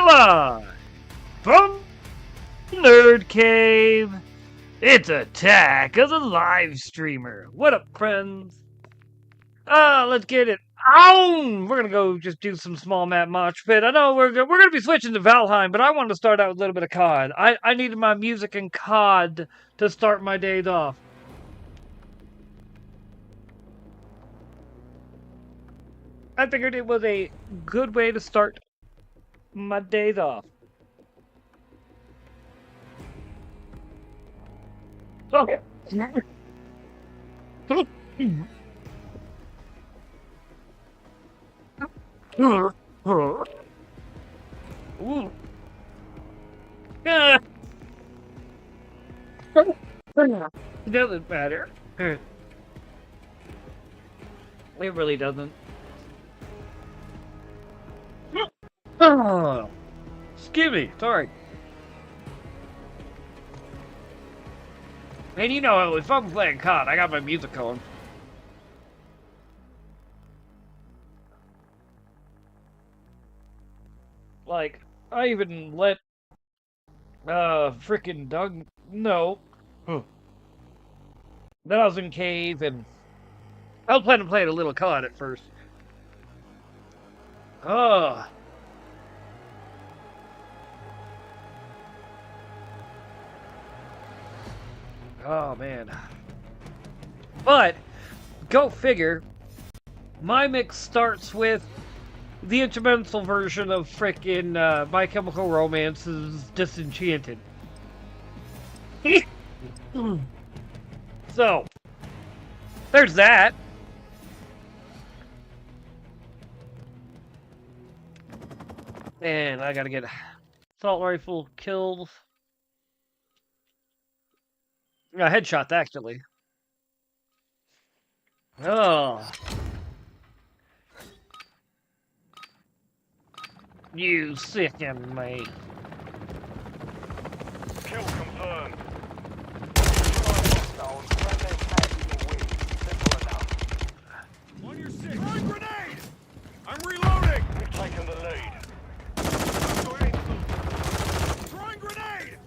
live from Nerd Cave. It's Attack of the Live Streamer. What up, friends? Let's get it on. We're gonna go just do some small map mosh pit. I know we're gonna be switching to Valheim, but I wanted to start out with a little bit of COD. I needed my music and COD to start my days off. I figured it was a good way to start my days off. Okay. Ooh. It doesn't matter. It really doesn't. Excuse me, sorry. And you know, if I'm playing COD, I got my music on. Like, I even let frickin' Doug know that I was in cave, and I was planning to play a little COD at first. Oh man. But go figure, my mix starts with the instrumental version of frickin' My Chemical Romance's Disenchanted. So, there's that. And I gotta get assault rifle kills. A headshot, actually. Oh. You sicken me. Kill confirmed. On your six. Throwing grenade! I'm reloading! We've taken the lead. Throwing grenade!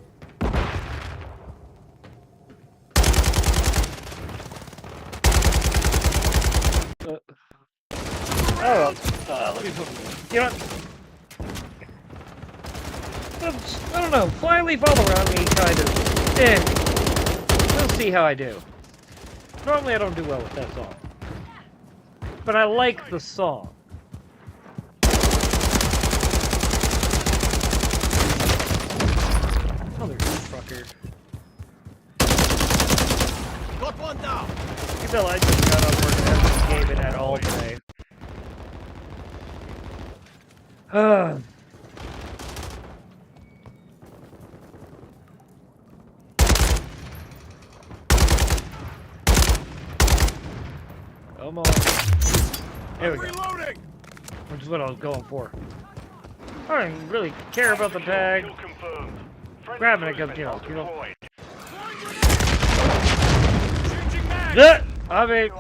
Let me put. You know what? I don't know. Flyleaf all around me, kind of. We'll see how I do. Normally, I don't do well with that song, but I like the song. Motherfucker. Got one down! You can tell I just got up work at this game and at all today. Come on. There we go. Reloading! Which is what I was going for. I don't really care about the tag. Grabbing it because, you know. Yeah, I mean.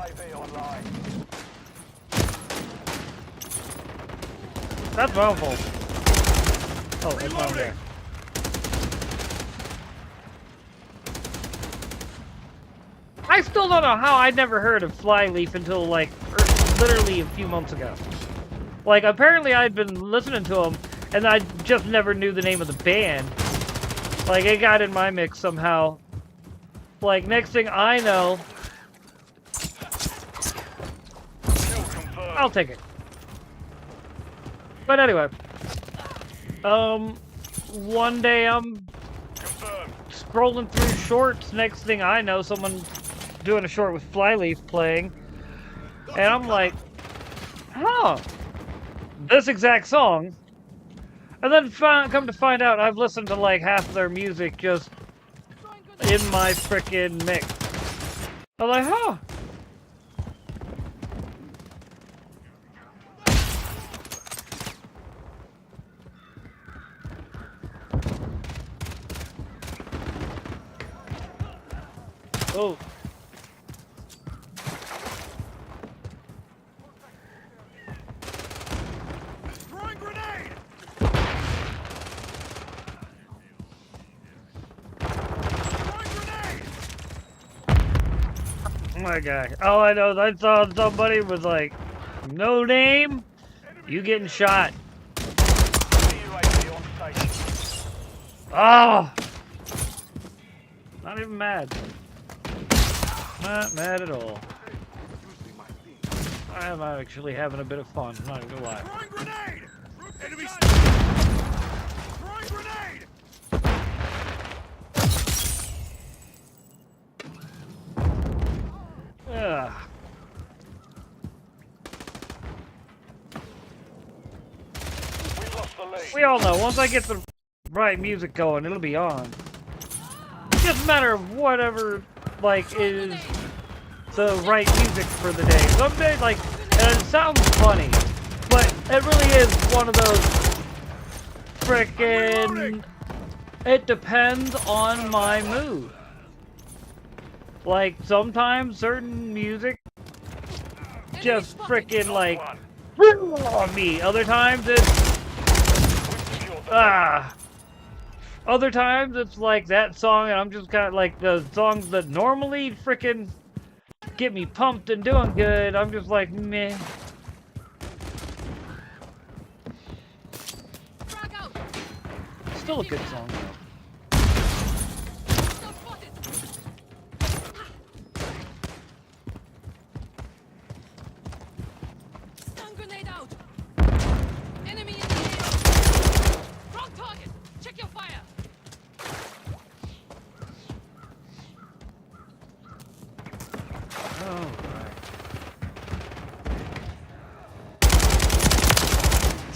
That's my own fault. Oh, it's not there. I still don't know how I'd never heard of Flyleaf until, like, literally a few months ago. Like, apparently I'd been listening to them, and I just never knew the name of the band. Like, it got in my mix somehow. Like, next thing I know... I'll take it. But anyway. One day I'm scrolling through shorts, next thing I know, someone's doing a short with Flyleaf playing, and I'm like, huh, this exact song. And then come to find out, I've listened to like half of their music just in my frickin' mix. I'm like, huh. Oh. my God. All I know is I saw somebody was like, no name, you getting shot. UAV on station. Oh! Not even mad. Not mad at all. I'm actually having a bit of fun, I'm not gonna lie. Throwing grenade! Enemy throwing grenade! Ugh. We lost the lead. We all know, once I get the right music going, it'll be on. It's just a matter of whatever, like, is the right music for the day. Some days, like, and it sounds funny, but it really is one of those frickin', it depends on my mood. Like, sometimes certain music just frickin' like on me. Other times it's other times it's like that song and I'm just kind of like the songs that normally frickin' get me pumped and doing good. I'm just like meh. Still a good song though.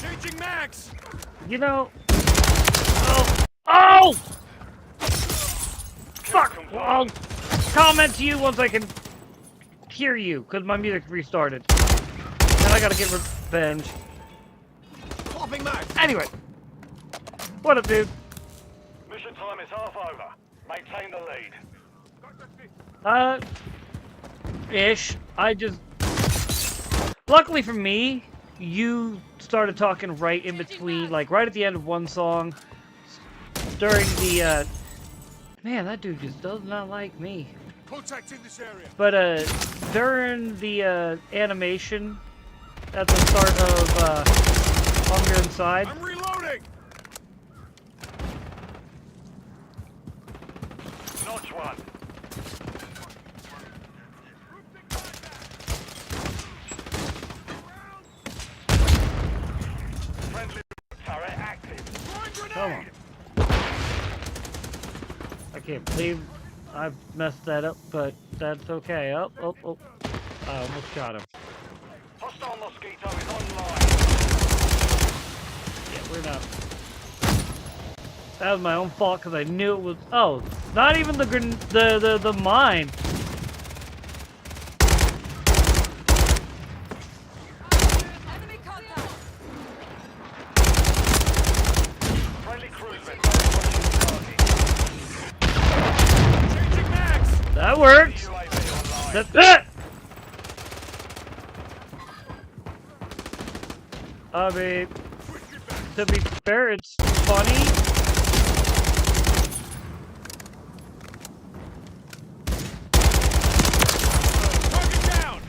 Changing max! You know. Oh! Fuck! Well, I'll comment to you once I can hear you, because my music restarted. And I gotta get revenge. Popping max! Anyway. What up, dude? Mission time is half over. Maintain the lead. Ish. I just... Luckily for me, you started talking right in between, like right at the end of one song. During the, man, that dude just does not like me. Contact in this area. But, during the, animation at the start of, Hunger Inside. I'm reloading! Notch one. Friendly turret active. Come on. I can't believe I've messed that up, but that's okay. Oh. I almost shot him. Hostile mosquito is online. Yeah, we're not. That was my own fault because I knew it was. Oh, not even the mine. Friendly cruise missile approaching target. Changing max! That works. UAV online. That's it. I mean, to be fair, it's funny. Target down!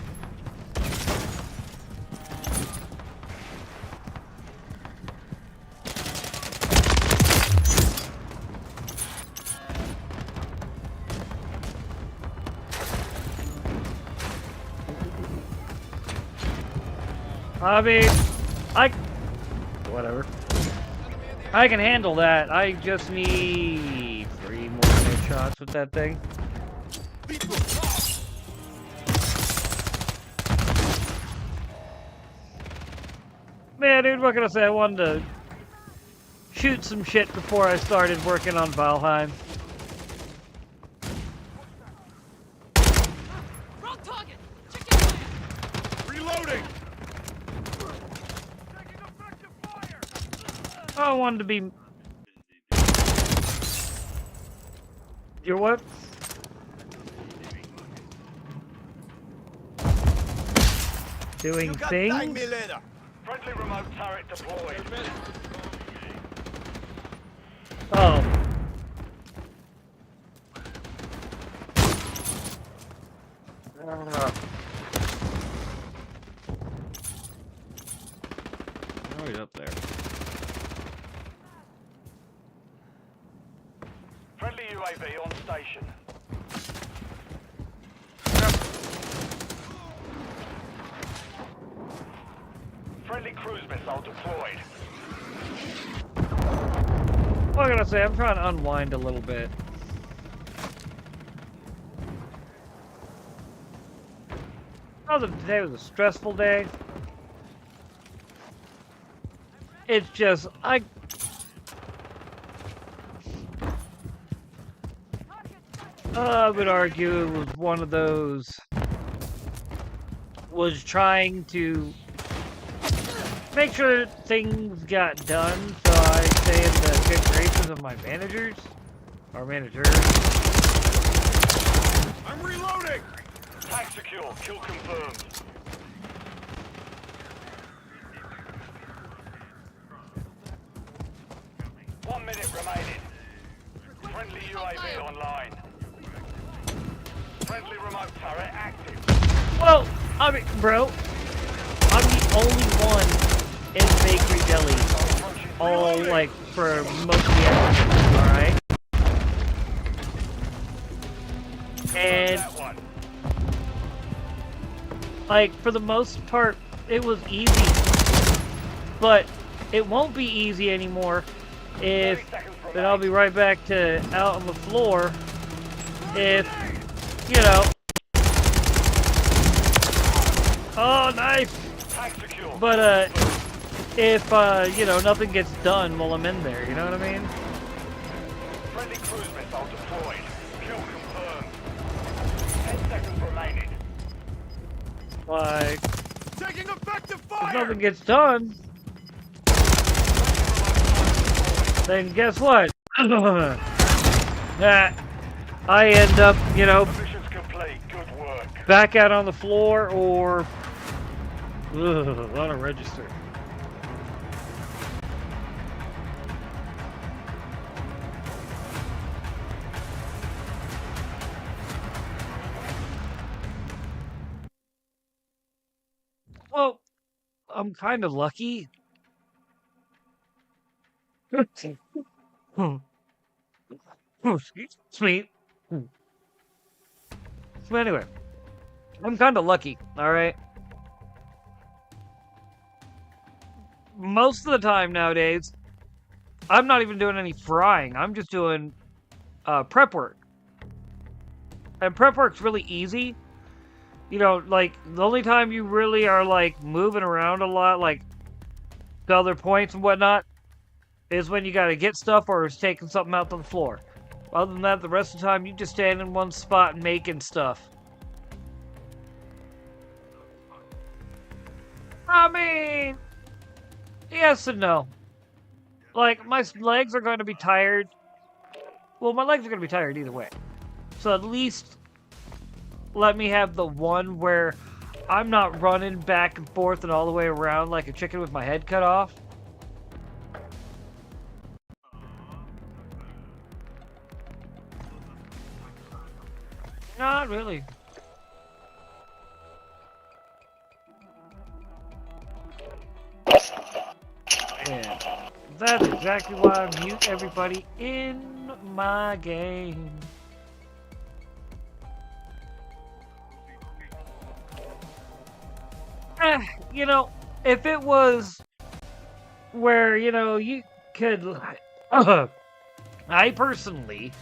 I mean, whatever. I can handle that. I just need 3 more headshots with that thing. Man, dude, what can I say? I wanted to shoot some shit before I started working on Valheim. Wrong target. Check your fire. Reloading! I wanted to be... Your what? Doing things? Friendly remote turret deployed. Oh. UAV on station. Friendly cruise missile deployed. What can I say? I'm trying to unwind a little bit. Today was a stressful day. It's just, I would argue it was one of those, was trying to make sure that things got done, so I stay in the good graces of my managers, or managers. I'm reloading! Tag secure, kill confirmed. One minute remaining. Friendly UAV online. Friendly remote turret active. Well, I mean, bro, I'm the only one in Bakery Deli, all, like, for most of the episodes, alright? And, like, for the most part, it was easy. But it won't be easy anymore if, then I'll be right back to out on the floor if, you know. Oh, nice! But, if, you know, nothing gets done while I'm in there, you know what I mean? Friendly cruise missile deployed. Kill confirmed. 10 seconds remaining. Like, Taking effective if fire! nothing gets done, then guess what? That I end up, you know, Mission's complete. Good work. back out on the floor or a lot of register. Well, I'm kind of lucky. Sweet. So anyway, I'm kind of lucky, alright? Most of the time nowadays, I'm not even doing any frying. I'm just doing prep work. And prep work's really easy. You know, like, the only time you really are, like, moving around a lot, like, to other points and whatnot, is when you gotta get stuff or is taking something out to the floor. Other than that, the rest of the time, you just stand in one spot making stuff. I mean, yes and no. Like, my legs are going to be tired. Well, my legs are going to be tired either way. So at least let me have the one where I'm not running back and forth and all the way around like a chicken with my head cut off. Not really. Yeah. That's exactly why I mute everybody in my game. You know, if it was where, you know, you could... I personally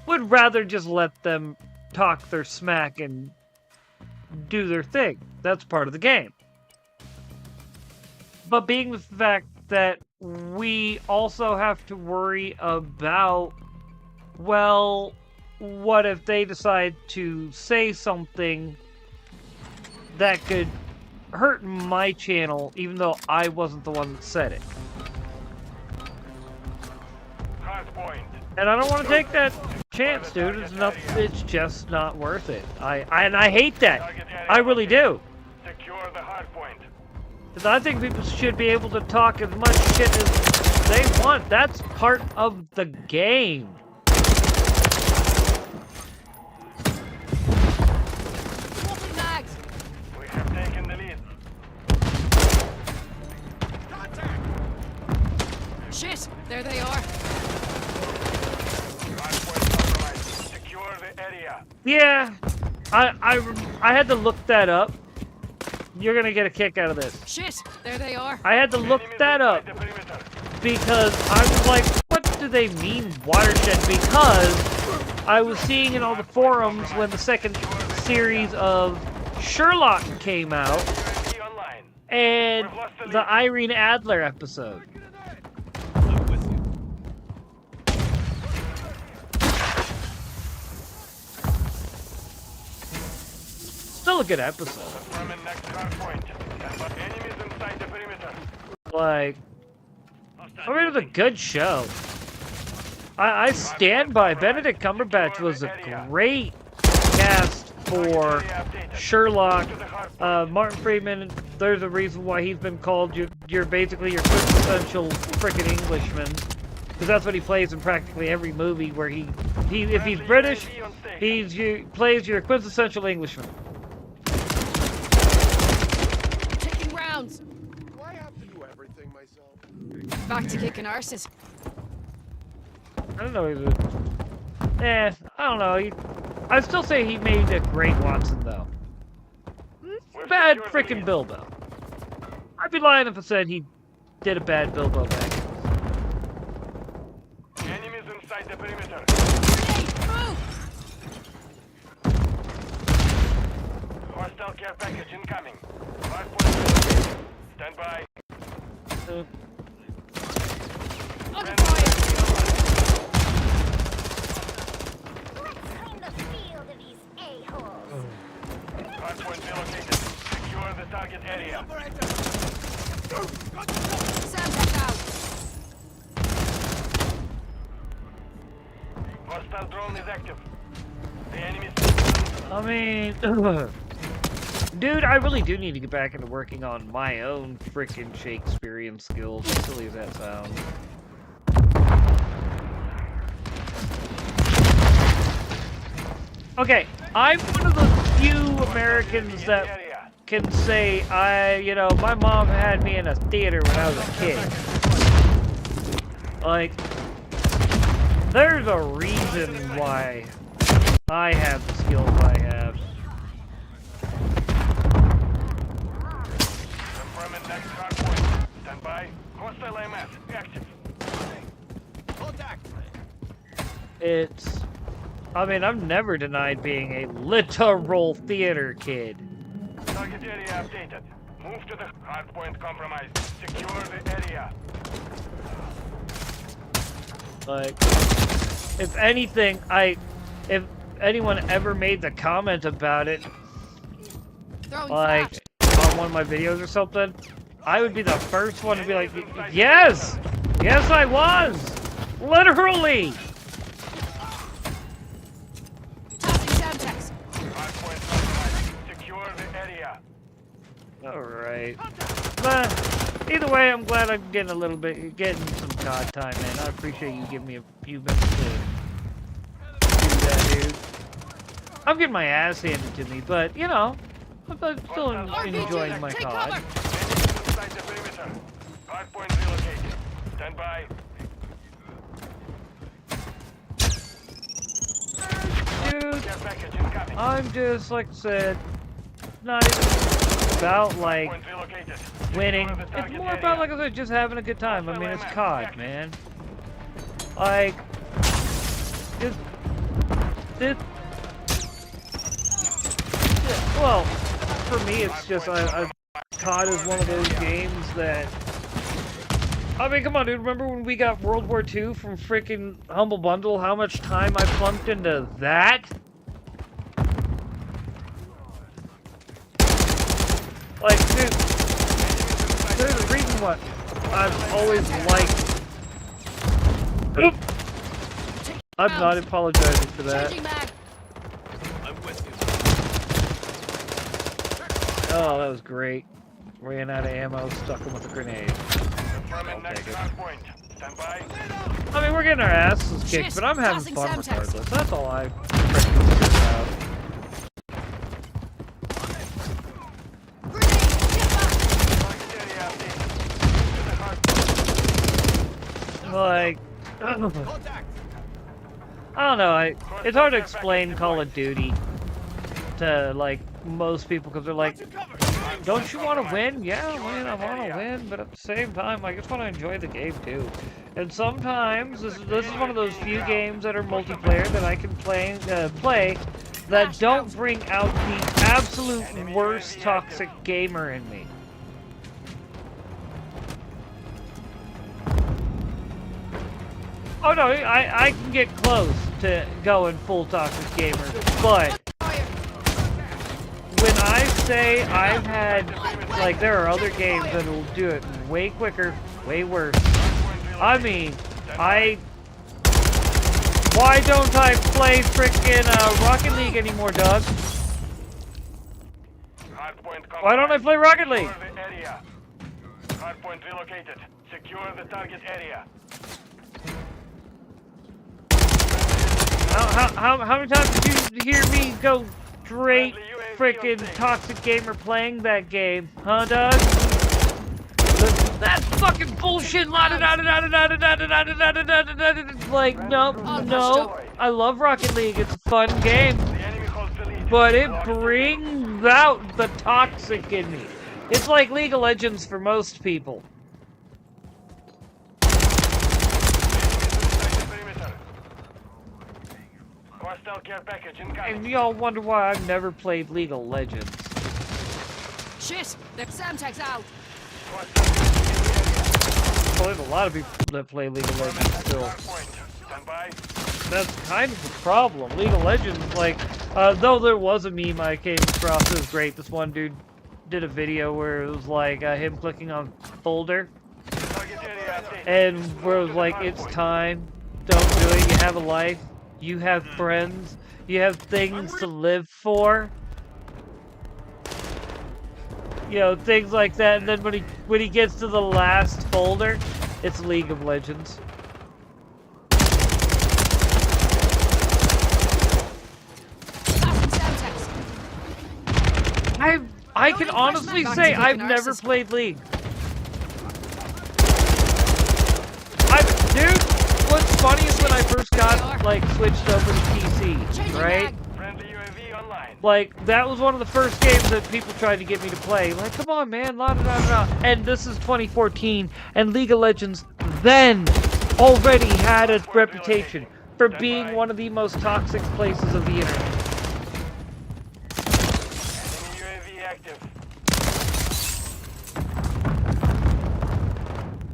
would rather just let them talk their smack and do their thing. That's part of the game. But being the fact that we also have to worry about, well, what if they decide to say something that could hurt my channel, even though I wasn't the one that said it. And I don't want to take that chance, dude. It's just not worth it. I hate that. I really do. Secure the hard point. Because I think people should be able to talk as much shit as they want. That's part of the game. Mags. We have taken the lead. Contact! Shit, there they are. Hard point compromised. Yeah, I had to look that up. You're gonna get a kick out of this. Shit, there they are. I had to look that up because I was like, what do they mean watershed? Because I was seeing in all the forums when the second series of Sherlock came out and the Irene Adler episode. I'm with you. Still a good episode. Like, I mean, it was a good show. I stand by Benedict Cumberbatch was a great cast for Sherlock. Martin Freeman, there's a reason why he's been called you're basically your quintessential frickin' Englishman. Because that's what he plays in practically every movie where if he's British, plays your quintessential Englishman. Taking rounds. Do I have to do everything myself? Back to kicking arses. I don't know. I don't know. I'd still say he made a great Watson, though. Bad frickin' Bilbo. I'd be lying if I said he did a bad Bilbo back. Enemies inside the perimeter. Move! Hostile care package incoming. 5 points. Stand by. Under fire! Let's clean the field of these a-holes. 5 points relocated. Secure the target area. Samtech out! Hostile drone is active. The enemy. I mean, dude, I really do need to get back into working on my own frickin' Shakespearean skills, as silly as that sounds. Okay, I'm one of the few Americans that can say my mom had me in a theater when I was a kid. Like, there's a reason why I have the skills I have. Confirming next hard point. Stand by. Hostile AMS active. Contact. I mean, I've never denied being a literal theater kid. Target area updated. Move to the hard point compromised. Secure the area. Like, if anything, if anyone ever made the comment about it, Throwing like, flash. on one of my videos or something, I would be the first one to be like, yes! Yes, I was! Literally! Tossing Samtex. Hard point compromised. Secure the area. Alright. But, either way, I'm glad I'm getting some COD time, man. I appreciate you giving me a few minutes to do that, dude. I'm getting my ass handed to me, but, I'm still enjoying my Take COD. cover! Enemies inside the perimeter. Hard point relocated. Stand by. Dude, Care package incoming. I'm just, like I said, not even about, like, Point relocated. winning. Secure the It's target more area. about, like I said, just having a good time. I mean, it's COD, man. Like, this, well, for me, it's just, COD is one of those games that, I mean, come on, dude, remember when we got World War II from freaking Humble Bundle? How much time I plunked into that? Like, dude, there's a reason why I've always liked... Oop! I'm not apologizing for that. Changing mag. I'm with you. Oh, that was great. Ran out of ammo, stuck him with a grenade. Confirming I'll next take it. hard point. Stand by. I mean, we're getting our asses kicked, Shit, but I'm having tossing fun Semtex. regardless. That's all I freaking care about. Grenade! Get back! Target area updated. To the hard point. Like, Contact. I don't know. It's hard to explain Call of Duty to like most people because they're like, "Don't you want to win?" Yeah, man, I want to win, but at the same time, I just want to enjoy the game too. And sometimes this is one of those few games that are multiplayer that I can play that don't bring out the absolute worst toxic gamer in me. Oh no, I can get close to going full toxic gamer, but when I say I've had, like, there are other games that will do it way quicker, way worse. I mean, why don't I play frickin' Rocket League anymore, Doug? Why don't I play Rocket League? Hardpoint relocated. Secure the target area. How many times did you hear me go straight frickin' toxic gamer playing that game? Huh, Doug? That's fucking bullshit! Like, no. I love Rocket League. It's a fun game. But it brings out the toxic in me. It's like League of Legends for most people. And y'all wonder why I've never played League of Legends. Shit! The Samtag's out! Well, there's a lot of people that play League of Legends still. That's kind of the problem. League of Legends, like, though there was a meme I came across, it was great. This one dude did a video where it was like him clicking on folder, and where it was like, it's time, don't do it, you have a life, you have friends, you have things to live for. You know, things like that, and then when he gets to the last folder, it's League of Legends. I can honestly say I've never played League. Dude, what's funny is when I first got like switched over to PC, right? Like, that was one of the first games that people tried to get me to play. Like, come on, man, la da da da. And this is 2014, and League of Legends then already had a reputation for being one of the most toxic places of the internet.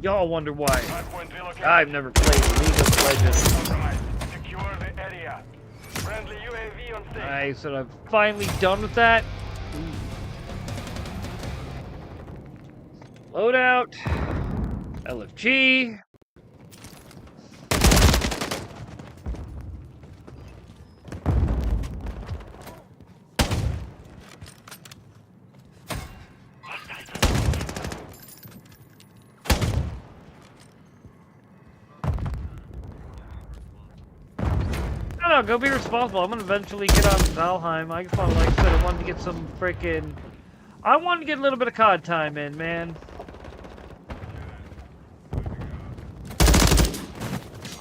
Y'all wonder why I've never played League of Legends. Secure the area. Friendly UAV on stage. Nice, and I'm finally done with that. Loadout. LFG. No, go be responsible. I'm gonna eventually get on Valheim. I just want, like I said, I wanted to get some freaking. I wanted to get a little bit of COD time in, man.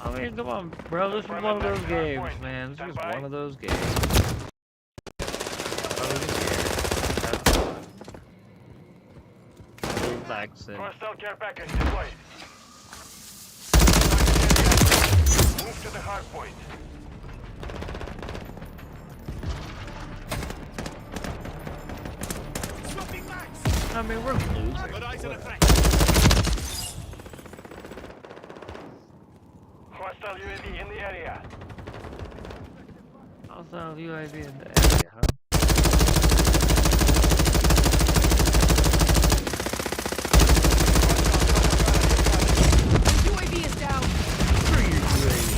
I mean, come on, bro. This is one of those games, man. This is just one of those games. Relaxing. Hostile care package deployed. Move to the hard point. I mean, we're losing. Hostile UAV in the area. Hostile UAV in the area, huh? UAV is down! Screw your UAV.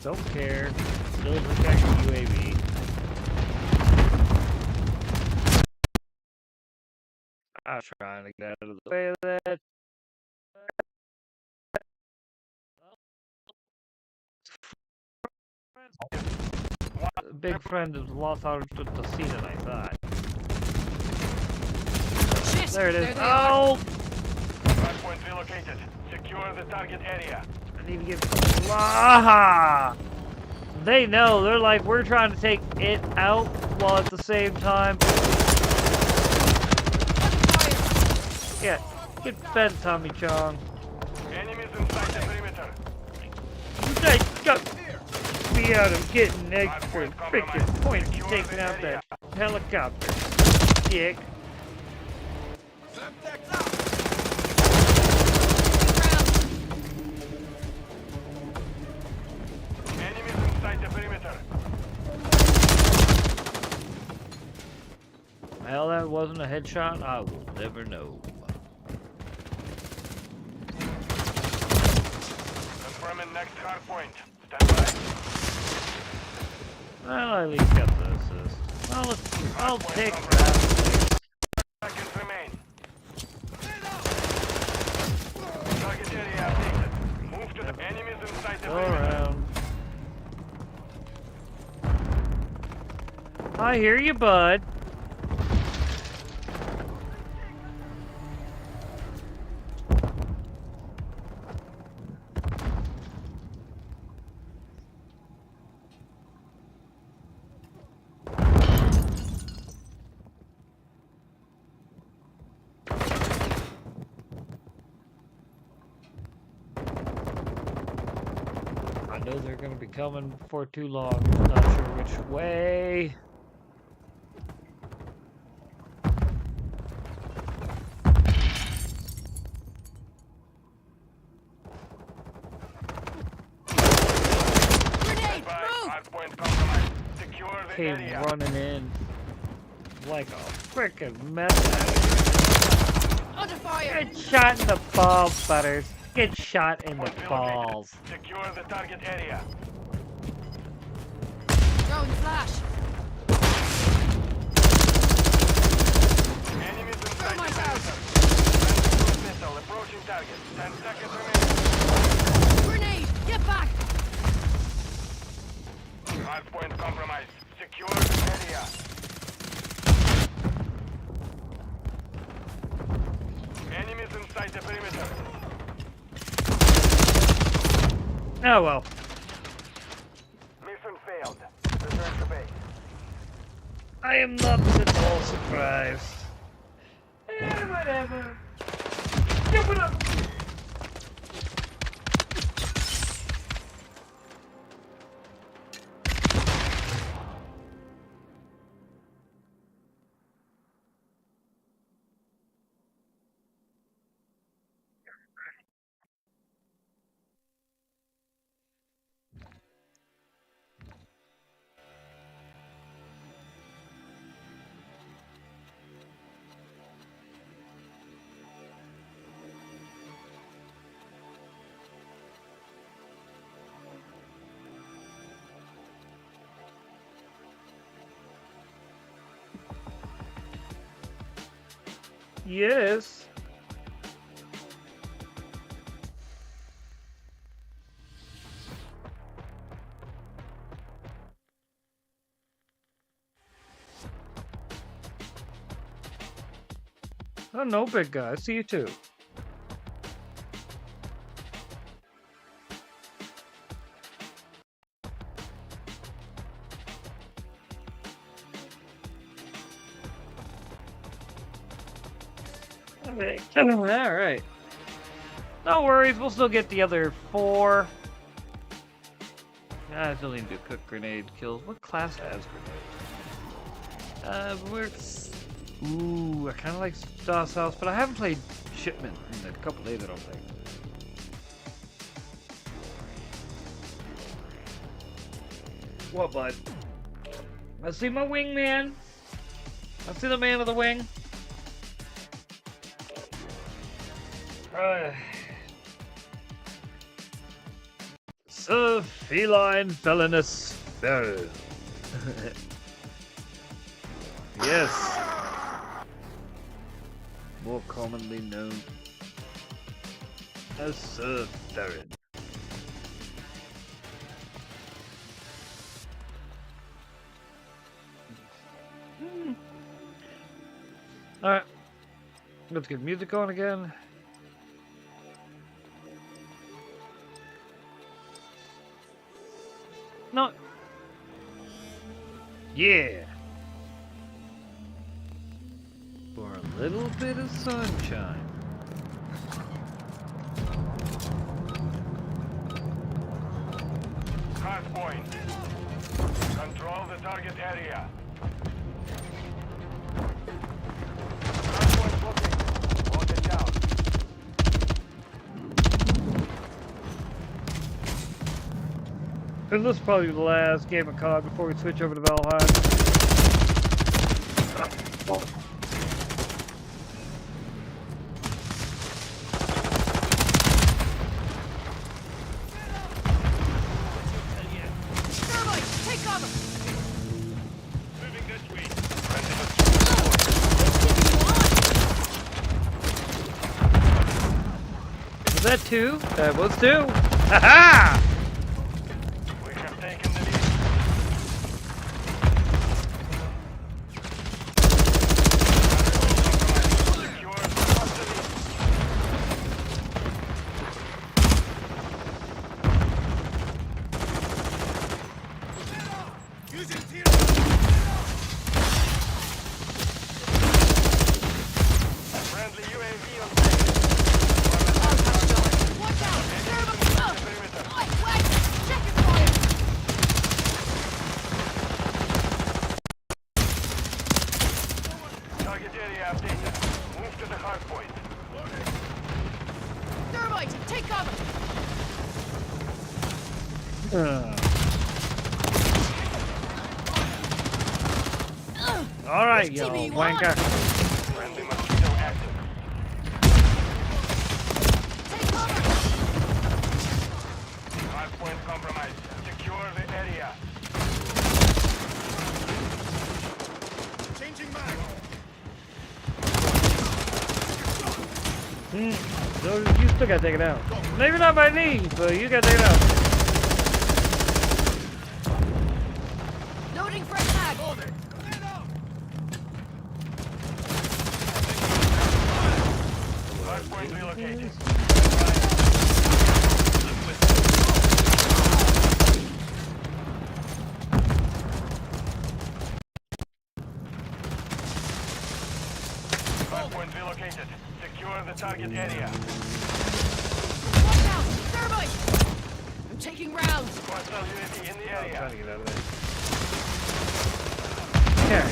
Don't care. Still protect the UAV. I was trying to get out of the way of that. A big friend is a lot harder to see than I thought. Shit! There it is. There they are. Oh! Hardpoint relocated. Secure the target area. I need to get... Ah! They know. They're like, we're trying to take it out while at the same time... Yeah, get fed, Tommy Chong. Enemies inside the perimeter. You guys got me out of getting extra freaking points taking out that helicopter. Dick. Enemies inside the perimeter. Well, that wasn't a headshot. I will never know. Confirming next hard point. Stand by. Well, I at least got the assist. I'll take that. Seconds remain. Target area updated. Move to the enemies inside the Go perimeter. around. I hear you, bud. I know they're going to be coming before too long. Not sure which way. Grenade! Bye. Move! Hard point compromised. Secure the Came area. running in like a freaking mess. Under fire! Get shot in the balls, Butters. Get shot in the Point relocated. balls. Secure the target area. Throwing flash! Enemies Throw inside the myself! perimeter. Cruise missile approaching target. 10 seconds remaining. Grenade! Get back! Hard point compromised. Secure the area. Enemies inside the perimeter. Oh well. Mission failed. Return to base. I am not at all surprised. Whatever. Give it up. Yes. Oh no, big guy. See you too. All right. No worries, we'll still get the other 4. I still need to do quick grenade kills. What class has grenades? Works. Ooh, I kind of like Stoss House, but I haven't played Shipment in a couple days, I don't think. What, bud? I see my wingman. I see the man of the wing. Sir Feline Felonous Ferro. Yes. More commonly known as Sir Theron. Alright. Let's get music on again. no. Yeah. For a little bit of sunshine. Hard point. Control the target area. Hard point located. Lock it down. This is probably the last game of COD before we switch over to Valheim. Thermite, take cover! Moving this way. Was that two? That was two. Ha We have taken the lead. Secure the custody. Friendly UAV on station. Watch out! Thermite! Oh! Perimeter. Wait! Check your fire! Target area updated. Move to the hard point. Thermite, take cover! All right, yo, TV wanker. Friendly mosquito active. Take cover! Hard point compromised. Secure the area. Changing mag. So you still gotta take it out. Maybe not by knees, but you gotta take it out. Loading fresh mag! Hard point relocated. Hard point relocated. Secure the target area. Watch out! Thermite! I'm taking rounds! Hostile UAV in the area. Trying to get out of there. Here.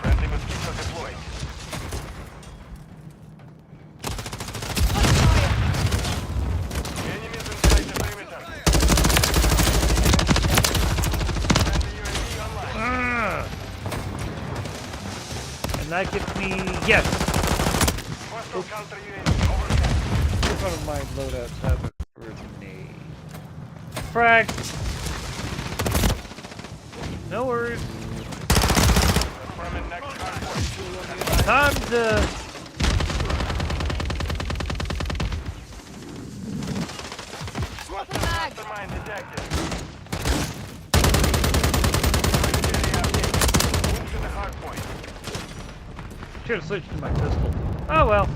Friendly mosquito deployed. On fire! Enemies inside the perimeter. Friendly UAV online. And that gets me, yes. Hostile counter UAV overhead. Which one of my loadouts have a grenade? Frag. No worries. Confirming next hard point. Time to. Swap a mag! Mastermind detected. Target area updated. Move to the hard point. Should have switched to my pistol. Oh well.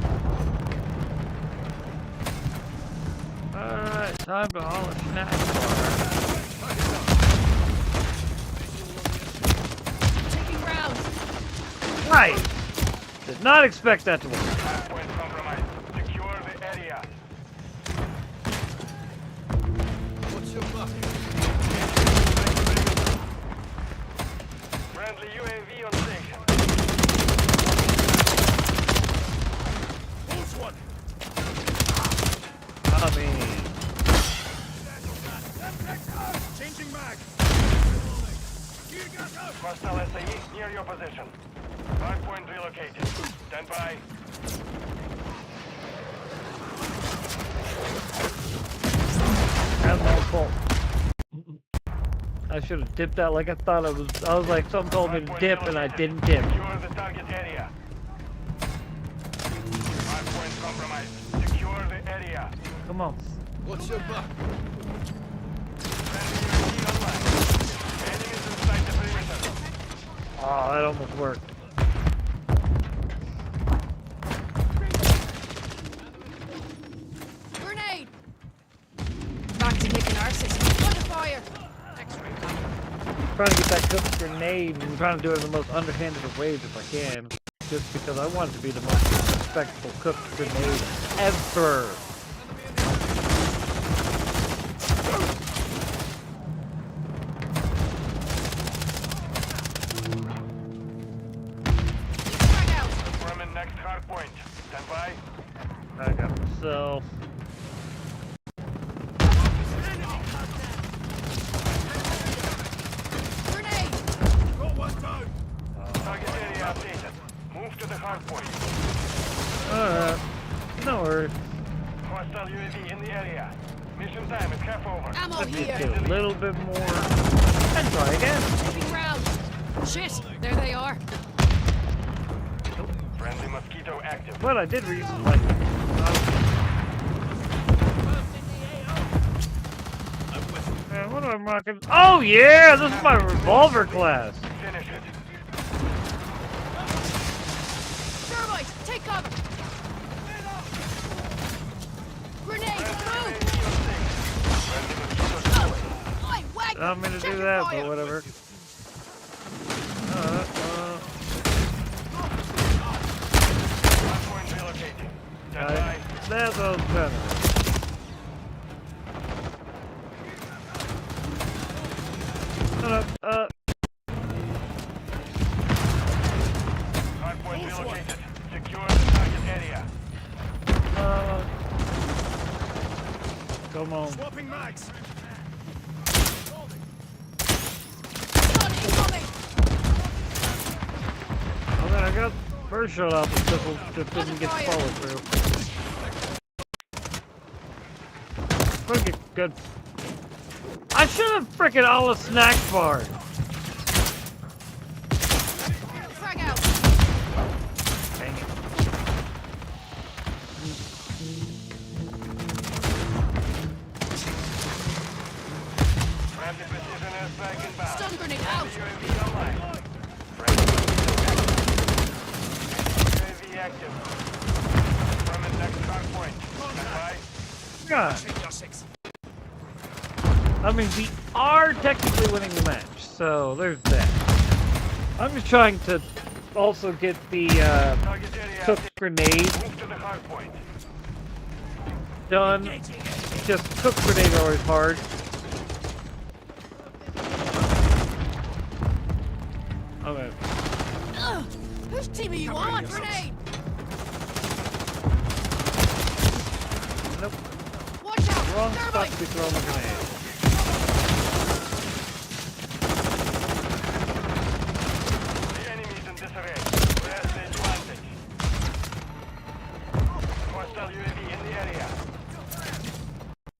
Alright, time to haul a snack bar. Taking rounds! Right! Did not expect that to work. Hard point compromised. Secure the area. Friendly UAV on station. I mean, Changing mag. Hostile SAE near your position. Hard point relocated. Stand by. that's my fault. I should have dipped out like I thought I was. I was like, something told me to dip and I didn't dip. Secure the target area. Hard point compromised. Secure the area. Come on. What's your buck? Friendly UAV online. Enemies inside the perimeter. Oh, that almost worked. grenade and I'm trying to do it in the most underhanded of ways if I can. Just because I want it to be the most disrespectful cooked grenade ever. Frag out. Confirming next hard point. Stand by. I got myself. Grenade. Target area updated. Move to the hard point. No worries. Hostile UAV in the area. Mission time is half over. Ammo Let's just here. get a little bit more. And try again. Taking rounds. Shit. There they are. Friendly mosquito active. But I did reason like. What am I rocking? Oh yeah, this is my revolver class. Finish it. Thermite. Take cover. Grenade. Move. I whacked. I'm gonna Check do your that, fire. but whatever. Hard point relocating. Stand by. That's all better. Hard point relocated. Secure the target area. Come on. Swapping mags. Gun incoming. Oh, then I got first shot off the pistol that didn't get followed through. Freaking good. I should have freaking all the snack bar. Frag out. Dang it. Friendly precision airstrike inbound. Stun grenade out. UAV online. Friendly mosquito active. UAV active. Confirming next hard point. Stand by. God. I mean, we are technically winning the match, so there's that. I'm just trying to also get the Target area cooked updated. grenade Move to the hard point. done. Just cooked grenade are always hard. Okay. Ugh. Whose team are you on? Grenade. Nope. Watch out. Wrong spot Thermite. to be throwing a grenade. The enemy's in disarray. Press the advantage. Hostile UAV in the area.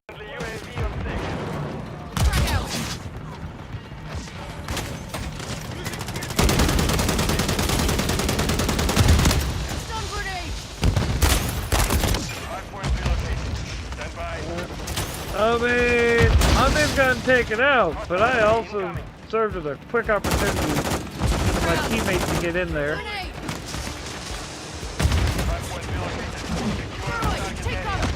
Friendly UAV on station. Frag out. Stun grenade. Hardpoint relocated. Stand by. I mean, I'm just gonna take it out, but I also served as a quick opportunity for my teammates to get in there. Grenade. Hardpoint relocated. Secure the Thermite. target Take area. cover.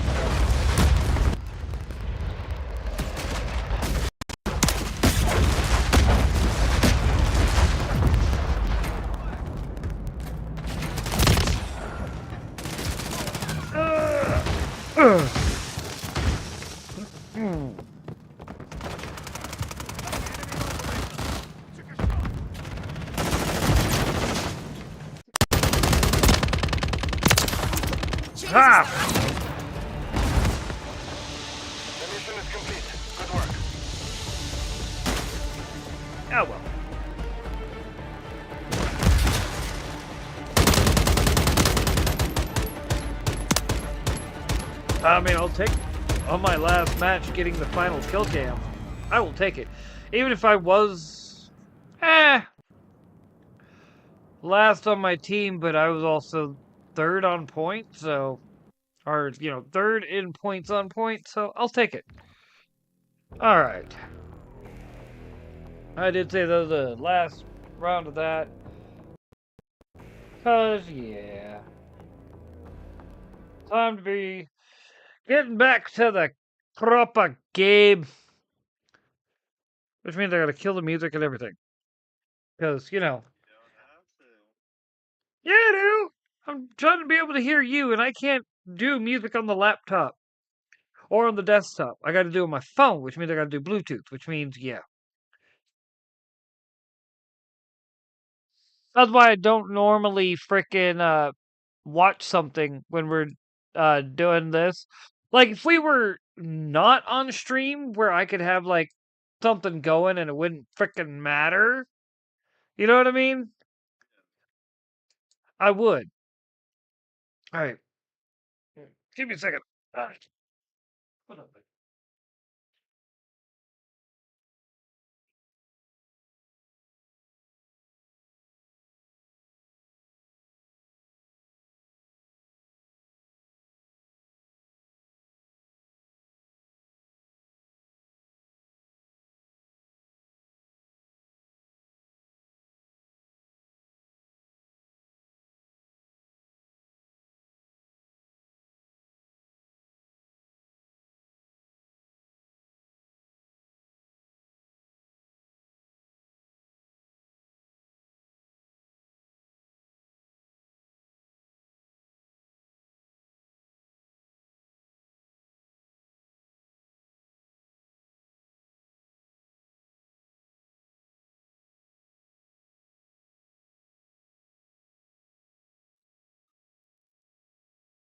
Jesus. Ah! The mission is complete. Good work. Oh well. I mean, I'll take on my last match getting the final kill cam. I will take it. Even if I was last on my team, but I was also third on point, so or third in points on point, so I'll take it. Alright. I did say that was the last round of that. Cause yeah. Time to be getting back to the proper game. Which means I gotta kill the music and everything. Because, yeah, dude, I'm trying to be able to hear you, and I can't do music on the laptop or on the desktop. I got to do it on my phone, which means I got to do Bluetooth, which means, yeah. That's why I don't normally frickin' watch something when we're doing this. Like if we were not on stream where I could have like something going and it wouldn't frickin' matter. You know what I mean? I would. All right. Give me a second. Ah, hold on.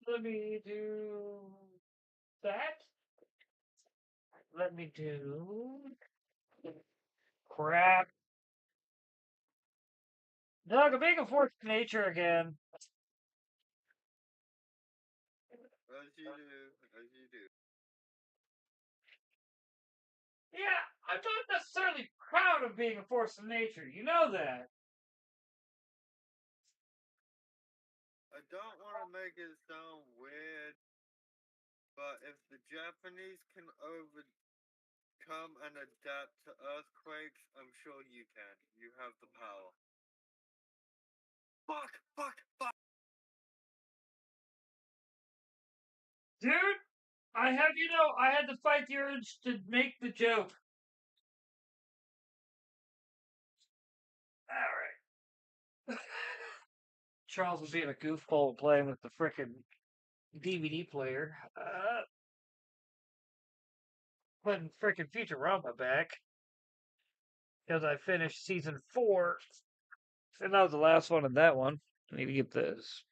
Let me do that. Let me do crap. Doug, I'm being a force of nature again. Yeah, I'm not necessarily proud of being a force of nature. You know that. I don't want to make it sound weird, but if the Japanese can overcome and adapt to earthquakes, I'm sure you can. You have the power. Fuck! Fuck! Fuck! Dude, I had to fight the urge to make the joke. Alright. Charles was being a goofball playing with the frickin' DVD player. Putting frickin' Futurama back. Because I finished season 4. And that was the last one of that one. I need to get this.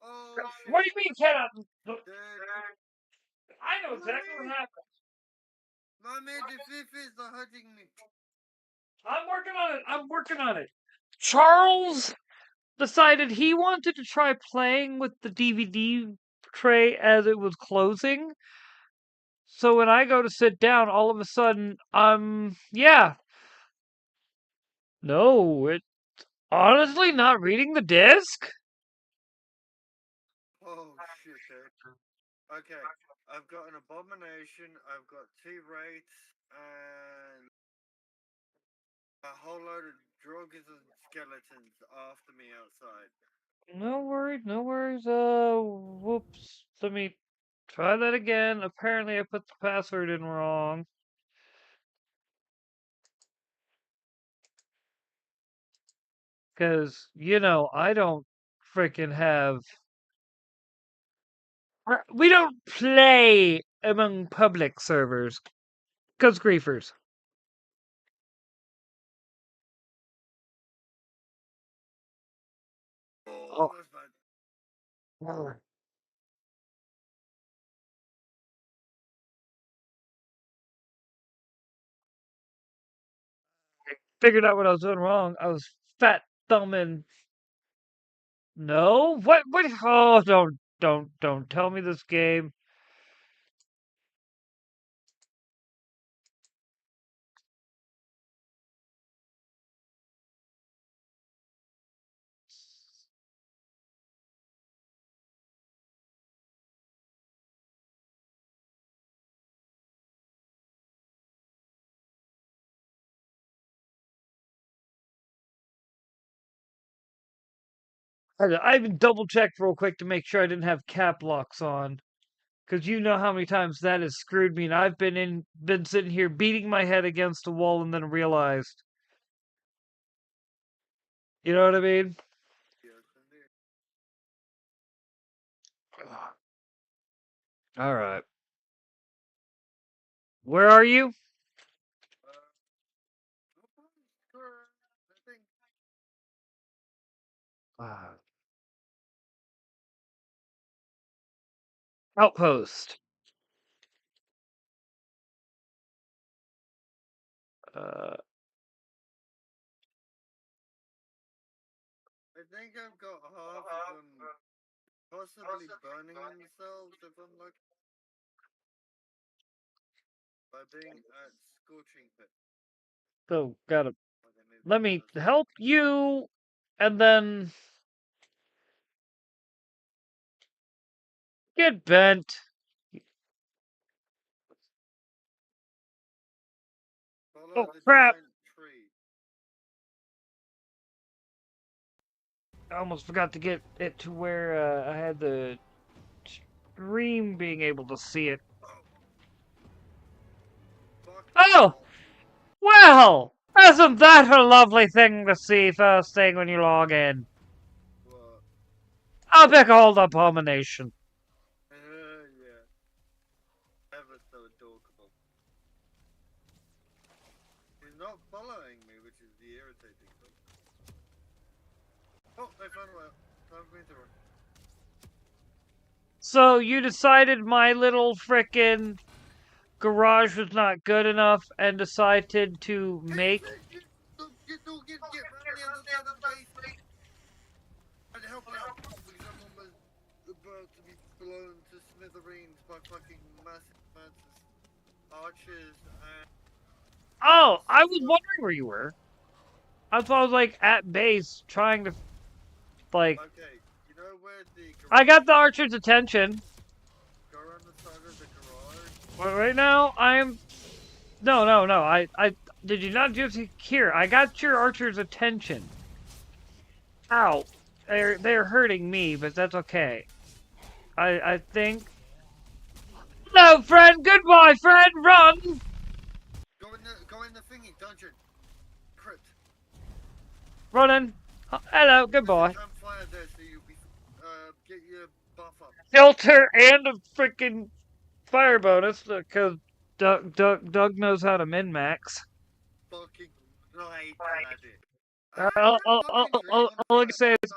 Oh What do shit! you mean, cannot? Dude, I know exactly what happened. my midfields are hurting me. I'm working on it. I'm working on it. Charles decided he wanted to try playing with the DVD tray as it was closing. So when I go to sit down, all of a sudden, yeah. No, it honestly not reading the disc. Oh shit, dude. Okay, I've got an abomination, I've got 2 wraiths, and a whole load of drogas and skeletons after me outside. No worries, no worries. Whoops. Let me try that again. Apparently, I put the password in wrong. Because, I don't freaking have. We don't play among public servers. Because griefers. Oh, Oh. that's bad. Figured out what I was doing wrong. I was fat thumbing. No? What? What? Oh, don't tell me this game. I even double checked real quick to make sure I didn't have cap locks on. Because you know how many times that has screwed me, and I've been sitting here beating my head against a wall and then realized. You know what I mean? Yes, indeed. All right. Where are you? Sure. I think Outpost. Uh, I've got half of them possibly burning themselves if I'm lucky by being at scorching pit. so gotta Or they may be let me frozen. help you, and then get bent. Follow Oh the crap! giant tree. I almost forgot to get it to where I had the stream being able to see it. Oh, fucking Oh! hell. Well! Isn't that a lovely thing to see first thing when you log in? What? A big old abomination. Yeah. Ever so adorable. He's not following me, which is the irritating thing. Oh, I found a way out. Time for me to run. So you decided my little frickin' garage was not good enough and decided to make. Get round the other side of the base and help out because I'm almost about to be blown to smithereens by fucking massive amounts of archers and Oh, I was stuff. wondering where you were. I thought I was like at base trying to like. Okay, you know where the I got garage the is? archer's attention. Go around the side of the garage. But right now, I'm. No, no, no. I did you not just here? I got your archer's attention. Ow! They're hurting me, but that's okay. I think. Hello, friend. Goodbye, friend. Run. Go in the thingy dungeon. Crypt. Running. Hello. There's a Goodbye. campfire there, so you'll be get your buff up. Shelter and a freaking fire bonus because Doug knows how to min max. Fucking right at it. All I can say is,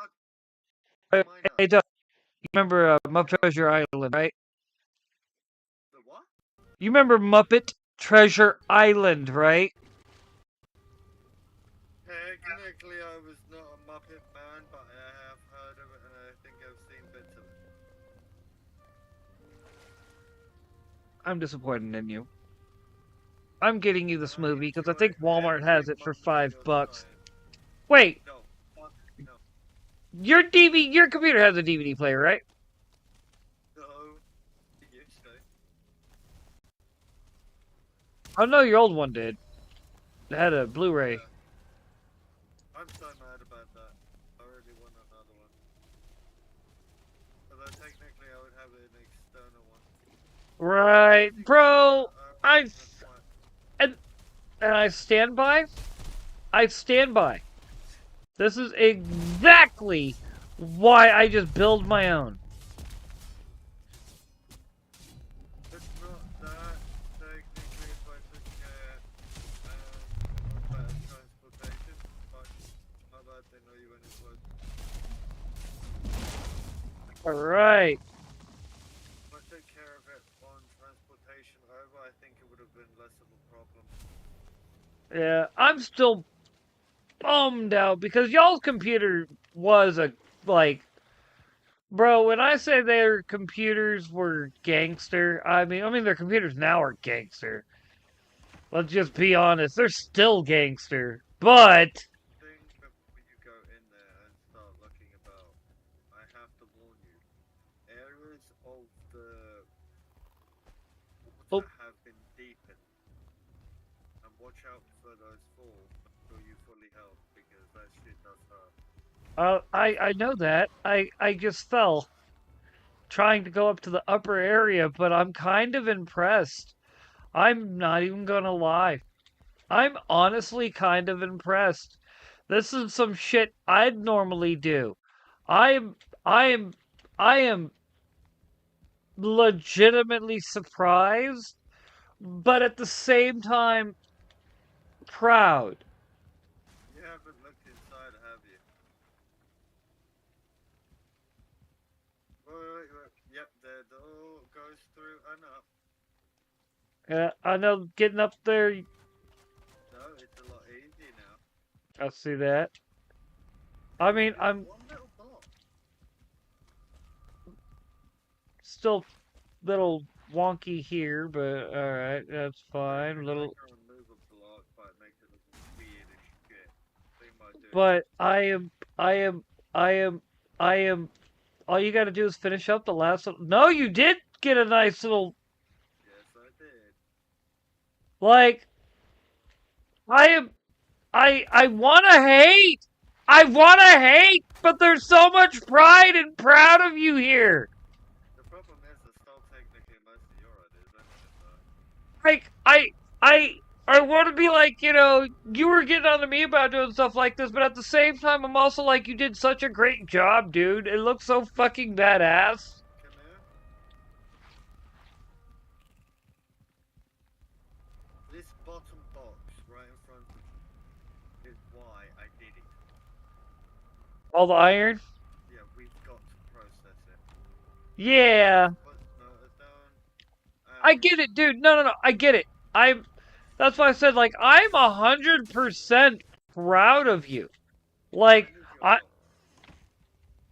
Minor. hey Doug, you remember Muppet Treasure Island, right? The what? You remember Muppet Treasure Island, right? Technically, I was not a Muppet man, but I have heard of it and I think I've seen bits of it. I'm disappointed in you. I'm getting you this I movie because I enjoy think Walmart every has it for moment $5. you're saying. Wait, No, fuck no. your computer has a DVD player, right? No, it used to. I know your old one did. It had a Blu-ray. Yeah. I'm so mad about that. I really want another one. Although technically I would have an external one. Right, bro. I That's why. and I stand by. I stand by. This is exactly why I just build my own. It's not that. Technically, if I could get better transportation, but my bad, they know you when it's worth. All right. If I took care of it on transportation over, I think it would have been less of a problem. Yeah, I'm still bummed out because y'all's computer was a like. Bro, when I say their computers were gangster, I mean their computers now are gangster. Let's just be honest, they're still gangster. But Thing before you go in there and start looking about, I have to warn you. Areas of the oh, water have been deepened, and watch out for those falls until you fully health because that shit does hurt. I know that. I just fell trying to go up to the upper area, but I'm kind of impressed. I'm not even gonna lie. I'm honestly kind of impressed. This is some shit I'd normally do. I am I am I am legitimately surprised, but at the same time proud. You haven't looked inside, have you? Wait. Yep, the door goes through and up. I know getting up there, No, it's a lot easier now. I see that. I mean, Just I'm one little block. still little wonky here, but alright, that's fine. Every Little, time I remove a block, but it makes it look weird as shit. They might do it. but I am, I am, I am. All you got to do is finish up the last one. No, you did get a nice little, Yes, I did. like, I am, I want to hate. I want to hate, but there's so much pride and proud of you here. The problem is, it's still technically most of your ideas anyway, so. Like, I want to be like, you were getting on to me about doing stuff like this, but at the same time, I'm also like, you did such a great job, dude. It looks so fucking badass. Come here. This bottom box right in front of you is why I did it. All the iron? Yeah, we've got to process it. Yeah. Put motors down. I get it, dude. No. I get it. That's why I said, like, I'm 100% proud of you. Like, When is your I, goal?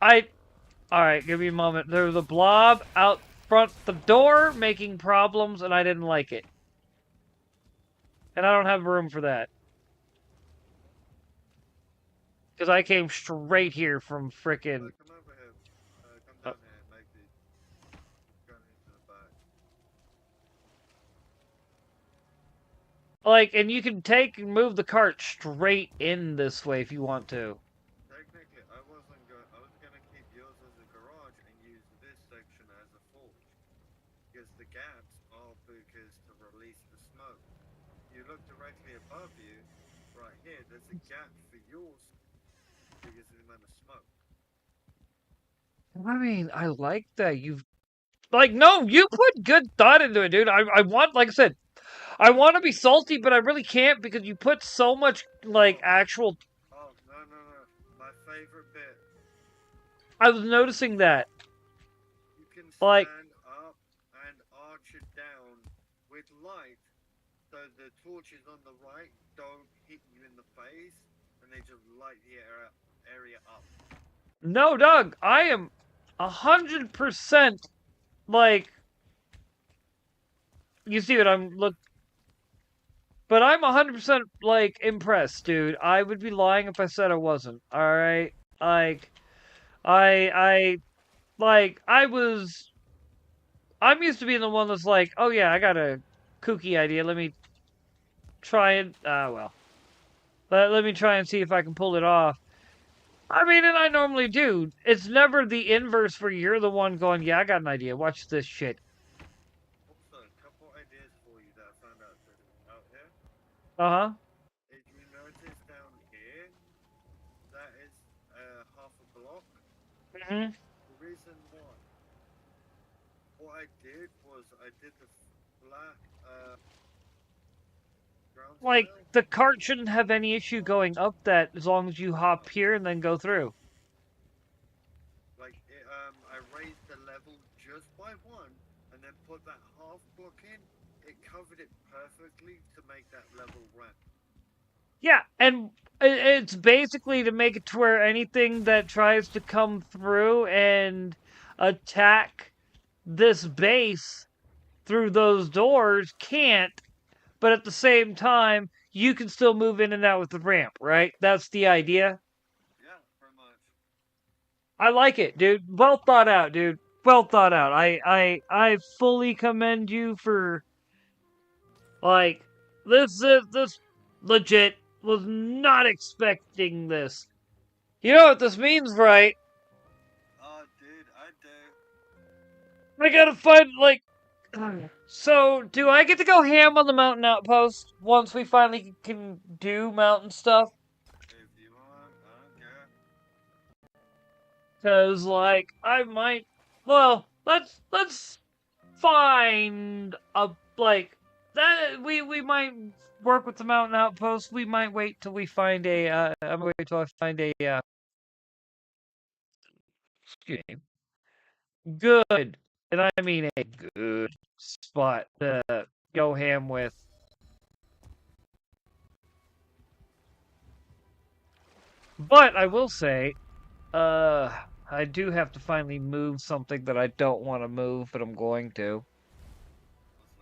I, all right, give me a moment. There was a blob out front the door making problems, and I didn't like it. And I don't have room for that. Because I came straight here from frickin'. Come over here. Come down here and make these. Go into the back. Like, and you can take and move the cart straight in this way if you want to. Technically, I was gonna keep yours as a garage and use this section as a forge. Because the gaps are because to release the smoke. You look directly above you, right here, there's a gap for yours because of the amount of smoke. I mean, I like that. No, you put good thought into it, dude. I want, like I said, I want to be salty, but I really can't because you put so much, like, actual. Oh, no. My favorite bit. I was noticing that. You can Like, stand up and arch it down with light so the torches on the right don't hit you in the face and they just light the area up. no, Doug, I am 100% like. You see what I'm look. But I'm 100% like impressed, dude. I would be lying if I said I wasn't. All right, like, I like I was. I'm used to being the one that's like, oh yeah, I got a kooky idea. Let me try and well, let me try and see if I can pull it off. I mean, and I normally do. It's never the inverse where you're the one going, yeah, I got an idea. Watch this shit. Also, a couple ideas for you that I found out here. Uh-huh. If you notice down here, that is half a block. Mm-hmm. The reason why, what I did was I did the flat ground Like, fill. the cart shouldn't have any issue going up that as long as you hop here and then go through. Like, I raised the level just by one, and then put that half block in. It covered it perfectly to make that level ramp. Yeah, and it's basically to make it to where anything that tries to come through and attack this base through those doors can't, but at the same time, you can still move in and out with the ramp, right? That's the idea. Yeah, pretty much. I like it, dude. Well thought out, dude. Well thought out. I fully commend you for like this legit was not expecting this. You know what this means, right? Oh, dude, I do. I gotta find, like... So, do I get to go ham on the mountain outpost once we finally can do mountain stuff? If you want, I don't care. Cause, like, I might... Well, let's find a, like... That, we might work with the mountain outpost. We might wait till we find a, I'm gonna wait till I find a, excuse me, good, and I mean a good spot to go ham with. But I will say, I do have to finally move something that I don't want to move, but I'm going to. What's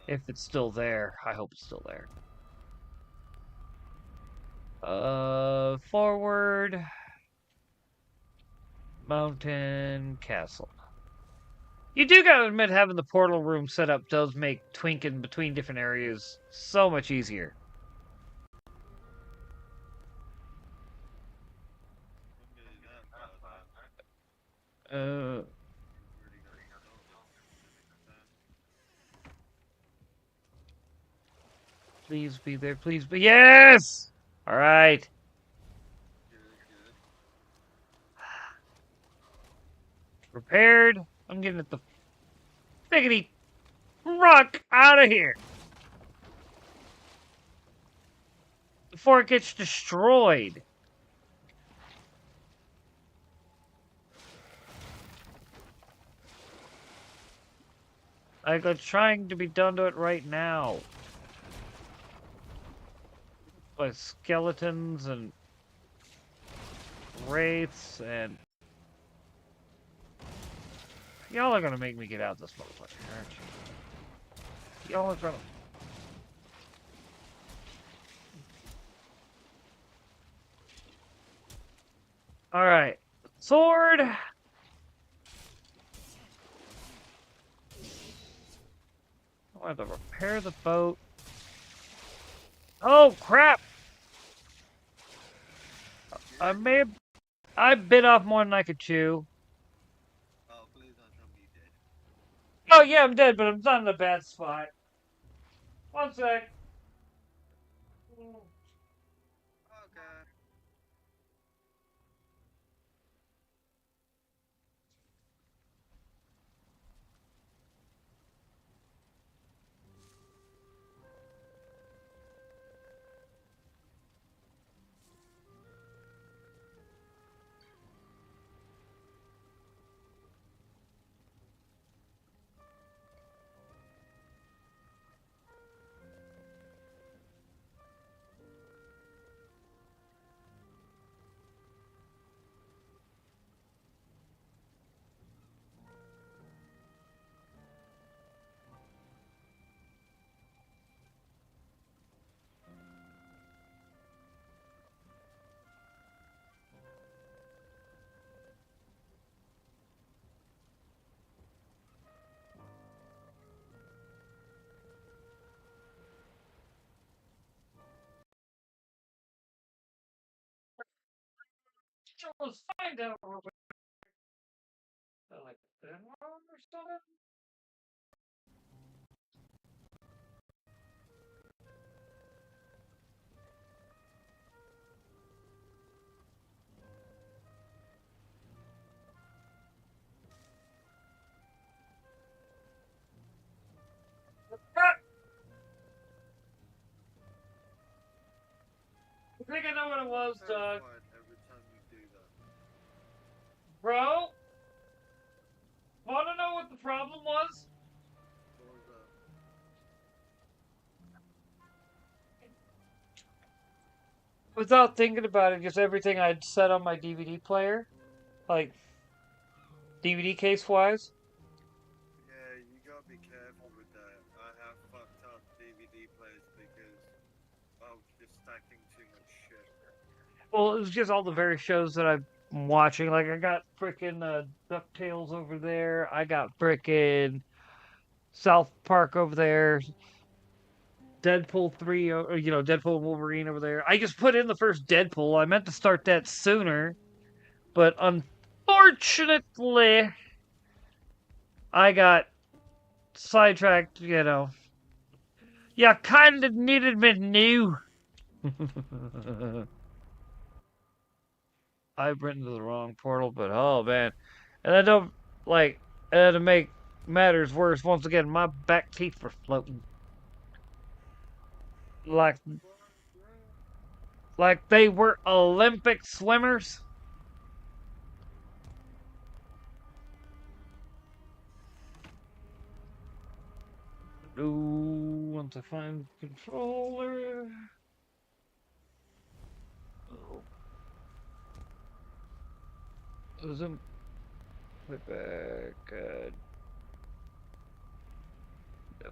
that? If it's still there. I hope it's still there. Forward. Mountain Castle. You do gotta admit having the portal room set up does make twinking between different areas so much easier. I'm getting that bad, man. Uh, Really got that. please be there, please be. Yes! Alright. Good. Prepared. I'm getting at the biggity rock out of here. Before it gets destroyed. Like, I'm trying to be done to it right now. By skeletons and wraiths and... Y'all are gonna make me get out this motherfucker, aren't you? Y'all are gonna... Alright. Sword! I have to repair the boat. Oh, crap! I bit off more than I could chew. Oh, please don't tell me you did. Oh, yeah, I'm dead, but I'm not in a bad spot. One sec. Okay. Let's find out real quick. Like that one or something? I think I know what it was, Doug. Terrified every time you do that. Bro? Wanna know what the problem was? What was that? Without thinking about it, just everything I'd set on my DVD player, like DVD case wise. Yeah, you gotta be careful with that. I have fucked up DVD players because I was just stacking too much shit. Well, it was just all the various shows that I'm watching. Like I got frickin' DuckTales over there. I got frickin' South Park over there. Deadpool 3, or, Deadpool and Wolverine over there. I just put in the first Deadpool. I meant to start that sooner, but unfortunately, I got sidetracked, you know. Yeah, kind of needed me new. I've written to the wrong portal, but oh man. And I don't, like, to make matters worse, once again, my back teeth were floating. Like, like they were Olympic swimmers. Ooh, once I find the controller. Oh, zoom. Put back. No.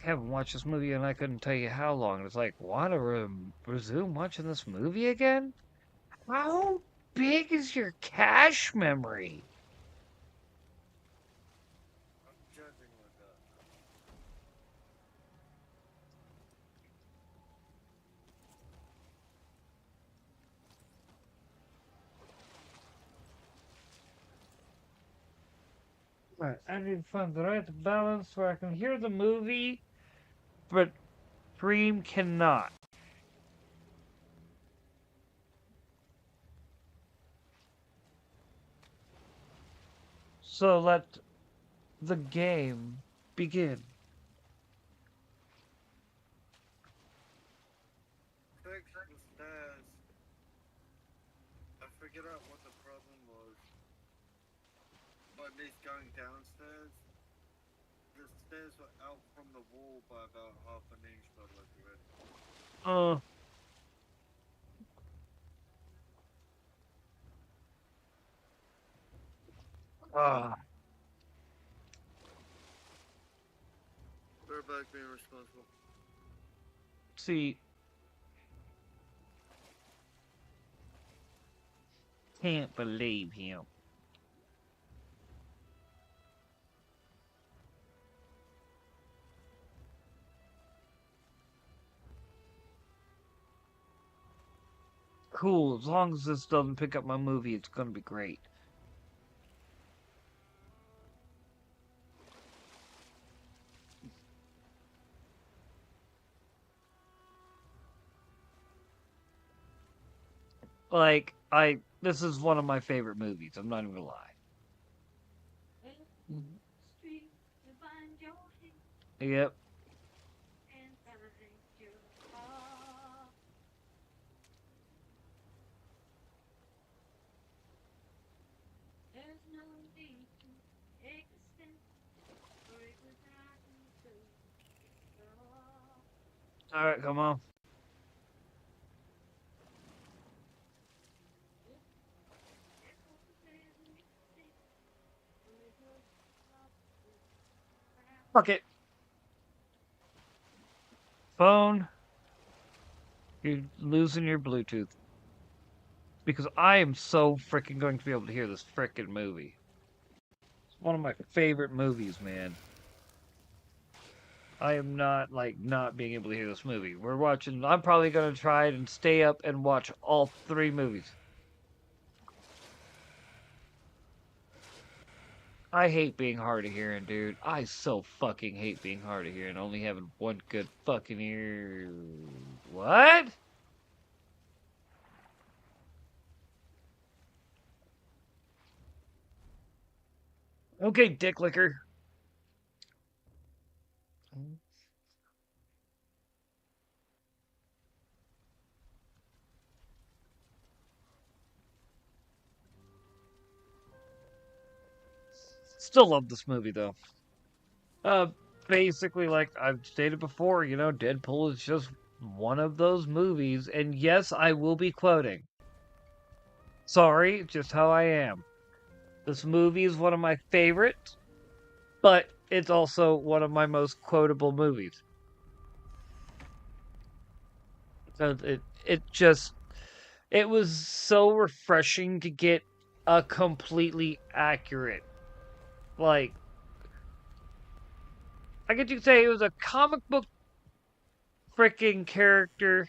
I haven't watched this movie and I couldn't tell you how long. It's like, want to resume watching this movie again? How big is your cache memory? I'm judging with that. Right, I need to find the right balance where I can hear the movie, but Dream cannot. So let the game begin. Fix the stairs. I figured out what the problem was. Or at least going downstairs. The stairs were out from the wall by about half an inch by the look of it. Uh. Ah. They're back being responsible. See. Can't believe him. Cool. As long as this doesn't pick up my movie, it's gonna be great. Like, this is one of my favorite movies. I'm not even gonna lie. Yep. All right, come on. Fuck it. Phone. You're losing your Bluetooth. Because I am so freaking going to be able to hear this freaking movie. It's one of my favorite movies, man. I am not, like, not being able to hear this movie. I'm probably going to try and stay up and watch all 3 movies. I hate being hard of hearing, dude. I so fucking hate being hard of hearing, only having one good fucking ear. What? Okay, dick licker. Still love this movie, though. Basically, like I've stated before, you know, Deadpool is just one of those movies, and yes, I will be quoting. Sorry, just how I am. This movie is one of my favorites, but it's also one of my most quotable movies. It was so refreshing to get a completely accurate, like, I guess you could say it was a comic book freaking character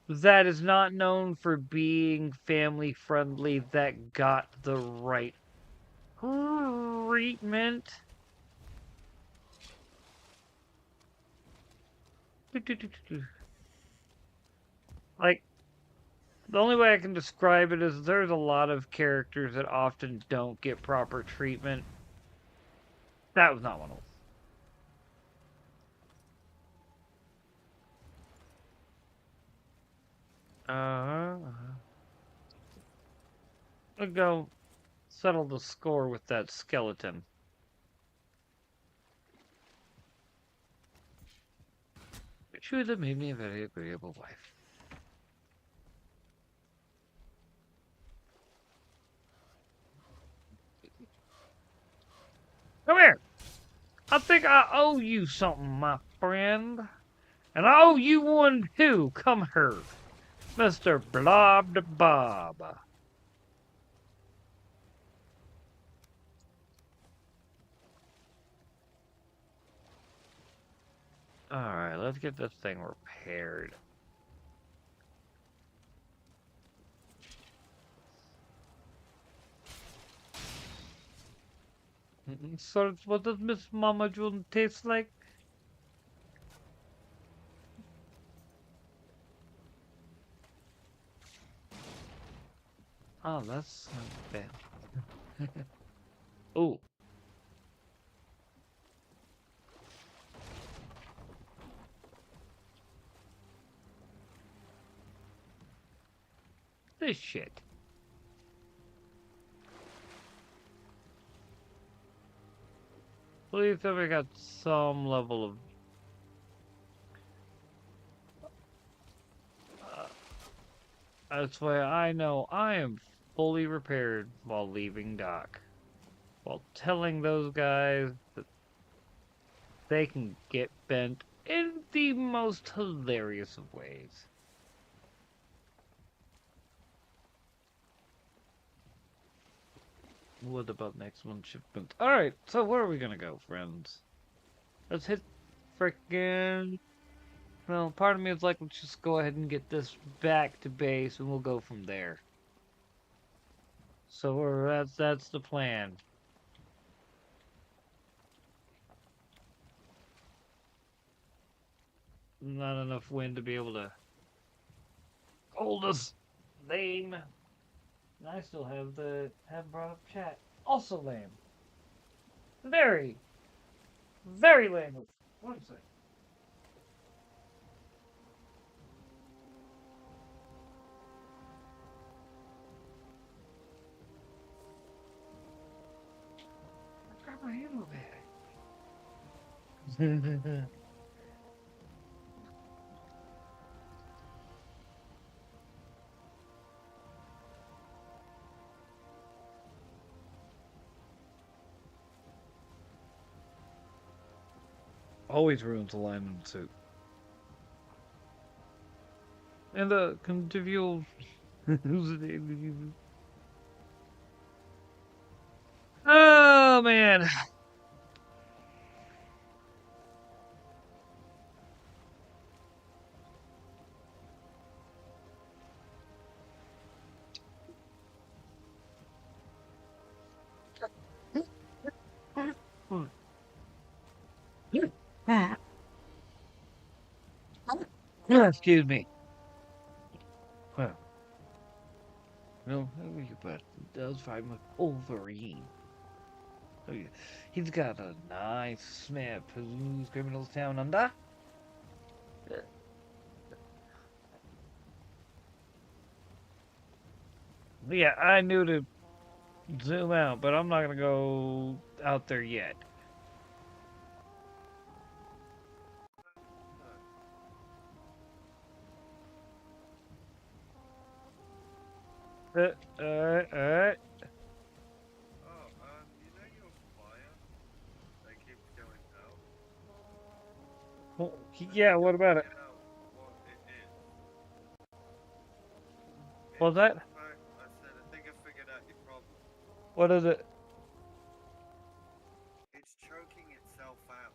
that is not known for being family friendly that got the right treatment. Like, the only way I can describe it is there's a lot of characters that often don't get proper treatment. That was not one of them. I'll go settle the score with that skeleton. Which would have made me a very agreeable wife. Come here! I think I owe you something, my friend. And I owe you one too. Come here, Mr. Blob de Bob. Alright, let's get this thing repaired. So, what does Miss Mama June taste like? Oh, that's not bad. Oh. This shit. Please tell me I got some level of... that's why I know I am fully repaired while leaving dock. While telling those guys that they can get bent in the most hilarious of ways. What about next month's shipment? Alright, so where are we gonna go, friends? Let's hit frickin'... Well, part of me is like, let's just go ahead and get this back to base and we'll go from there. So that's the plan. Not enough wind to be able to hold us lame. And I still have brought up chat. Also lame. Very, very lame. One second. Grab my ammo bag. Always ruins alignment suit. And the convivial. Oh man. Excuse me. Well, no, but it does find with Wolverine. Oh, yeah. He's got a nice smith who's criminals down under. Yeah, I knew to zoom out, but I'm not gonna go out there yet. Alright. Oh, you know your fire that keeps going out? Well, yeah, what about it? Figure out what it is. What's that? I said, I think I figured out your problem. What is it? It's choking itself out.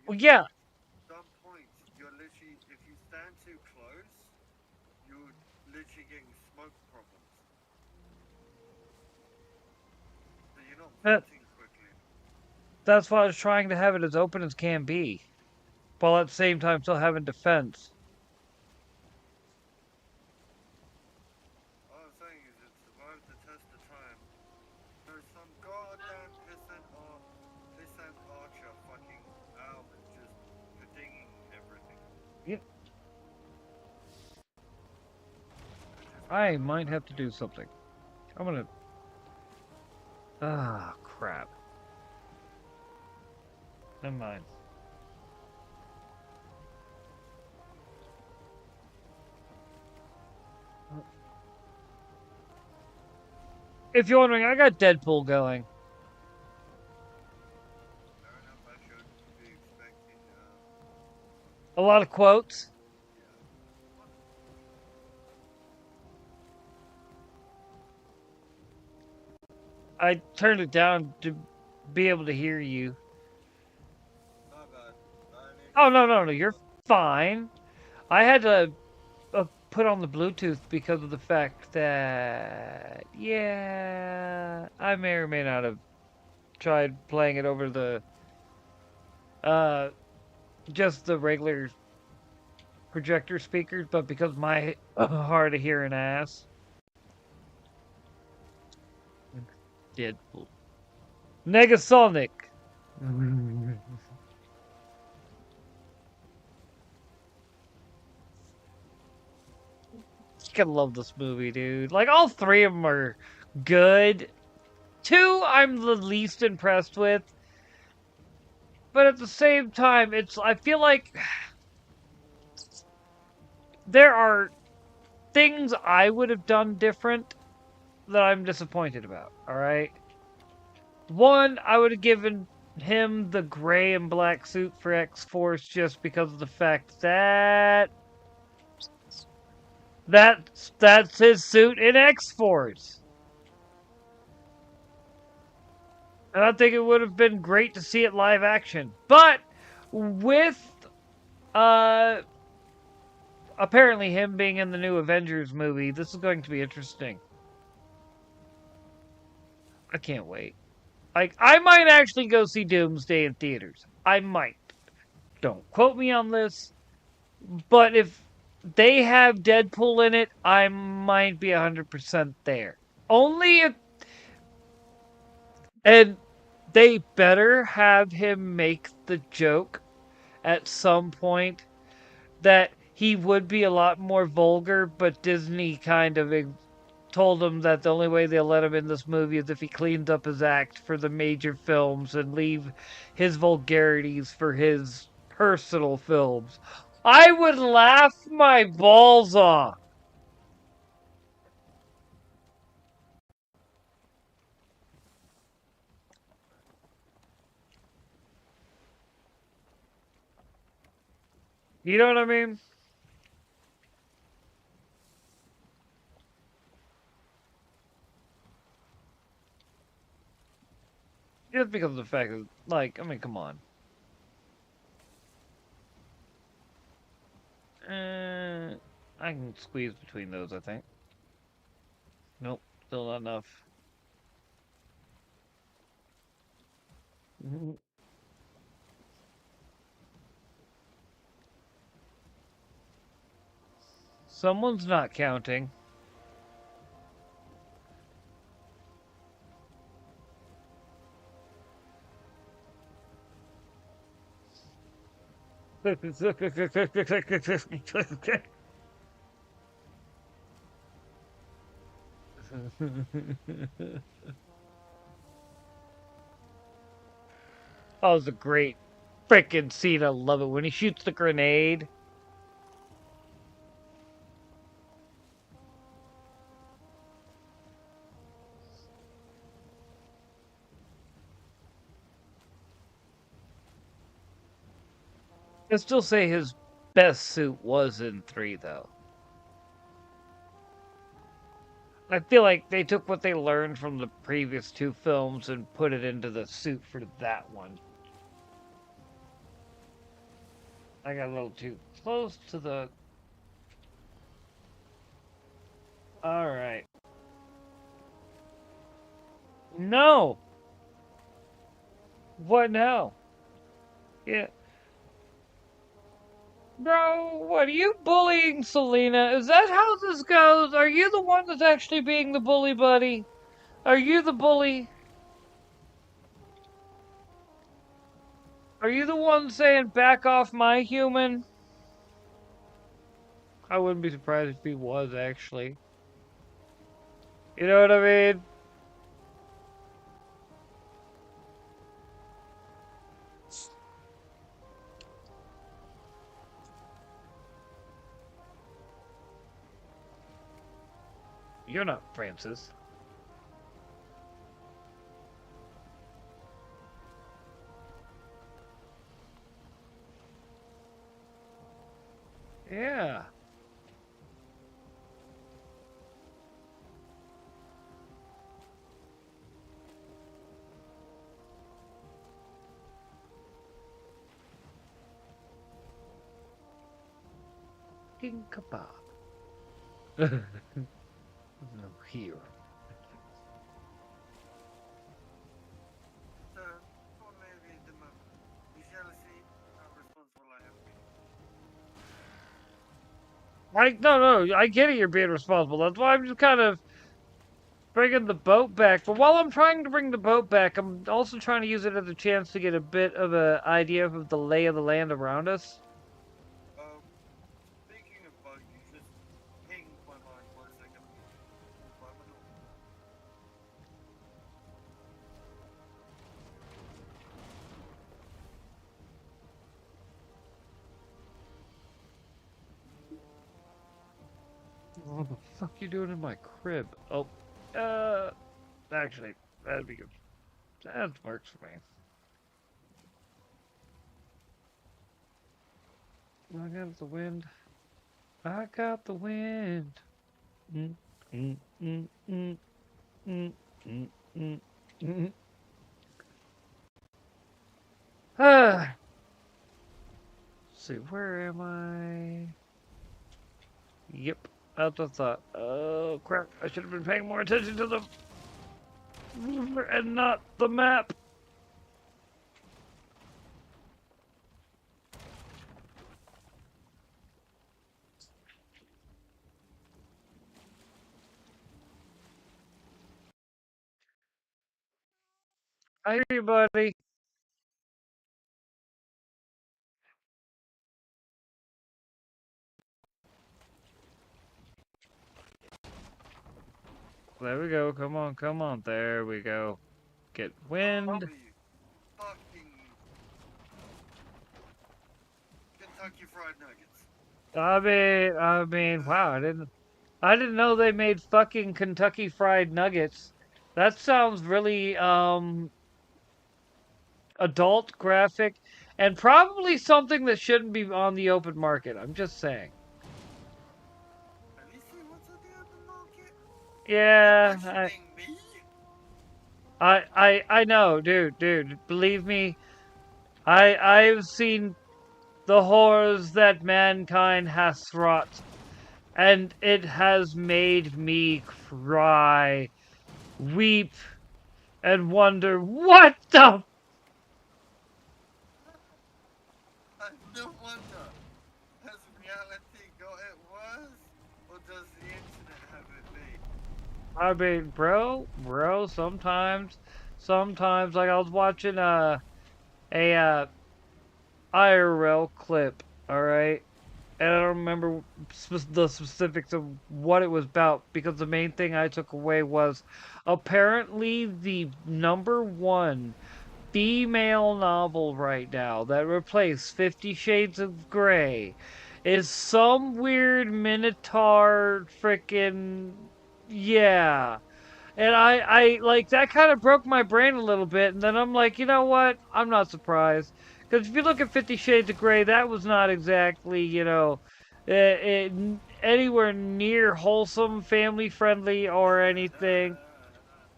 Well, yeah. Some points, you're literally, if you stand too That, venting quickly. that's why I was trying to have it as open as can be, while at the same time still having defense. All I'm saying is it survived the test of time. There's some goddamn pissant archer fucking out and just dinging everything. Yep. Just I because might that have to do something. I'm gonna... Ah, crap. Never mind. If you're wondering, I got Deadpool going. fair enough, I should be expecting, A lot of quotes. yeah. I turned it down to be able to hear you. My bad. I need to Oh, no, stop no, no, doing you're that. fine. I had to put on the Bluetooth because of the fact that, yeah, I may or may not have tried playing it over the, uh, just the regular projector speakers, but because my hard of hearing ass. Deadpool. Negasonic. I love this movie, dude. Like, all three of them are good. Two, I'm the least impressed with. But at the same time, I feel like there are things I would have done different that I'm disappointed about, alright? One, I would have given him the gray and black suit for X-Force just because of the fact that that's his suit in X-Force. And I think it would have been great to see it live action. But with uh apparently him being in the new Avengers movie, this is going to be interesting. I can't wait. Like, I might actually go see Doomsday in theaters. I might. Don't quote me on this. But if they have Deadpool in it, I might be 100% there. Only if. And they better have him make the joke at some point that he would be a lot more vulgar, but Disney kind of told him that the only way they'll let him in this movie is if he cleans up his act for the major films and leave his vulgarities for his personal films. I would laugh my balls off. You know what I mean? Just because of the fact that, like, I mean, come on. I can squeeze between those, I think. Nope, still not enough. Someone's not counting. Oh, it's a great freaking scene. I love it when he shoots the grenade. I still say his best suit was in 3, though. I feel like they took what they learned from the previous 2 films and put it into the suit for that one. I got a little too close to the... Alright. No! What now? Yeah. Bro, what are you bullying Selena? Is that how this goes? Are you the one that's actually being the bully, buddy? Are you the bully? Are you the one saying back off my human? I wouldn't be surprised if he was, actually. You know what I mean? You're not Francis. Yeah. King kebab. No, here. So, for maybe the moment, is jealousy how responsible I have been? No, I get it. You're being responsible. That's why I'm just kind of bringing the boat back. But while I'm trying to bring the boat back, I'm also trying to use it as a chance to get a bit of an idea of the lay of the land around us. Um, Speaking of bug, you just pinged my mind for a second. Why am I not? What the fuck you doing in my crib? Oh, actually, that'd be good. That works for me. I got the wind. I got the wind. Mm, mm, mm, mm, mm, mm, mm, mm. Ah. Let's see, where am I? Yep, that's what I thought. Oh crap! I should have been paying more attention to the and not the map. I hear you, buddy. There we go. Come on, come on. There we go. Get wind. Holy fucking Kentucky Fried Nuggets. I mean, wow! I didn't know they made fucking Kentucky Fried Nuggets. That sounds really adult, graphic, and probably something that shouldn't be on the open market. I'm just saying. Have you seen what's on the open market? You're Yeah, questioning me? I know, dude. Believe me, I've seen the horrors that mankind has wrought, and it has made me cry, weep, and wonder what the. I no wonder. Has reality got it worse? Or does the internet have it made? I mean, bro. Sometimes, like I was watching a IRL clip. All right. And I don't remember the specifics of what it was about because the main thing I took away was apparently the number one female novel right now that replaced 50 Shades of Grey is some weird Minotaur frickin' yeah. And I like that kind of broke my brain a little bit. And then I'm like, you know what? I'm not surprised. Because if you look at 50 Shades of Grey, that was not exactly, anywhere near wholesome, family friendly, or anything.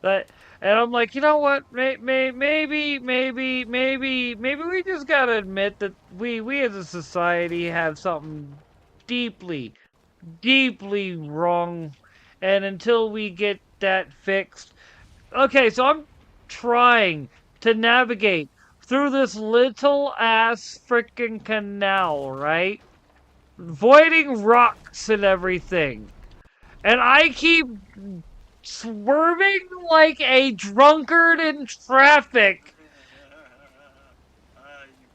That, and I'm like, you know what? Maybe we just gotta admit that we as a society have something deeply, deeply wrong. And until we get that fixed, okay, so I'm trying to navigate through this little ass freaking canal, right? Avoiding rocks and everything. And I keep swerving like a drunkard in traffic. You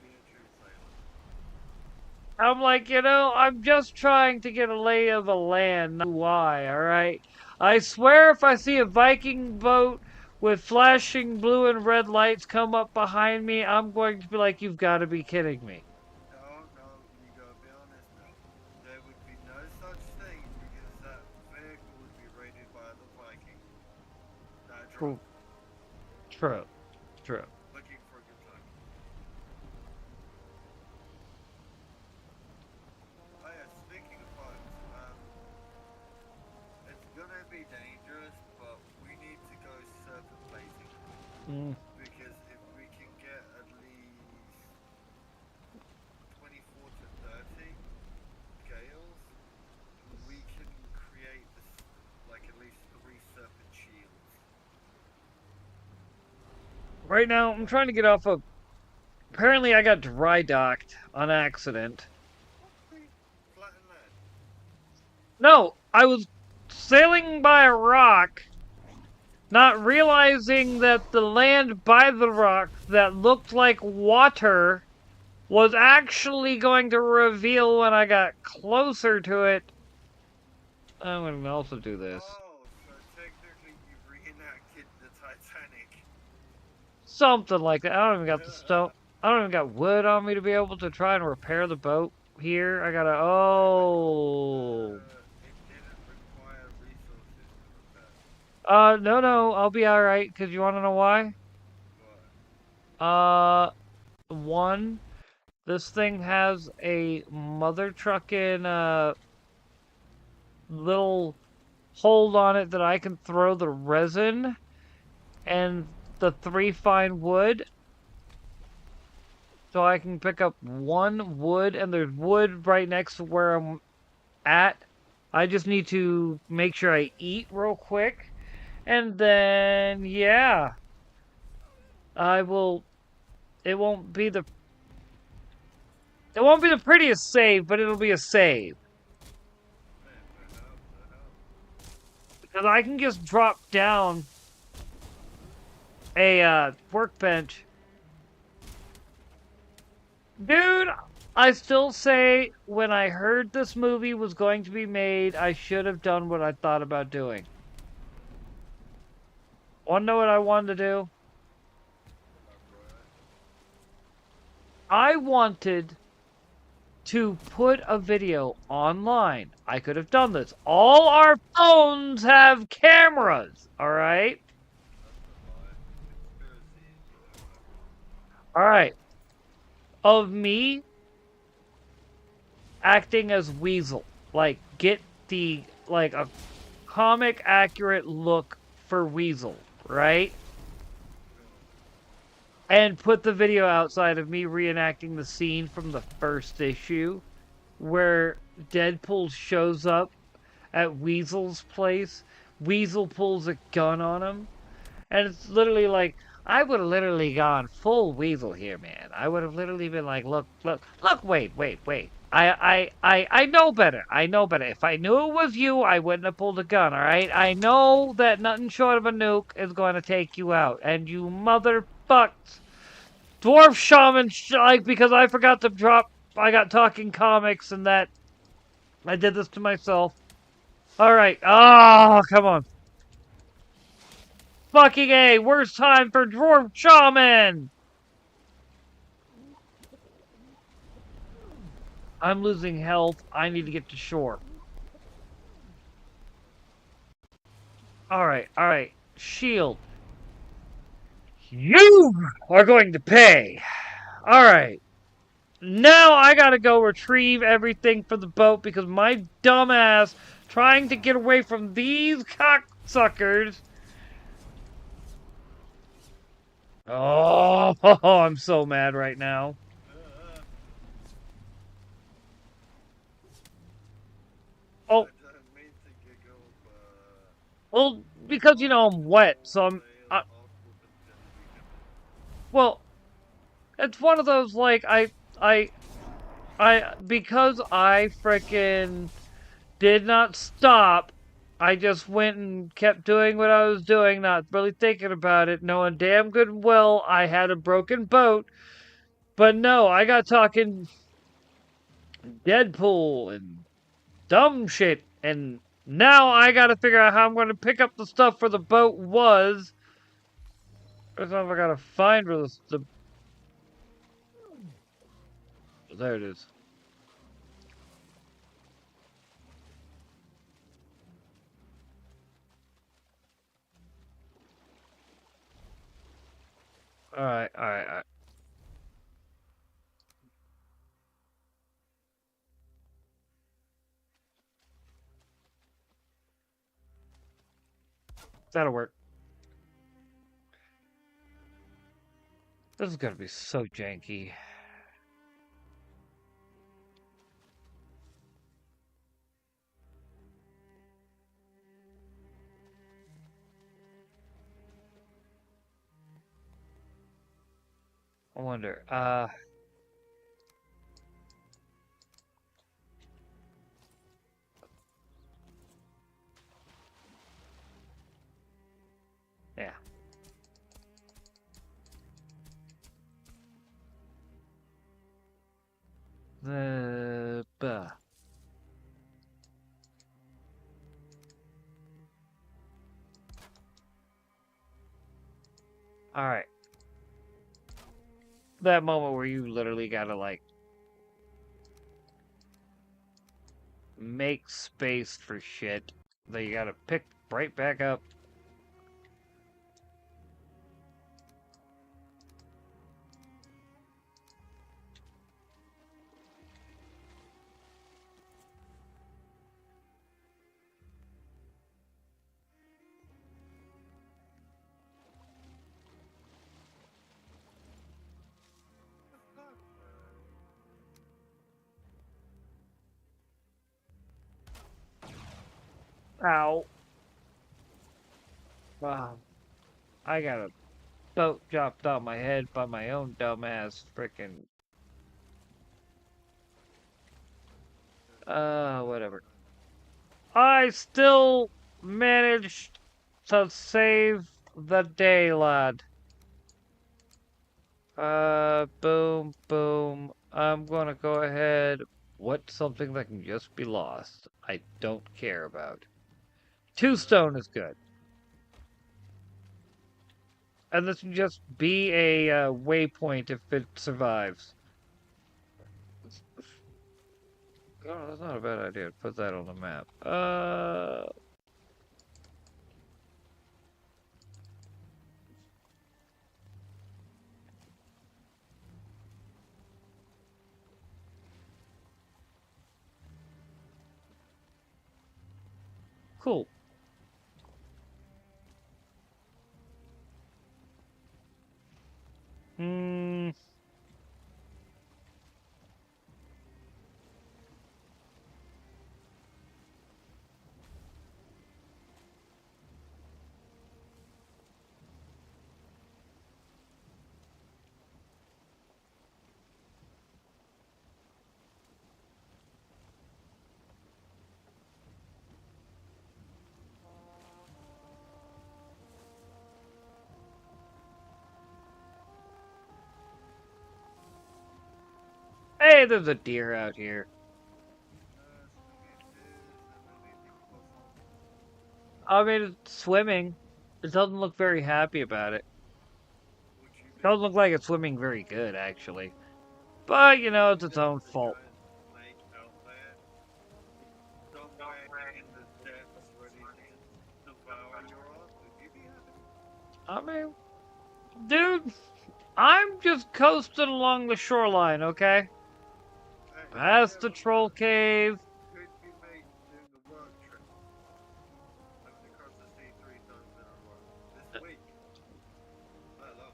be a true sailor. I'm like, I'm just trying to get a lay of the land, not why, alright? I swear if I see a Viking boat with flashing blue and red lights come up behind me, I'm going to be like, you've got to be kidding me. No, you gotta be honest now. There would be no such thing because that vehicle would be raided by the Vikings. Not drunk, True, true, true. looking for a good time. Oh yeah, speaking of boats, it's gonna be dangerous, but we need to go surface blazing. Mm. Because if we can get at least 24 to 30 gales, we can create this, like at least 3 serpent shields. Right now, I'm trying to get off of... Apparently, I got dry docked on accident. Flatten land. No, I was sailing by a rock, not realizing that the land by the rock that looked like water was actually going to reveal when I got closer to it. I'm going to also do this. Oh, so technically you reenacted the Titanic. Something like that. I don't even got the stone. I don't even got wood on me to be able to try and repair the boat here. I gotta... Oh... It didn't require resources to repair. No, I'll be alright, because you want to know why? What? One, this thing has a mother truckin' little hold on it that I can throw the resin and the 3 fine wood. So I can pick up 1 wood, and there's wood right next to where I'm at. I just need to make sure I eat real quick. And then, yeah. I will... It won't be the prettiest save, but it'll be a save. Because I can just drop down a workbench. Dude, I still say when I heard this movie was going to be made, I should have done what I thought about doing. Wanna know what I wanted to do? I wanted to put a video online. I could have done this. All our phones have cameras, alright? Alright. Of me acting as Weasel. Like, get the, like, a comic accurate look for Weasel, right? And put the video outside of me reenacting the scene from the first issue where Deadpool shows up at Weasel's place. Weasel pulls a gun on him. And it's literally like, I would have literally gone full Weasel here, man. I would have literally been like, look, wait. I know better. I know better. If I knew it was you, I wouldn't have pulled a gun, alright? I know that nothing short of a nuke is going to take you out. And you motherfucks. Dwarf Shaman, like, because I forgot to drop, I got talking comics and that. I did this to myself. Alright. Oh, come on. Fucking A, worst time for Dwarf Shaman! I'm losing health. I need to get to shore. Alright. Shield. You are going to pay. Alright. Now I gotta go retrieve everything for the boat because my dumbass trying to get away from these cocksuckers. Oh, I'm so mad right now. Oh. Well, because, I'm wet, so well, It's one of those, like, because I frickin' did not stop, I just went and kept doing what I was doing, not really thinking about it, knowing damn good and well I had a broken boat. But no, I got talking Deadpool and dumb shit, and now I gotta figure out how I'm gonna pick up the stuff where the boat was. Or if I gotta find where the there it is. Alright, alright, alright. That'll work. This is gonna be so janky. I wonder, yeah. Buh. Alright. That moment where you literally gotta, like, make space for shit that you gotta pick right back up. Ow. Wow. I got a boat dropped on my head by my own dumbass frickin' whatever. I still managed to save the day, lad. Boom, boom. I'm gonna go ahead. What's something that can just be lost? I don't care about. Two stone is good. And this can just be a waypoint if it survives. Oh, that's not a bad idea. Put that on the map. Cool. Hmm. Hey, there's a deer out here. I mean, it's swimming. It doesn't look very happy about it. Doesn't look like it's swimming very good, actually. But, you know, it's its own fault. Somewhere in the depths ready to devour your ass, would you be happy? I mean, dude, I'm just coasting along the shoreline, okay? Hey, Past the never troll mind. cave. Could be made doing a work trip. Having to cross the sea 3 times in a row. This week. Let alone.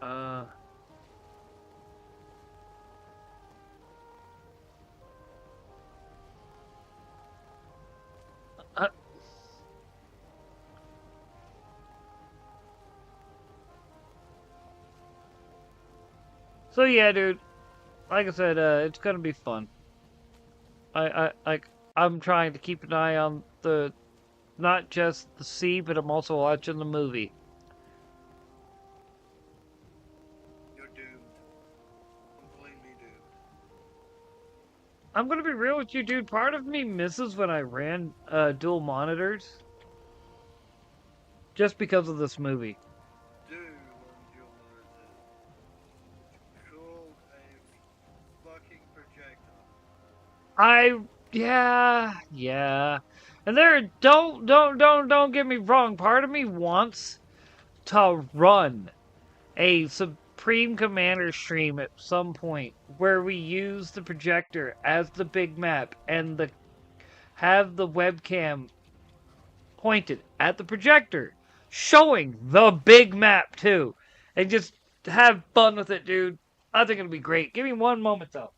Uh, uh So yeah, dude. Like I said, it's gonna be fun. I'm trying to keep an eye on the not just the sea, but I'm also watching the movie. You're doomed. Completely doomed. I'm gonna be real with you, dude. Part of me misses when I ran dual monitors, just because of this movie. Do run dual monitors. Control a fucking projector. Yeah. And there, don't get me wrong. Part of me wants to run a Supreme Commander stream at some point where we use the projector as the big map and have the webcam pointed at the projector, showing the big map too, and just have fun with it, dude. I think it'll be great. Give me one moment though.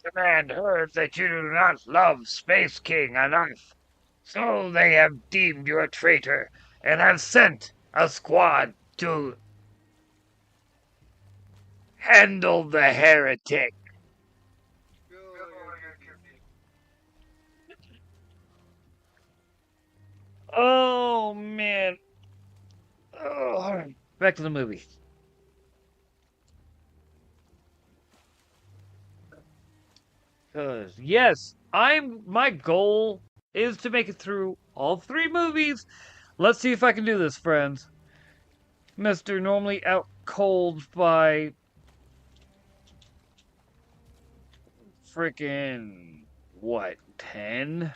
Command heard that you do not love Space King enough, so they have deemed you a traitor and have sent a squad to handle the heretic. Sure, you're confused. Oh man. Oh. Back to the movie. Cause yes, my goal is to make it through all three movies. Let's see if I can do this, friends. Mr. Normally out cold by freaking what, 10?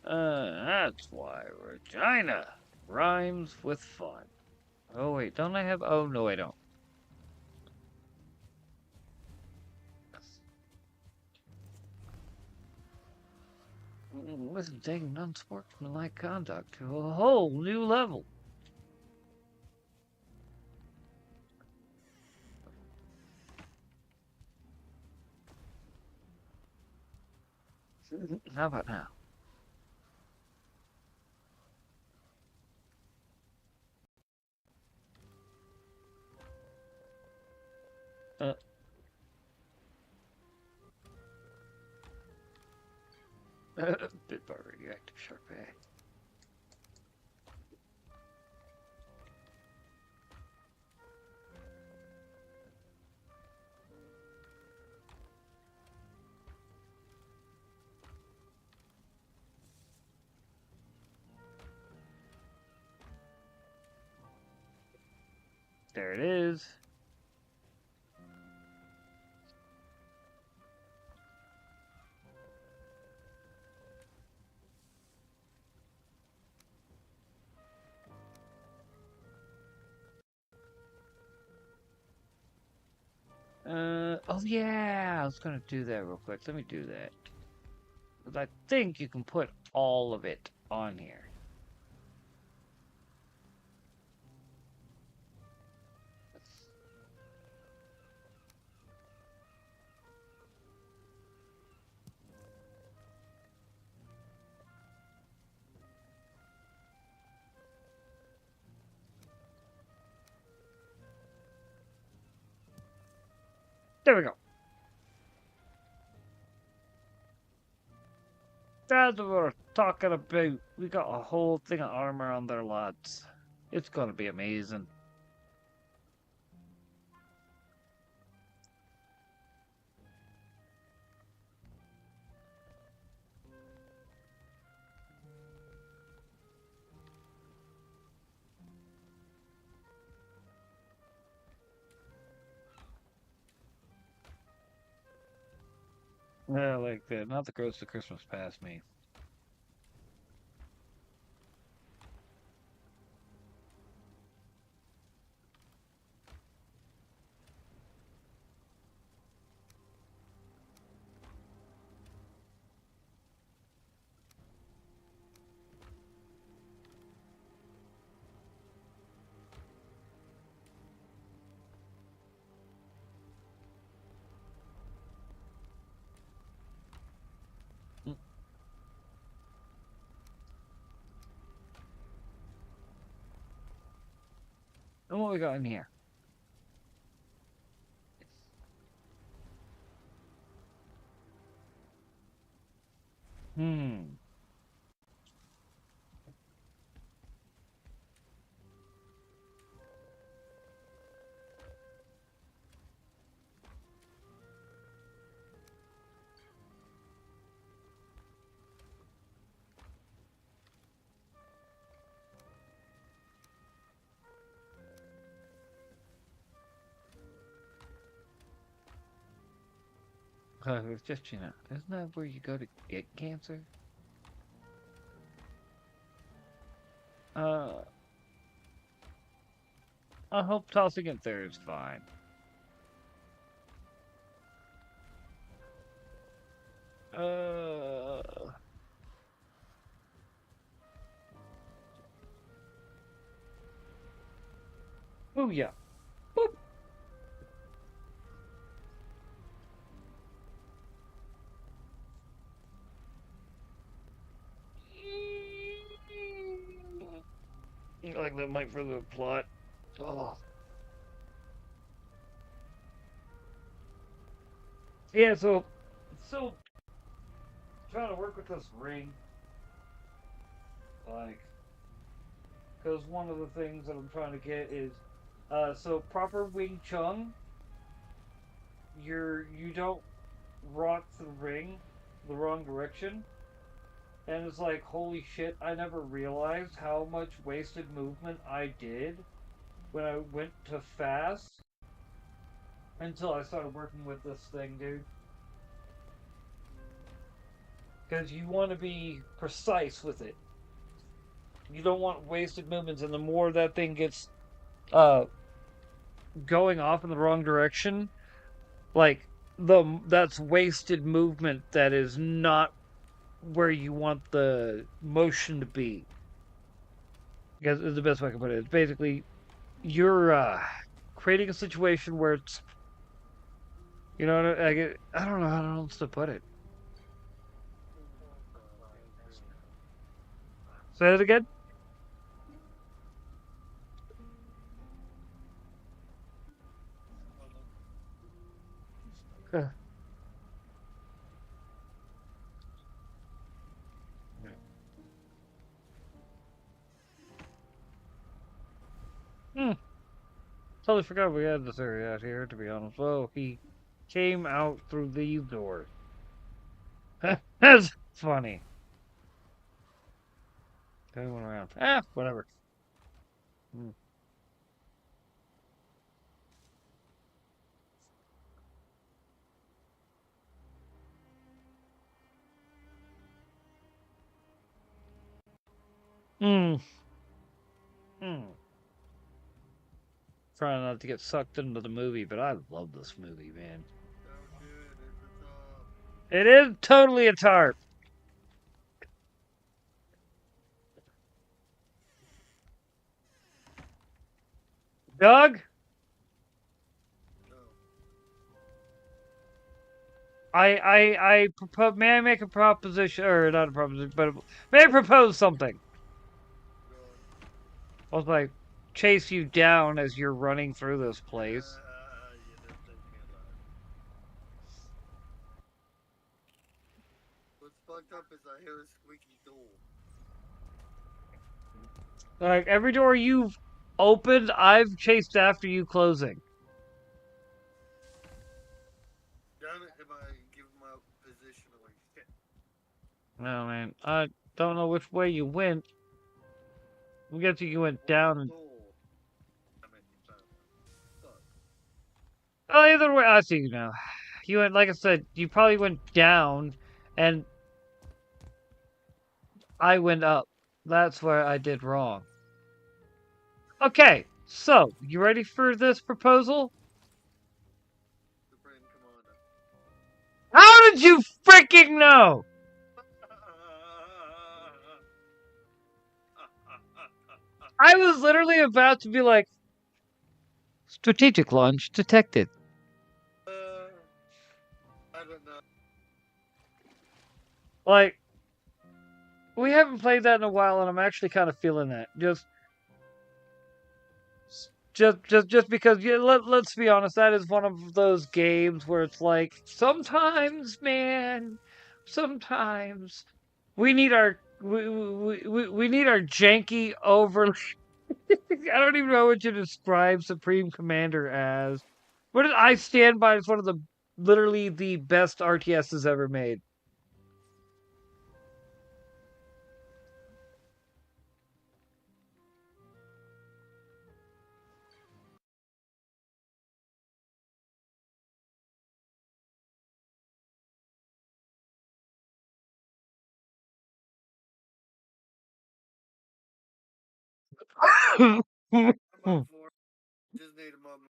That's why Regina rhymes with fun. Oh wait, don't I have, oh no I don't. Wasn't taking unsportsmanlike conduct to a whole new level. How about now? Uh, bit by radioactive shark bag. There it is. Oh yeah, I was gonna do that real quick. Let me do that. 'Cause I think you can put all of it on here. There we go. That's what we're talking about. We got a whole thing of armor on there, lads. It's gonna be amazing. Yeah, like that. Not the Ghost of Christmas past me. Mm. And what we got in here? Hmm. It's just, isn't that where you go to get cancer? Uh, I hope tossing it there is fine. Uh, oh yeah. Boop. Like that might further the plot. Oh. Yeah, so trying to work with this ring, like, because one of the things that I'm trying to get is, so proper Wing Chun, you don't rock the ring the wrong direction, and it's like, holy shit, I never realized how much wasted movement I did when I went to fast until I started working with this thing, dude. Because you want to be precise with it. You don't want wasted movements, and the more that thing gets uh going off in the wrong direction, like that's wasted movement that is not where you want the motion to be. Because is the best way I can put it. It's basically you're creating a situation where it's I don't know how else to put it. Say that again. Huh. Hmm. Totally forgot we had this area out here. To be honest, well, he came out through these doors. That's funny. Going around. Whatever. Hmm. Hmm. Hmm. trying not to get sucked into the movie, but I love this movie, man. So good at the top. It is totally a tarp. Doug, No. I propose. May I make a proposition, or not a proposition, but may I propose something? Go on. I was like, chase you down as you're running through this place. You didn't take me alive. What's fucked up is I hear a squeaky door. Like every door you've opened, I've chased after you closing. Damn it, if I give my position away. Shit. No, man, I don't know which way you went. We guess you went down and. Door. Damn it, you found me. Fuck. Oh, either way, I see you now. You went, like I said, you probably went down, and I went up. That's where I did wrong. Okay, so you ready for this proposal? Supreme Commander. How did you freaking know? I was literally about to be like, strategic launch detected. I don't know. Like, we haven't played that in a while, and I'm actually kind of feeling that. Just because, yeah, let's be honest, that is one of those games where it's like, sometimes, man, sometimes we need our we need our janky over. I don't even know what to describe Supreme Commander as. What did I stand by as one of the literally the best RTSs ever made. I'm up for it. Just need a moment.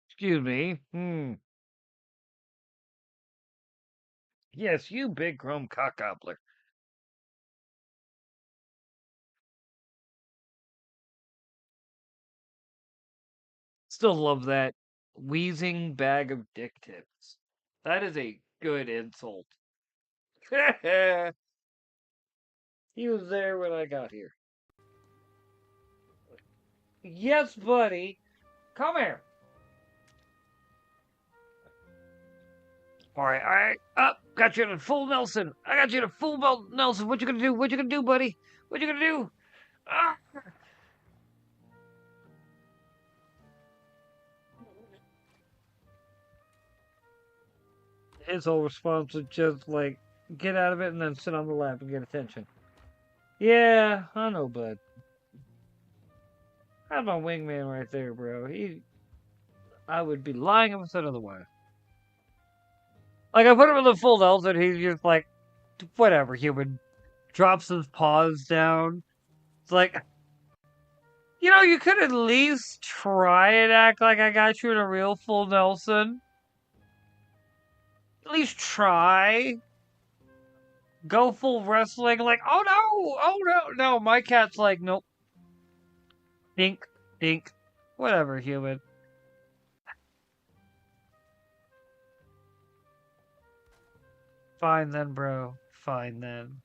Excuse me. Yes, you big chrome cock gobbler. Still love that wheezing bag of dick tips. That is a good insult. He was there when I got here. Yes, buddy. Come here. All right. Up. Got you in a full Nelson. I got you in a full belt Nelson. What you gonna do? What you gonna do, buddy? What you gonna do? Ah! His whole response was just like, get out of it and then sit on the lap and get attention. Yeah, I know, bud. I have my wingman right there, bro. I would be lying if I said otherwise. Like, I put him in the full Nelson, he's just like, whatever, human. Drops his paws down. It's like, you could at least try and act like I got you in a real full Nelson. At least try. Go full wrestling, like, oh no, no. My cat's like, nope. Dink, dink. Whatever, human. Fine then, bro. Fine then.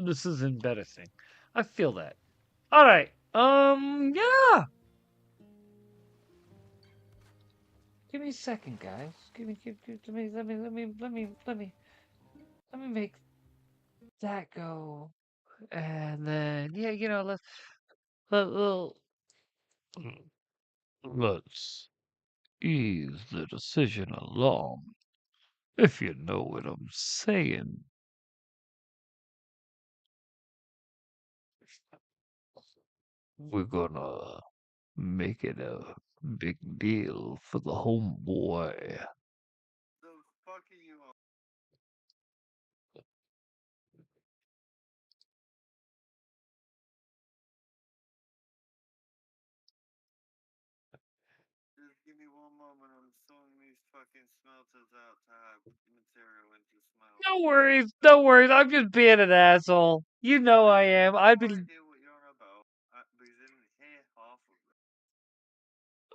This is embarrassing. I feel that. All right. Yeah. Give me a second, guys. Let me make that go. And then, yeah, let, let's ease the decision along, if you know what I'm saying. We're gonna make it a big deal for the homeboy. The fuck are you on? Just give me one moment. I'm sorting these fucking smelters out to have material into smelt. No worries, no worries. I'm just being an asshole. You know I am. I've No been. idea what you're on about because I didn't hear half of it.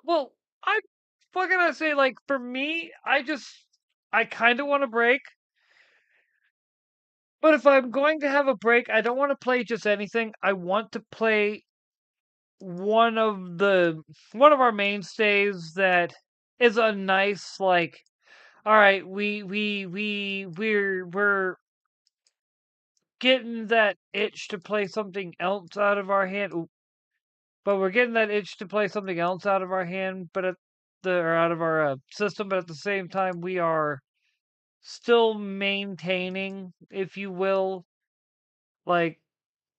Well, I. What can I say? Like, for me, I kind of want a break. But if I'm going to have a break, I don't want to play just anything. I want to play one of our mainstays that is a nice like. All right, we're getting that itch to play something else out of our hand. But we're getting that itch to play something else out of our hand, but or out of our system. But at the same time, we are still maintaining, if you will, like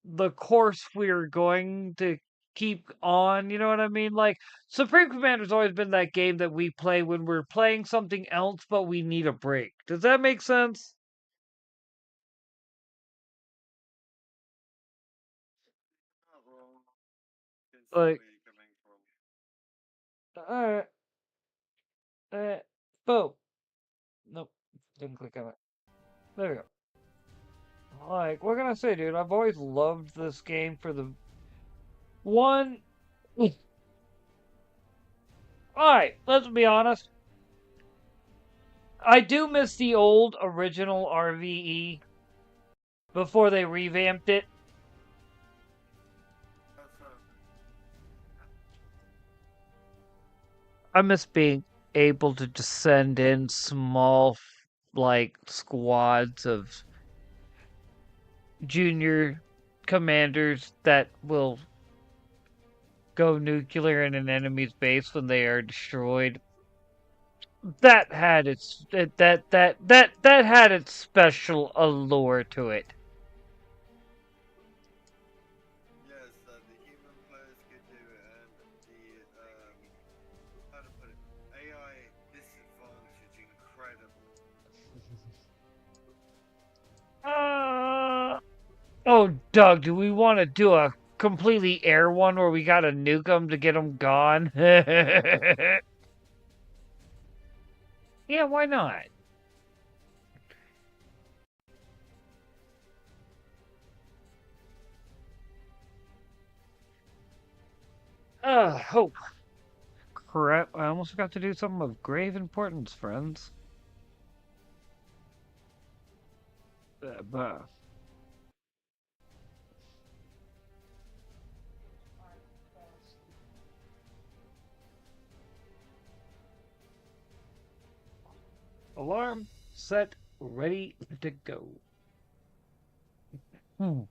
the course we're going to keep on. You know what I mean? Like Supreme Commander's always been that game that we play when we're playing something else, but we need a break. Does that make sense? Not wrong. Can see Like, where you're coming from. all right, boom. Nope, didn't click on it. There we go. Like, what can I say, dude? I've always loved this game for the one. Alright, let's be honest. I do miss the old original RVE before they revamped it. That's I miss being able to just send in small, like, squads of junior commanders that will go nuclear in an enemy's base when they are destroyed. That had that had its special allure to it. yes, the human players could do it, and the how to put it, AI disadvantage incredible. Oh, Doug, do we want to do a completely air one where we gotta nuke them to get them gone? Yeah, why not? Hope. Crap, I almost forgot to do something of grave importance, friends. But alarm set, ready to go. Hmm.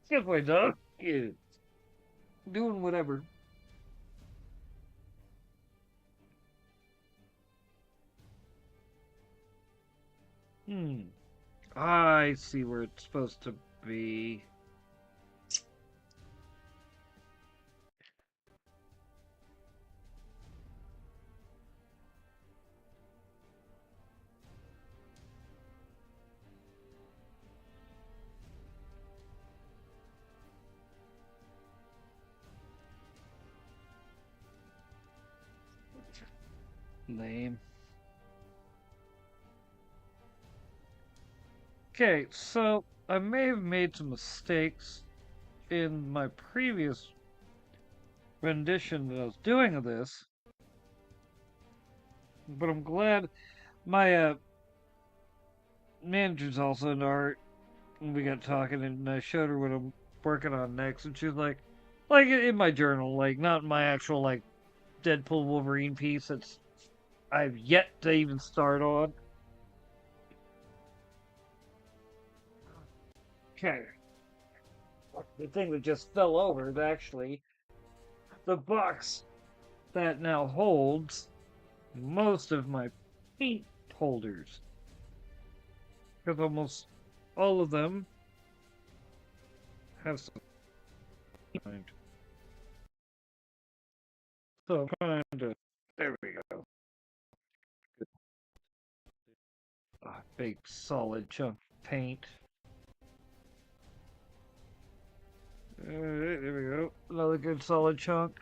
Excuse me, Doug. Yeah, doing whatever. Hmm. I see where it's supposed to be. Lame. Okay, so I may have made some mistakes in my previous rendition that I was doing of this, but I'm glad my manager's also into art, and we got talking, and I showed her what I'm working on next, and she's like in my journal, like not my actual like Deadpool Wolverine piece that's I've yet to even start on. Okay, the thing that just fell over is actually the box that now holds most of my paint holders. Because almost all of them have some kind. So I'm trying to. There we go. A big solid chunk of paint. Alright, there we go. Another good solid chunk.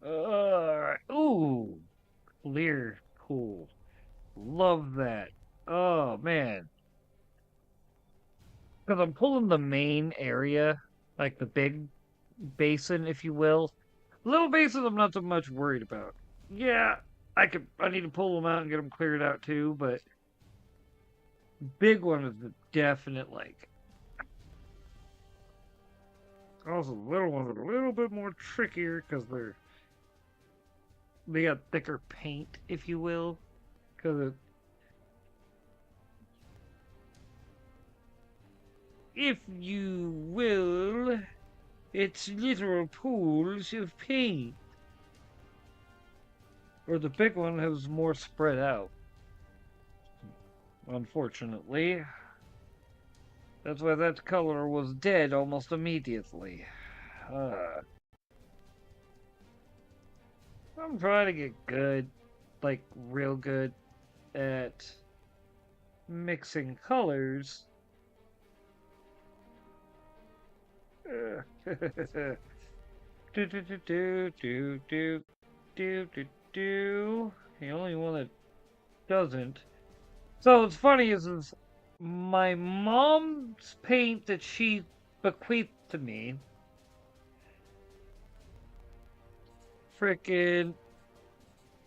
Alright. Ooh. Clear. Cool. Love that. Oh, man. Because I'm pulling the main area, like the big basin, if you will. Little basin, I'm not so much worried about. Yeah, I need to pull them out and get them cleared out too, but big one is the definite, like. Also, the little ones are a little bit more trickier because they got thicker paint, if you will. Because if you will, it's literal pools of paint. Or the big one has more spread out. Unfortunately. That's why that color was dead almost immediately. I'm trying to get good, like real good at mixing colors. Do do do do do do do do do. The only one that doesn't. So what's funny is my mom's paint that she bequeathed to me. Frickin'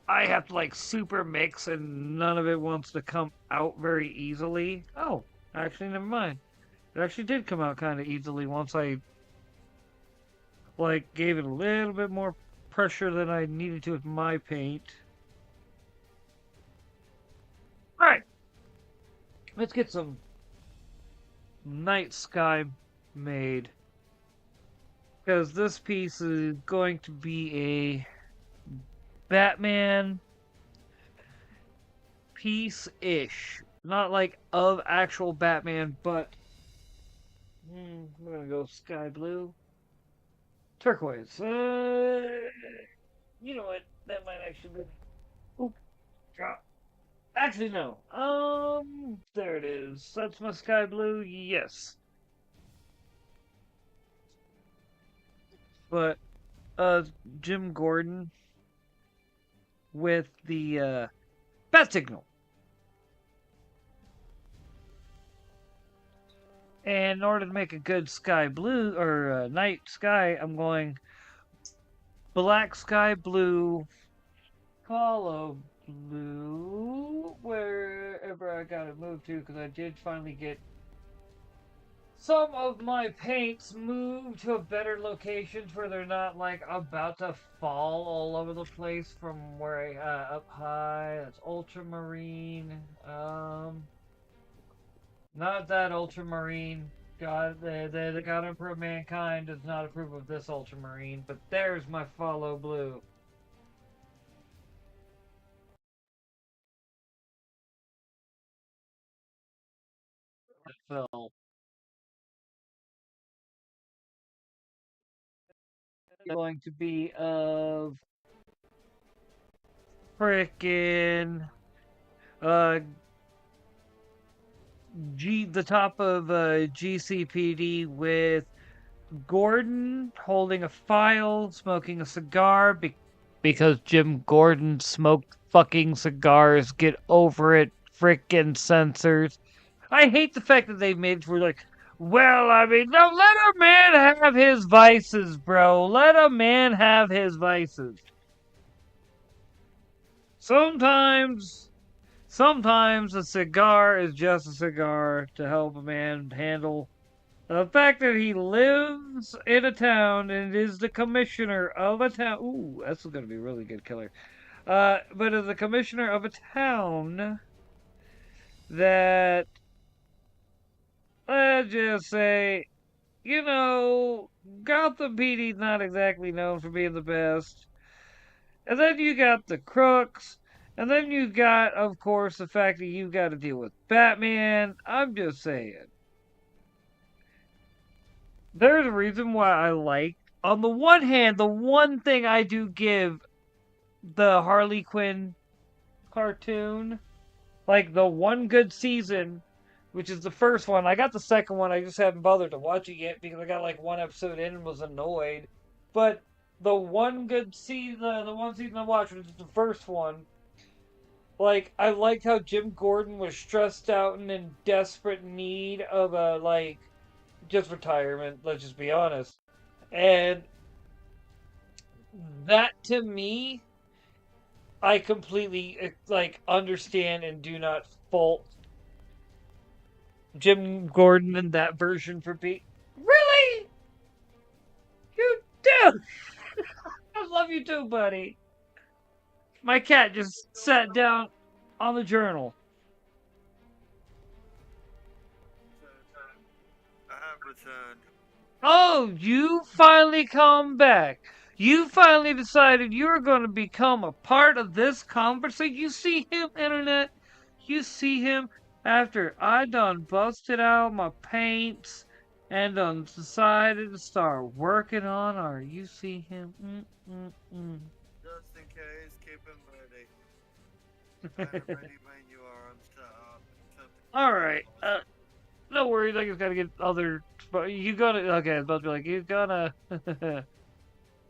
I have to like super mix and none of it wants to come out very easily. Oh, actually never mind. It actually did come out kind of easily once I like gave it a little bit more pressure than I needed to with my paint. Alright. Let's get some night sky made. Because this piece is going to be a Batman piece-ish. Not like of actual Batman, but we're gonna go sky blue. Turquoise. You know what? That might actually be. Oh, drop. Actually, no. There it is. That's my sky blue. Yes. But, Jim Gordon with the, bat signal. And in order to make a good sky blue, or night sky, I'm going black sky blue, hollow blue, wherever I got it moved to, because I did finally get some of my paints moved to a better locations where they're not like about to fall all over the place from where I up high. That's ultramarine. Not that ultramarine. God, the God Emperor of Mankind does not approve of this ultramarine, but there's my follow blue. Fell. Going to be of frickin' uh the top of GCPD with Gordon holding a file, smoking a cigar because Jim Gordon smoked fucking cigars. Get over it, frickin' censors. I hate the fact that they made it where like, well, I mean, no, let a man have his vices, bro. Let a man have his vices. Sometimes a cigar is just a cigar to help a man handle the fact that he lives in a town and is the commissioner of a town. Ooh, that's going to be a really good killer. But as the commissioner of a town that let's just say, you know, Gotham PD's not exactly known for being the best. And then you got the crooks. And then you got, of course, the fact that you got to deal with Batman. I'm just saying. There's a reason why I like. On the one hand, the one thing I do give the Harley Quinn cartoon, like the one good season, which is the first one. I got the second one. I just haven't bothered to watch it yet because I got like one episode in and was annoyed. But the one good season, the one season I watched, which is the first one, like I liked how Jim Gordon was stressed out and in desperate need of a like just retirement. Let's just be honest. And that to me, I completely like understand and do not fault Jim Gordon in that version for being really. You do. I love you too, buddy. My cat just sat down on the journal. I have returned. Oh, you finally come back. You finally decided you were going to become a part of this conversation. You see him, internet? You see him after I done busted out my paints and done decided to start working on our. You see him? Just in case, keep him ready. I'm ready when you are on set. All right. No worries. I just gotta get other. You gotta. Okay, I was about to be like, you gotta.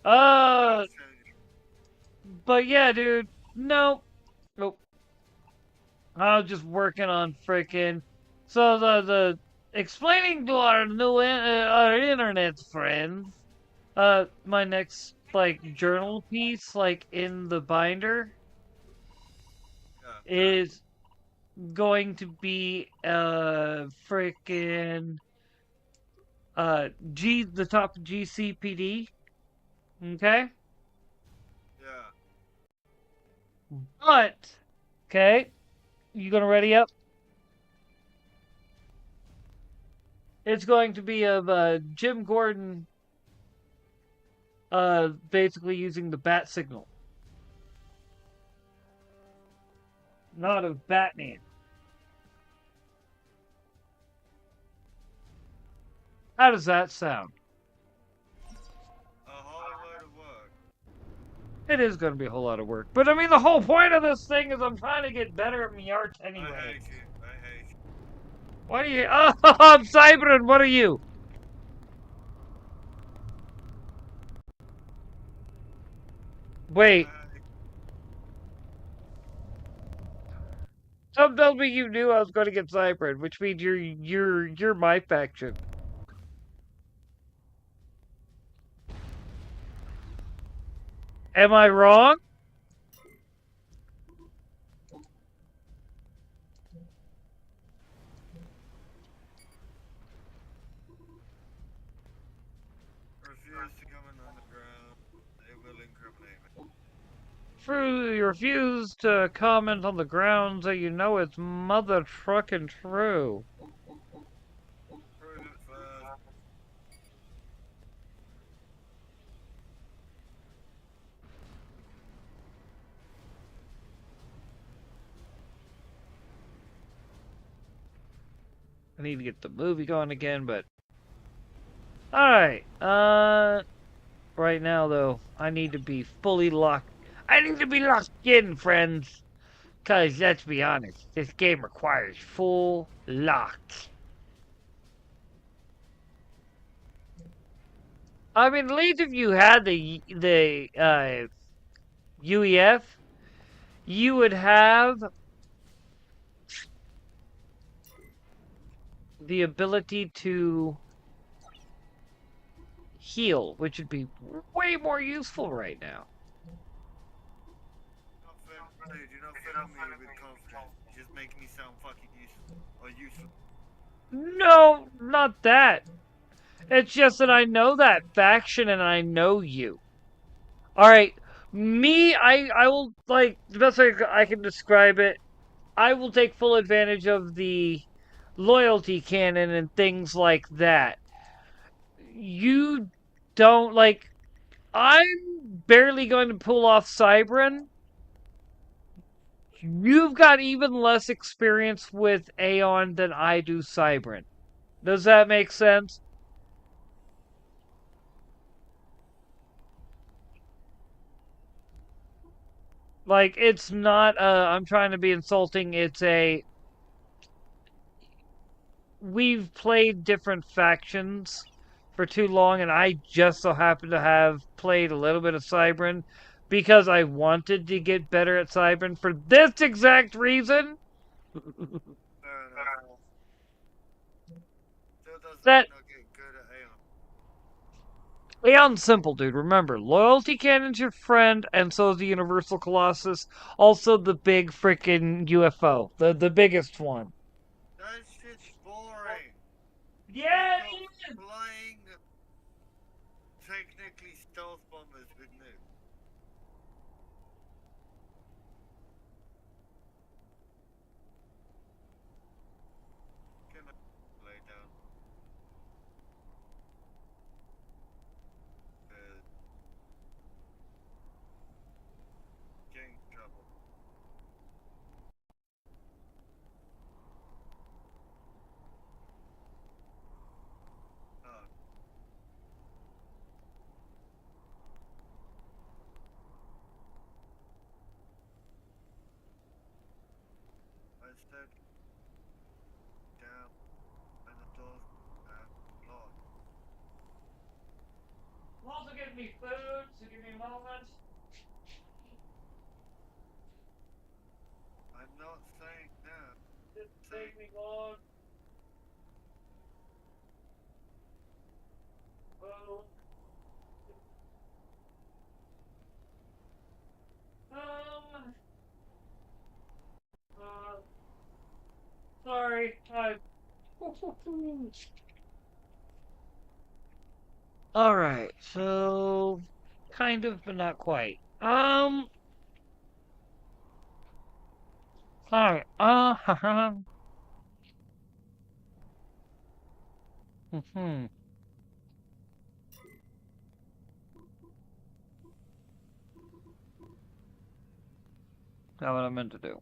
uh. But yeah, dude. No. Nope. I was just working on freaking. So the explaining to our new our internet friends. My next like journal piece, like in the binder, is going to be freaking the top GCPD. Okay. Yeah. But okay, you gonna ready up? It's going to be of Jim Gordon basically using the bat signal. Not of Batman. How does that sound? A whole load of work. It is going to be a whole lot of work. But I mean, the whole point of this thing is I'm trying to get better at my art anyway. I hate you. I hate you. What are you? Oh, I'm Cybern. What are you? Wait. Some tells me you knew I was going to get Cybern, which means you're my faction. Am I wrong? Refuse to come in on the ground. They will incriminate me. You refuse to comment on the grounds that you know it's mother trucking true. Prove it first. I need to get the movie going again, but alright. Right now though, I need to be fully locked. I need to be locked in, friends. Cause let's be honest, this game requires full locked. I mean, at least if you had the UEF, you would have the ability to heal, which would be way more useful right now. Dude, you're not filling me with confidence. You just make me sound fucking useful. Or useful. No, not that. It's just that I know that faction and I know you. Alright, me, I will, like, the best way I can describe it, I will take full advantage of the loyalty cannon and things like that. You don't like. I'm barely going to pull off Cybran. You've got even less experience with Aeon than I do Cybran. Does that make sense? Like, it's not, I'm trying to be insulting, it's a, we've played different factions for too long, and I just so happen to have played a little bit of Cybran because I wanted to get better at Cybran for this exact reason. Fair enough. Still doesn't That mean I'll get good at Aeon. Aeon's simple, dude. Remember, loyalty cannon's your friend, and so is the Universal Colossus. Also, the big freaking UFO, the biggest one. That shit's boring. Yeah, We've got flying, technically stealth bombers with nukes. Gonna lay down. Cause getting in trouble. Oh, I said down and the doors locked. also give me food, so give me a moment. I'm not saying that. Just take me long. Oh. Um. Uh. Sorry. All right. So, kind of, but not quite. All right. Hmm. Not what I meant to do.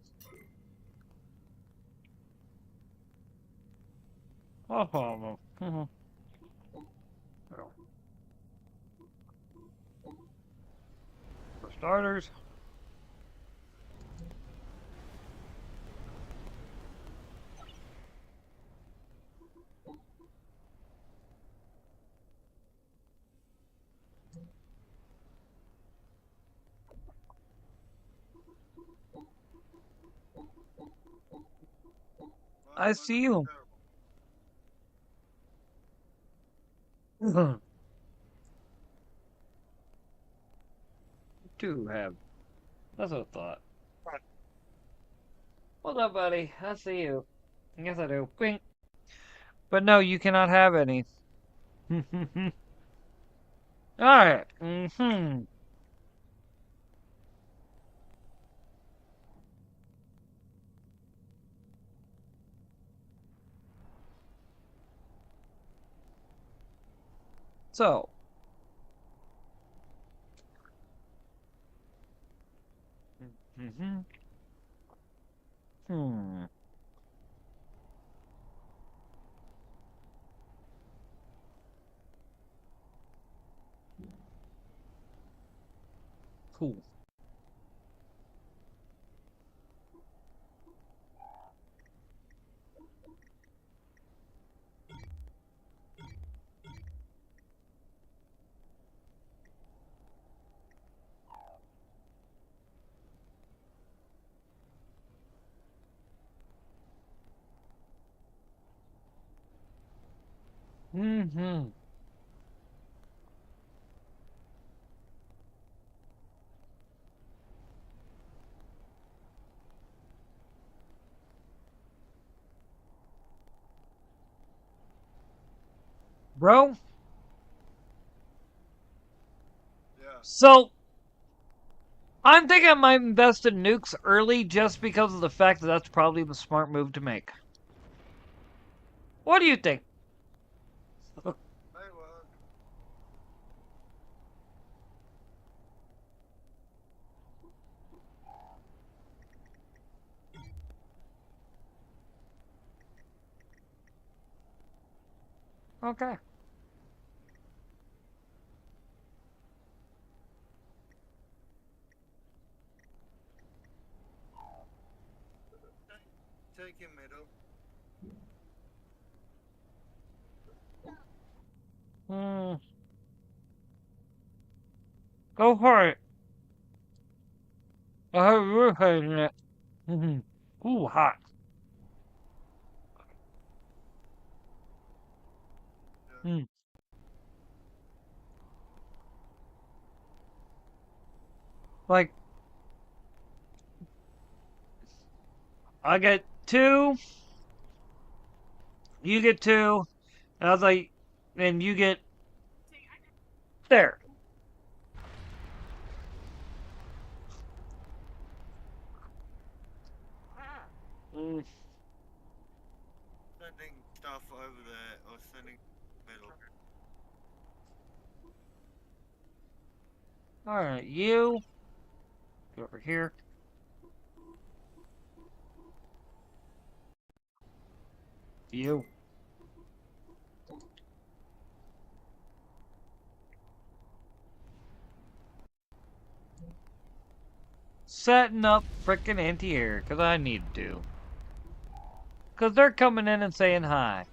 Oh. For starters. My I luck see is you. Do have. That's what I thought. What's up, buddy? I see you. Yes, I do. Wink. But no, you cannot have any. Alright. So. Hmm. Cool. Bro, Yeah. so I'm thinking I might invest in nukes early just because of the fact that that's probably the smart move to make. What do you think? Hey, look. Okay. Take your middle. Hmm. Go for it. I have your head in it. Ooh, hot. Hmm. Like, I get two, you get two, and I was like, and you get there. Mm. Sending stuff over there or sending middle. All right, you go over here. You. Setting up frickin' anti-air, because I need to. Because they're coming in and saying hi.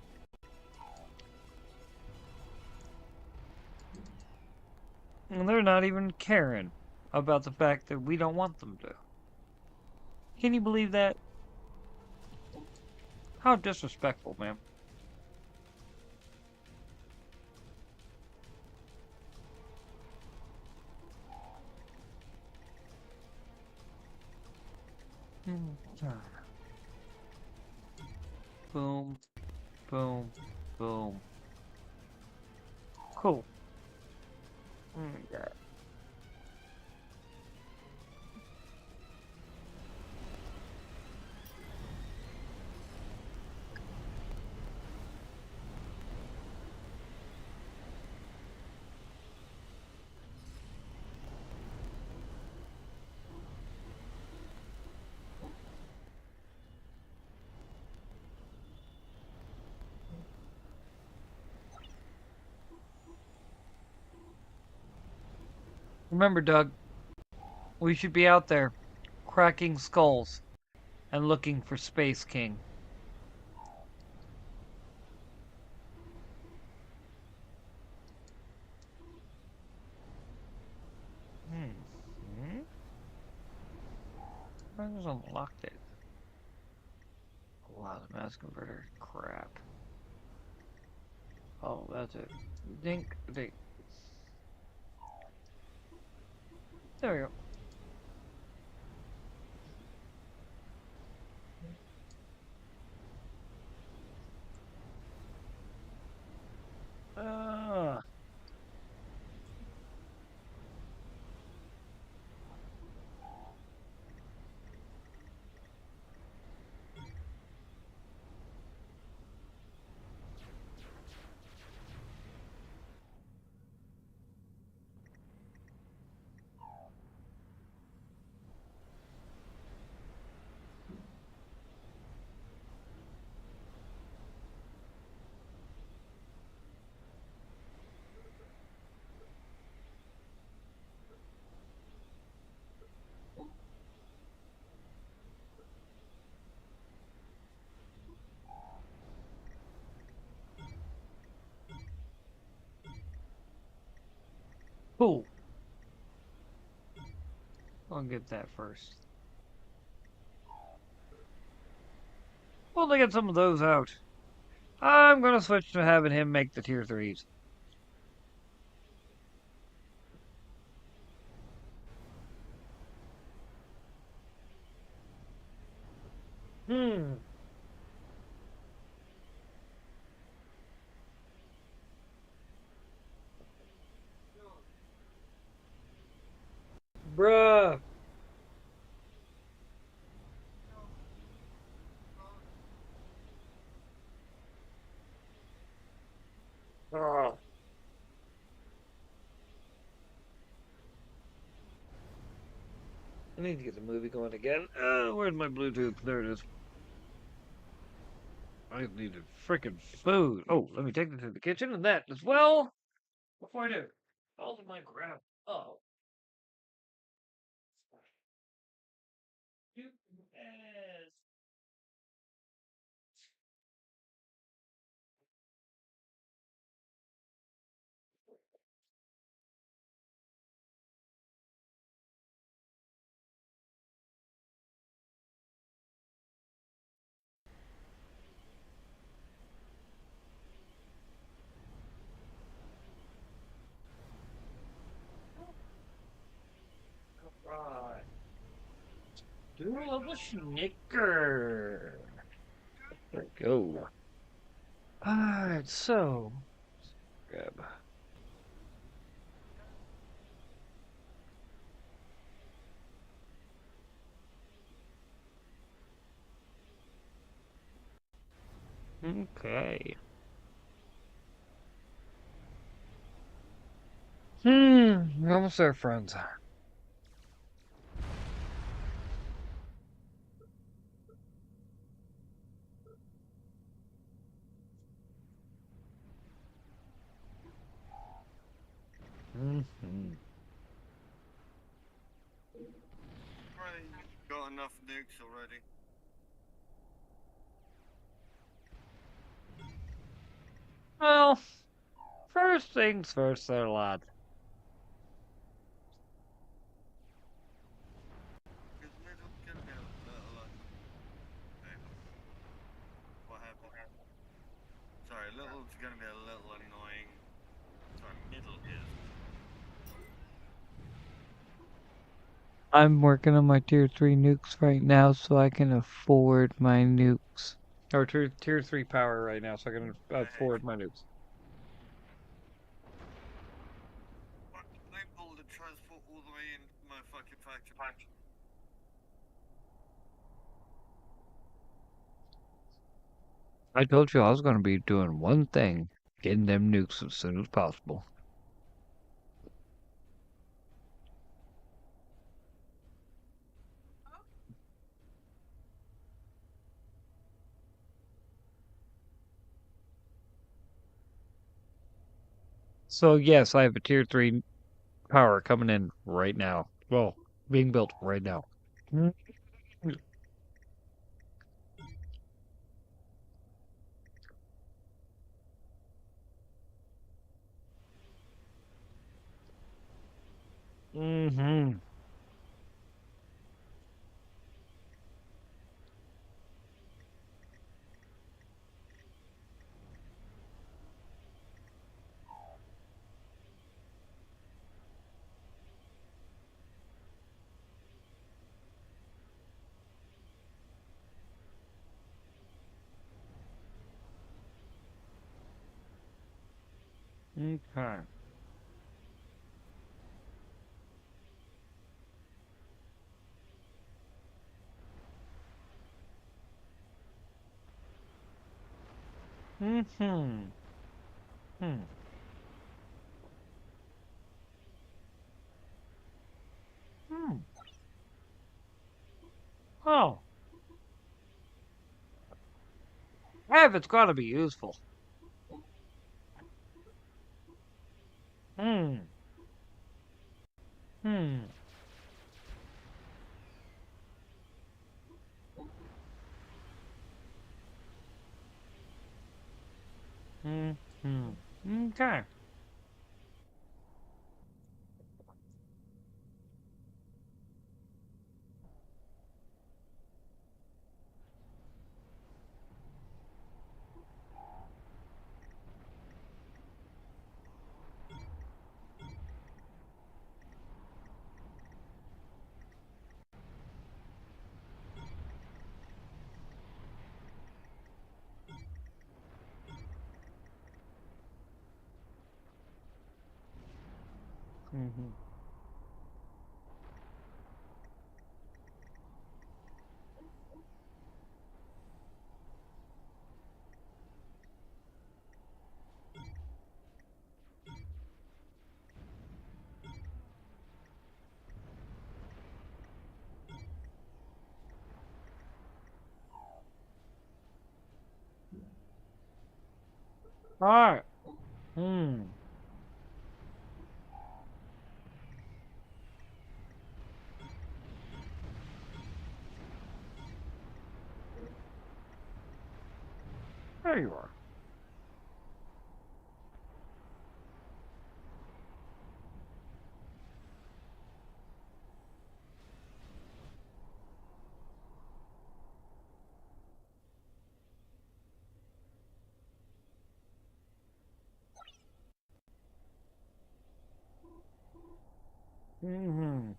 And they're not even caring about the fact that we don't want them to. Can you believe that? How disrespectful, man. Boom, boom, boom. Cool. Yeah. Remember, Doug, we should be out there cracking skulls and looking for Space King. Hmm. I just unlocked it. Wow, the mass converter. Crap. Oh, that's it. Dink, dink. There we go. Ah. Cool. I'll get that first. Well, to get some of those out, I'm gonna switch to having him make the tier 3s. Hmm. Bruh. Oh, I need to get the movie going again. Where's my Bluetooth? There it is. I needed freaking food. Oh, let me take it to the kitchen and that as well. Before I do, all of my crap. Oh. Yes. Right. Do a little snicker. There we go. Alright, so grab. Okay. Almost there, friends. Mm-hmm. Right, got enough nukes already. Well, first things first, there, lad. Because Little's gonna be a little okay. What happened? Sorry, Little's gonna be a little annoying. Sorry, Middle is. I'm working on my tier 3 nukes right now so I can afford my nukes. Or tier 3 power right now so I can Hey, afford my nukes. I pulled the transport all the way into my fucking factory. I told you I was going to be doing one thing, getting them nukes as soon as possible. So yes, I have a tier 3 power coming in right now. Well, being built right now. Mm-hmm. Okay. Mm-hmm. Hmm. Hmm. Oh. If it's gotta be useful. Hmm. Hmm. Hmm. Hmm. Okay. Mm-hmm. Alright. Hmm. There you are. Mm-hmm.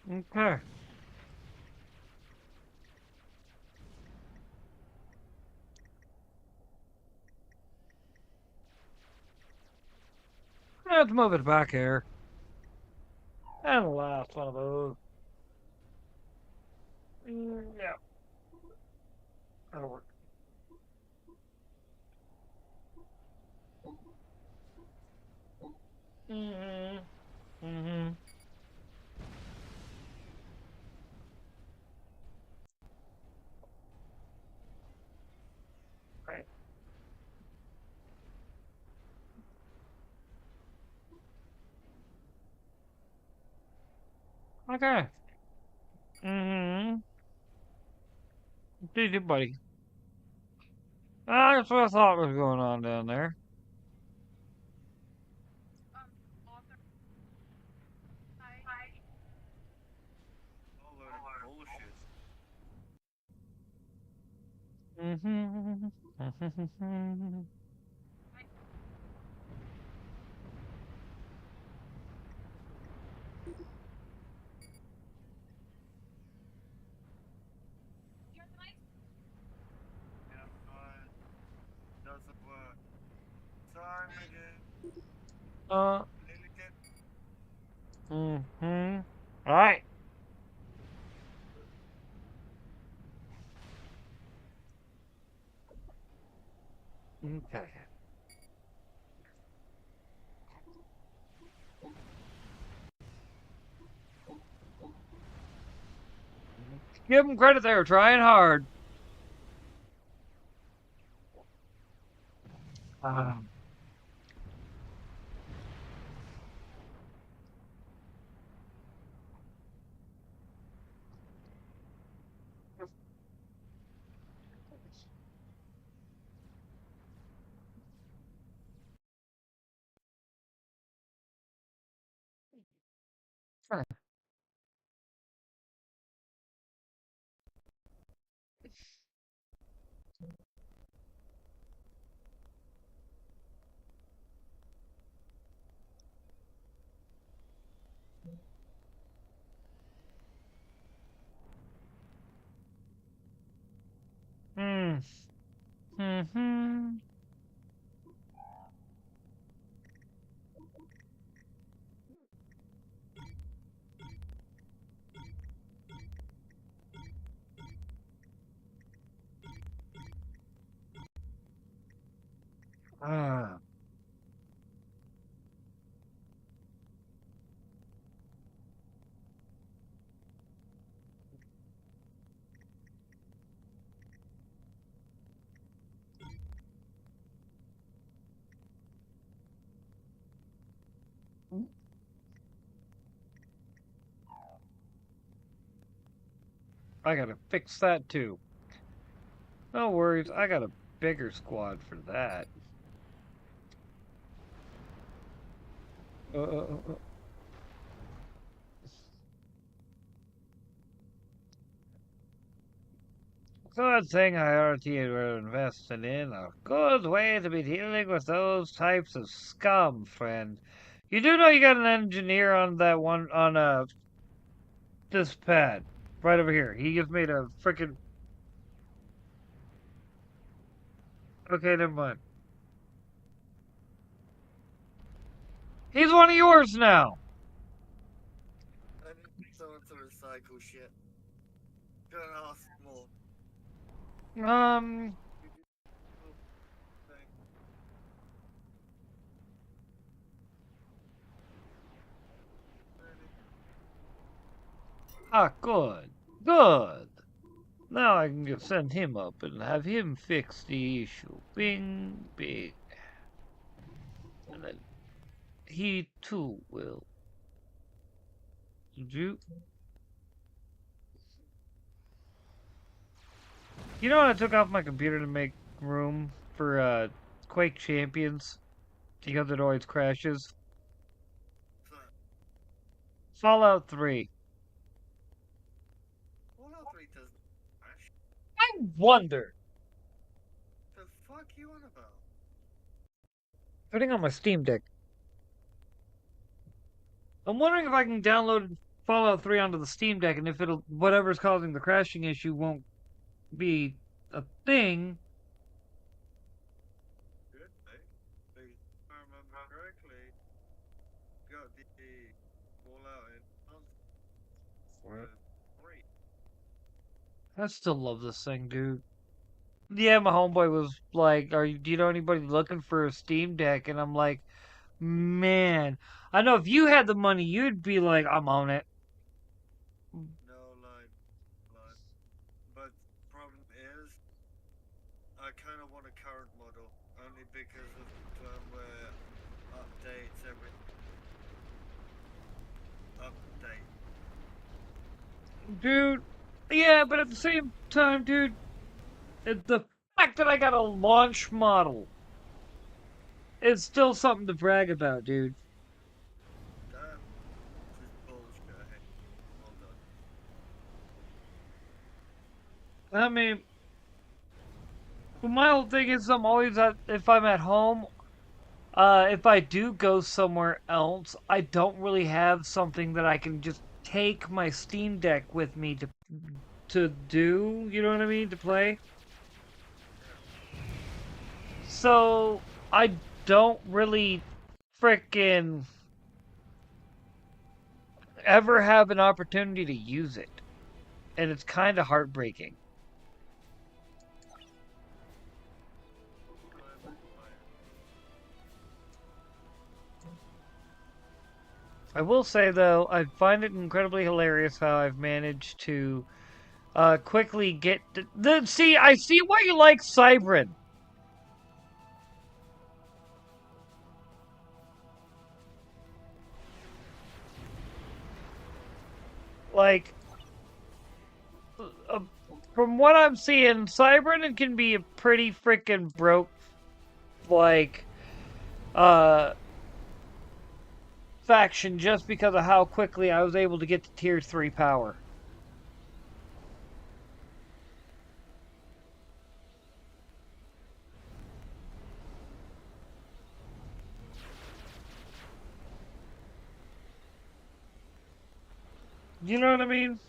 Okay. Let's move it back here. And the last one of those. Yeah. That'll work. Mm-hmm. Mm-hmm. Right. Okay. Mm-hmm. Easy, buddy. That's what I thought was going on down there. All load of bullshit. Mm-hmm. Yeah, but doesn't work. Sorry, Megan. uh. Nearly get. Mm-hmm. All right. Okay. Give them credit. They were trying hard. Uh, hmm. Mm-hmm. Ah. I gotta fix that too. No worries. I got a bigger squad for that. Uh, uh, uh, uh. Good thing I already were invested in. A good way to be dealing with those types of scum, friend. You do know you got an engineer on that one on this pad right over here. He gives me the freaking. Okay, never mind. He's one of yours now. Michael shit. Don't ask more. Um, Thing. good. Good. Now I can just send him up and have him fix the issue. Bing, bing. And then he too will. You know what I took off my computer to make room for Quake Champions because it always crashes? Fallout 3. Fallout 3 doesn't crash. I wonder. The fuck you on about? Putting on my Steam Deck. I'm wondering if I can download Fallout 3 onto the Steam Deck and if it'll whatever's causing the crashing issue won't be a thing. Good thing. Because if I remember correctly, got the Fallout in What? 3. I still love this thing, dude. Yeah, my homeboy was like, do you know anybody looking for a Steam Deck? And I'm like, man, I know if you had the money, you'd be like, I'm on it. No line. But problem is, I kind of want a current model, only because of firmware updates every update. Dude, yeah, but at the same time, dude, the fact that I got a launch model is still something to brag about, dude. That is bullshit. Hey, well done. I mean, my whole thing is I'm always if I'm at home, if I do go somewhere else, I don't really have something that I can just take my Steam Deck with me to do, you know what I mean, to play. So I don't really frickin' ever have an opportunity to use it. And it's kind of heartbreaking. I will say, though, I find it incredibly hilarious how I've managed to quickly get... See, I see why you like Cybrin. Like, from what I'm seeing, Cybrin can be a pretty freaking broke, like, faction just because of how quickly I was able to get to tier 3 power. You know what I mean?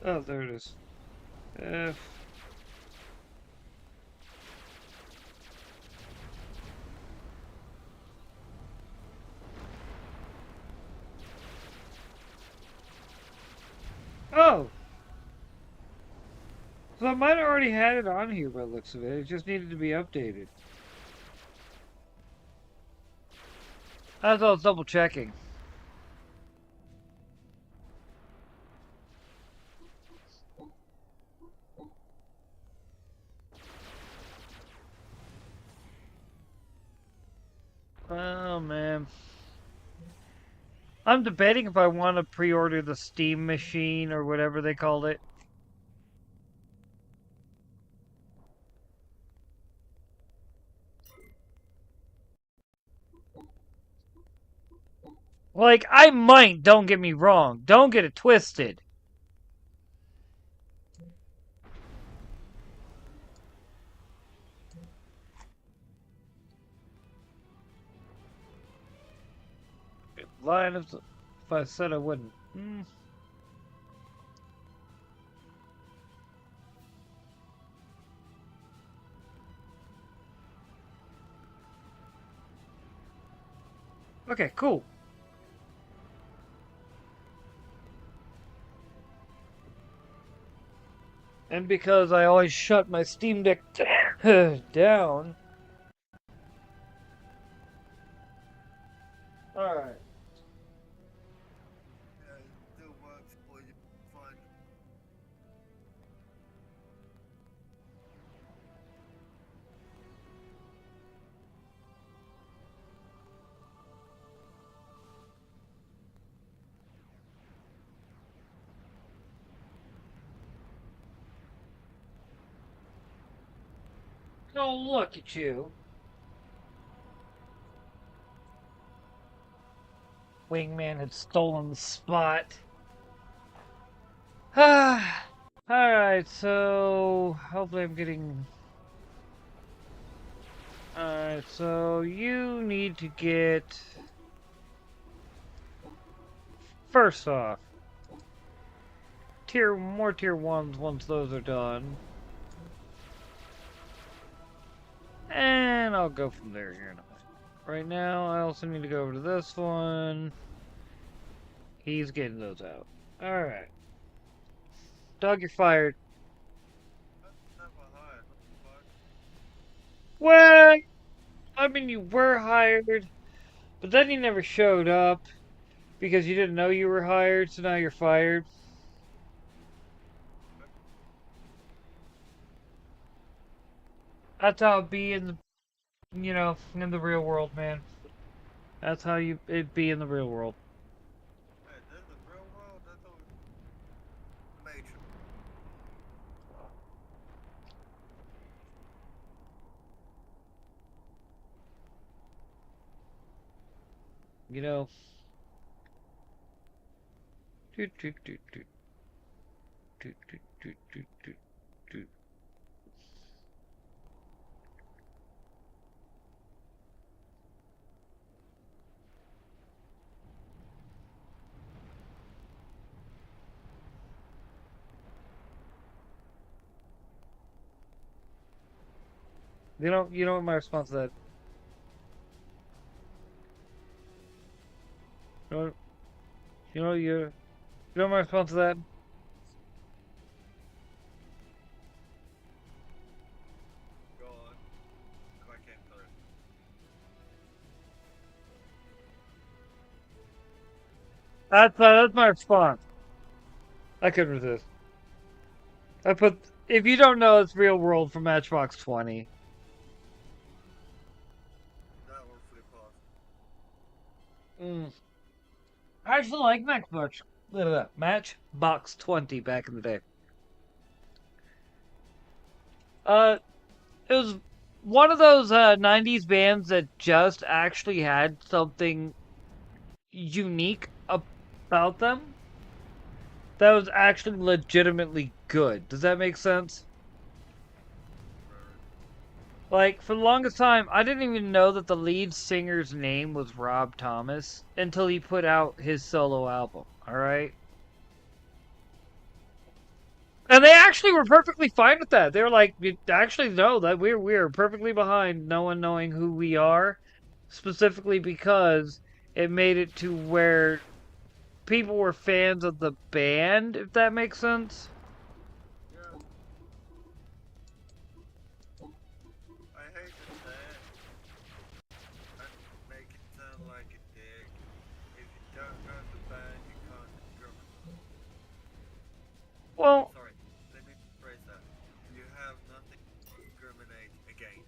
Oh, there it is. Oh! So I might have already had it on here by the looks of it. It just needed to be updated. That's all I was double checking. Oh, man. I'm debating if I want to pre-order the Steam machine or whatever they called it. Like, I might, don't get me wrong. Don't get it twisted. Lying if I said I wouldn't. Okay, cool. And because I always shut my Steam Deck down. Alright. Yeah, it still works for you. Fine. Oh, look at you. Wingman had stolen the spot. Alright, so hopefully I'm getting... Alright, so you need to get... First off, more tier 1s once those are done. And I'll go from there here in a minute. Right now, I also need to go over to this one. He's getting those out. Alright. Doug, you're fired. Never hired. What the fuck? Well, I mean, you were hired, but then you never showed up because you didn't know you were hired, so now you're fired. That's how it be in the, in the real world, man. That's how it be in the real world. Hey, this is the real world. That's all. Major. You know. Doot, doot, doot, doot. Doot, doot, doot, doot, doot, doot. You know what my response to that? You know, you know, you know my response to that? Go on. If I came through. That's my response. I couldn't resist. I put, if you don't know, it's real world from Matchbox 20. That will flip off. I actually like Matchbox 20 back in the day. It was one of those 90s bands that just actually had something unique about them that was actually legitimately good. Does that make sense? Like, for the longest time, I didn't even know that the lead singer's name was Rob Thomas until he put out his solo album, alright? And they actually were perfectly fine with that. They were like, actually, no, that we're perfectly behind no one knowing who we are, specifically because it made it to where people were fans of the band, if that makes sense. Yeah. I hate to say it and make it sound like a dick. If you don't know the band, you can't discriminate. Well, Sorry, let me rephrase that. You have nothing to discriminate against.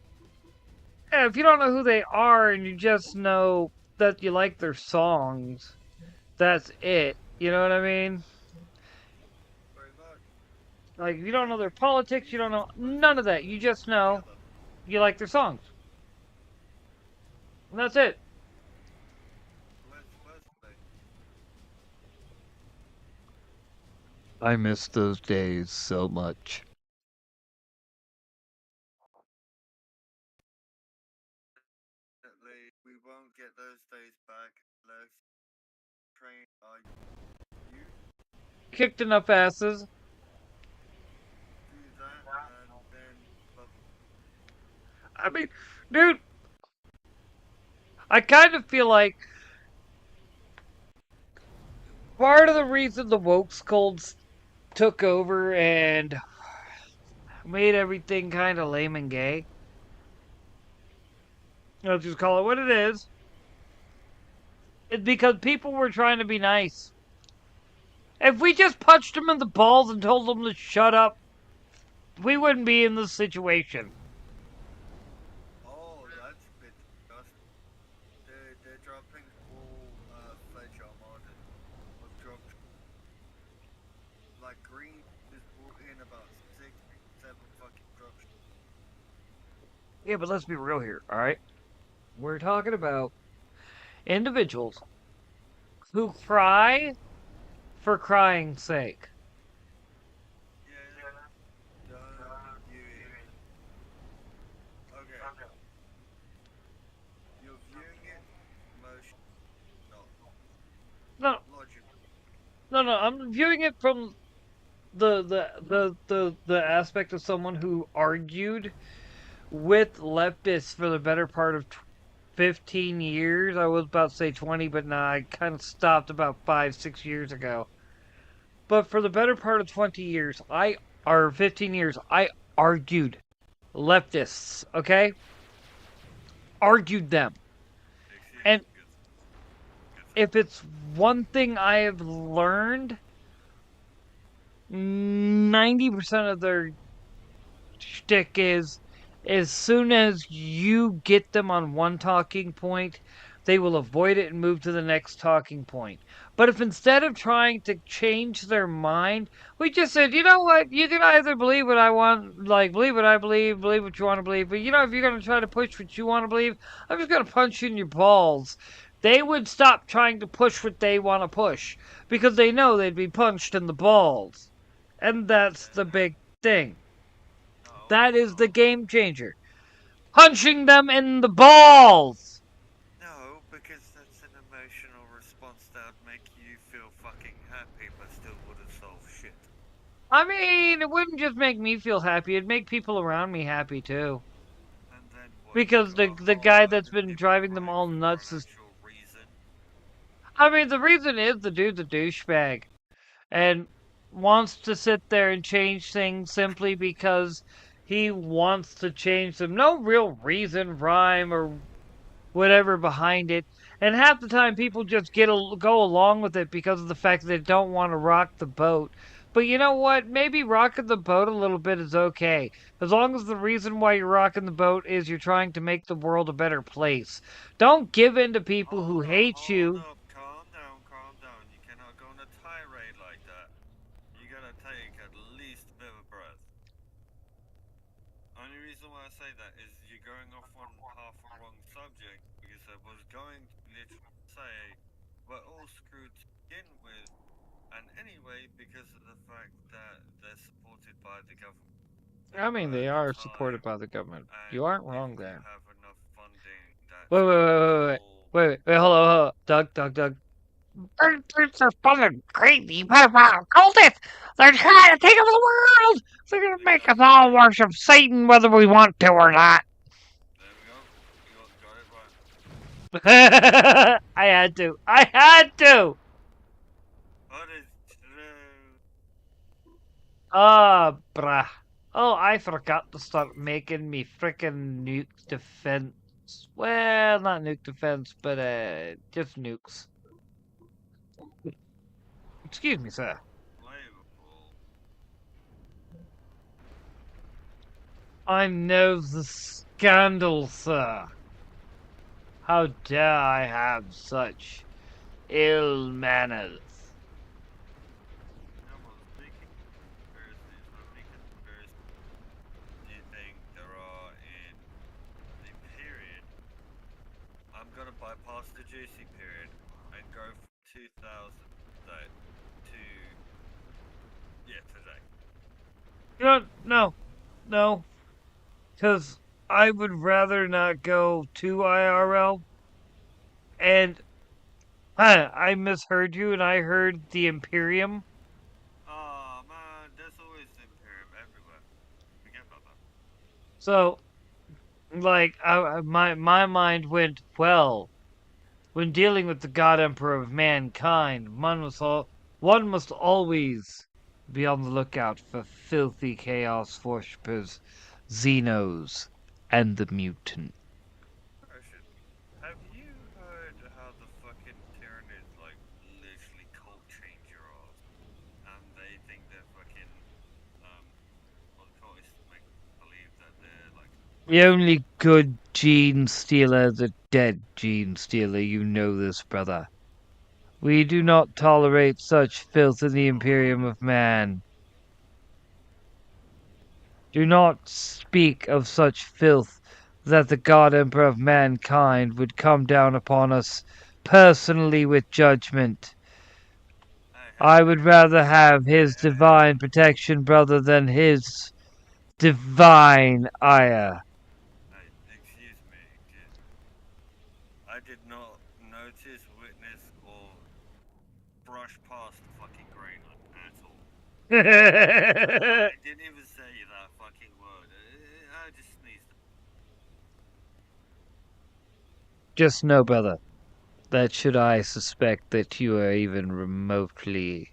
yeah, if you don't know who they are and you just know that you like their songs, that's it. You know what I mean? Very much. Like, if you don't know their politics, you don't know none of that. You just know Together. you like their songs. And that's it. Let's play. I miss those days so much. Definitely, we won't get those days back unless train are you Kicked enough asses. do that and then love them. I mean, dude, I kind of feel like part of the reason the woke skulls took over and made everything kind of lame and gay. Let's just call it what it is. It's because people were trying to be nice. If we just punched them in the balls and told them to shut up, we wouldn't be in this situation. Oh, that's a bit disgusting. They're dropping full-fledged armada of dropped. Like Green just brought in about 6, 7 fucking drops. Yeah, but let's be real here, alright? We're talking about individuals who cry for crying's sake. Yeah, don't you even. Okay, you're viewing it emotion, not No, logical. no, I'm viewing it from the aspect of someone who argued with leftists for the better part of 15 years. I was about to say 20, but nah, I kind of stopped about 5, 6 years ago. But for the better part of 20 years, or 15 years, I argued leftists, okay? Argued them. Excuse And good, good if it's one thing I have learned, 90% of their shtick is as soon as you get them on one talking point, they will avoid it and move to the next talking point. But if instead of trying to change their mind, we just said, you know what, you can either believe what I want, like believe what I believe what you want to believe, but you know, if you're going to try to push what you want to believe, I'm just going to punch you in your balls. They would stop trying to push what they want to push because they know they'd be punched in the balls. And that's the big thing. No, That is the no. game changer. Punching them in the balls! No, because that's an emotional response that would make you feel fucking happy, but still wouldn't solve shit. I mean, it wouldn't just make me feel happy, it'd make people around me happy too. And then what? You Because gotta the hold guy that's other been people driving them all accountable for nuts an is. actual reason. I mean, the reason is the dude's a douchebag and wants to sit there and change things simply because he wants to change them. No real reason, rhyme, or whatever behind it. And half the time, people just go along with it because of the fact that they don't want to rock the boat. But you know what? Maybe rocking the boat a little bit is okay. As long as the reason why you're rocking the boat is you're trying to make the world a better place. Don't give in to people who hate Hold you. up, calm down, calm down. You cannot go on a tirade like that. You gotta take at least a bit of a breath. Only reason why I say that is you're going off on half a wrong subject because I was going to literally say we're all screwed to begin with, and anyway because of the fact that they're supported by the government I mean, at they the are supported time, by the government. and You aren't if wrong they there. have enough funding, that's Wait, wait, when wait, they wait, can wait, all. wait, hold on. Doug. Birds are fucking crazy pedophile cultists. They're trying to take over the world. They're gonna make us Exactly. all worship Satan whether we want to or not. There we go. You got it right. I had to. I had to. That is true. Ah, bruh. Oh, I forgot to start making me frickin' nuke defense. Well, not nuke defense, but just nukes. Excuse me, sir. Flavorful. I know the scandal, sir. How dare I have such ill manners? Now, well, speaking of conspiracies, how many conspiracies do you think there are in the period? I'm gonna bypass the juicy period and go from 2000 to today. No. Because I would rather not go to IRL. And I misheard you, and I heard the Imperium. Oh man, there's always Imperium everywhere. Forget about that. So, like, my mind went, well, when dealing with the God Emperor of mankind, One must always be on the lookout for filthy chaos worshippers, Xenos, and the mutant. Question. Have you heard how the fucking Tyranids, like, literally cult change your ass? And they think they're fucking, um, well, the cultists make believe that they're, like, The racist. only good gene stealer is a dead gene stealer. You know this, brother. We do not tolerate such filth in the Imperium of Man. Do not speak of such filth that the God Emperor of mankind would come down upon us personally with judgment. Hey, hey, I would hey, rather have hey, his hey, hey. divine protection, brother, than his divine ire. Hey, excuse me. I did not notice, witness, or brush past the fucking grey line at all. I didn't even say that fucking word. I just sneezed. Just know, brother, that should I suspect that you are even remotely,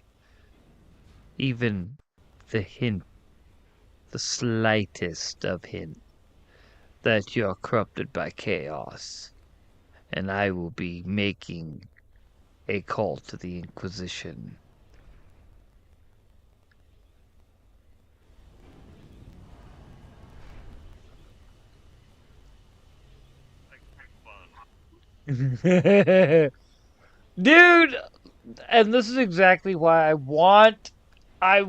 even the hint, the slightest of hint, that you are corrupted by chaos, and I will be making a call to the Inquisition. Like, fun. Dude, and this is exactly why I want a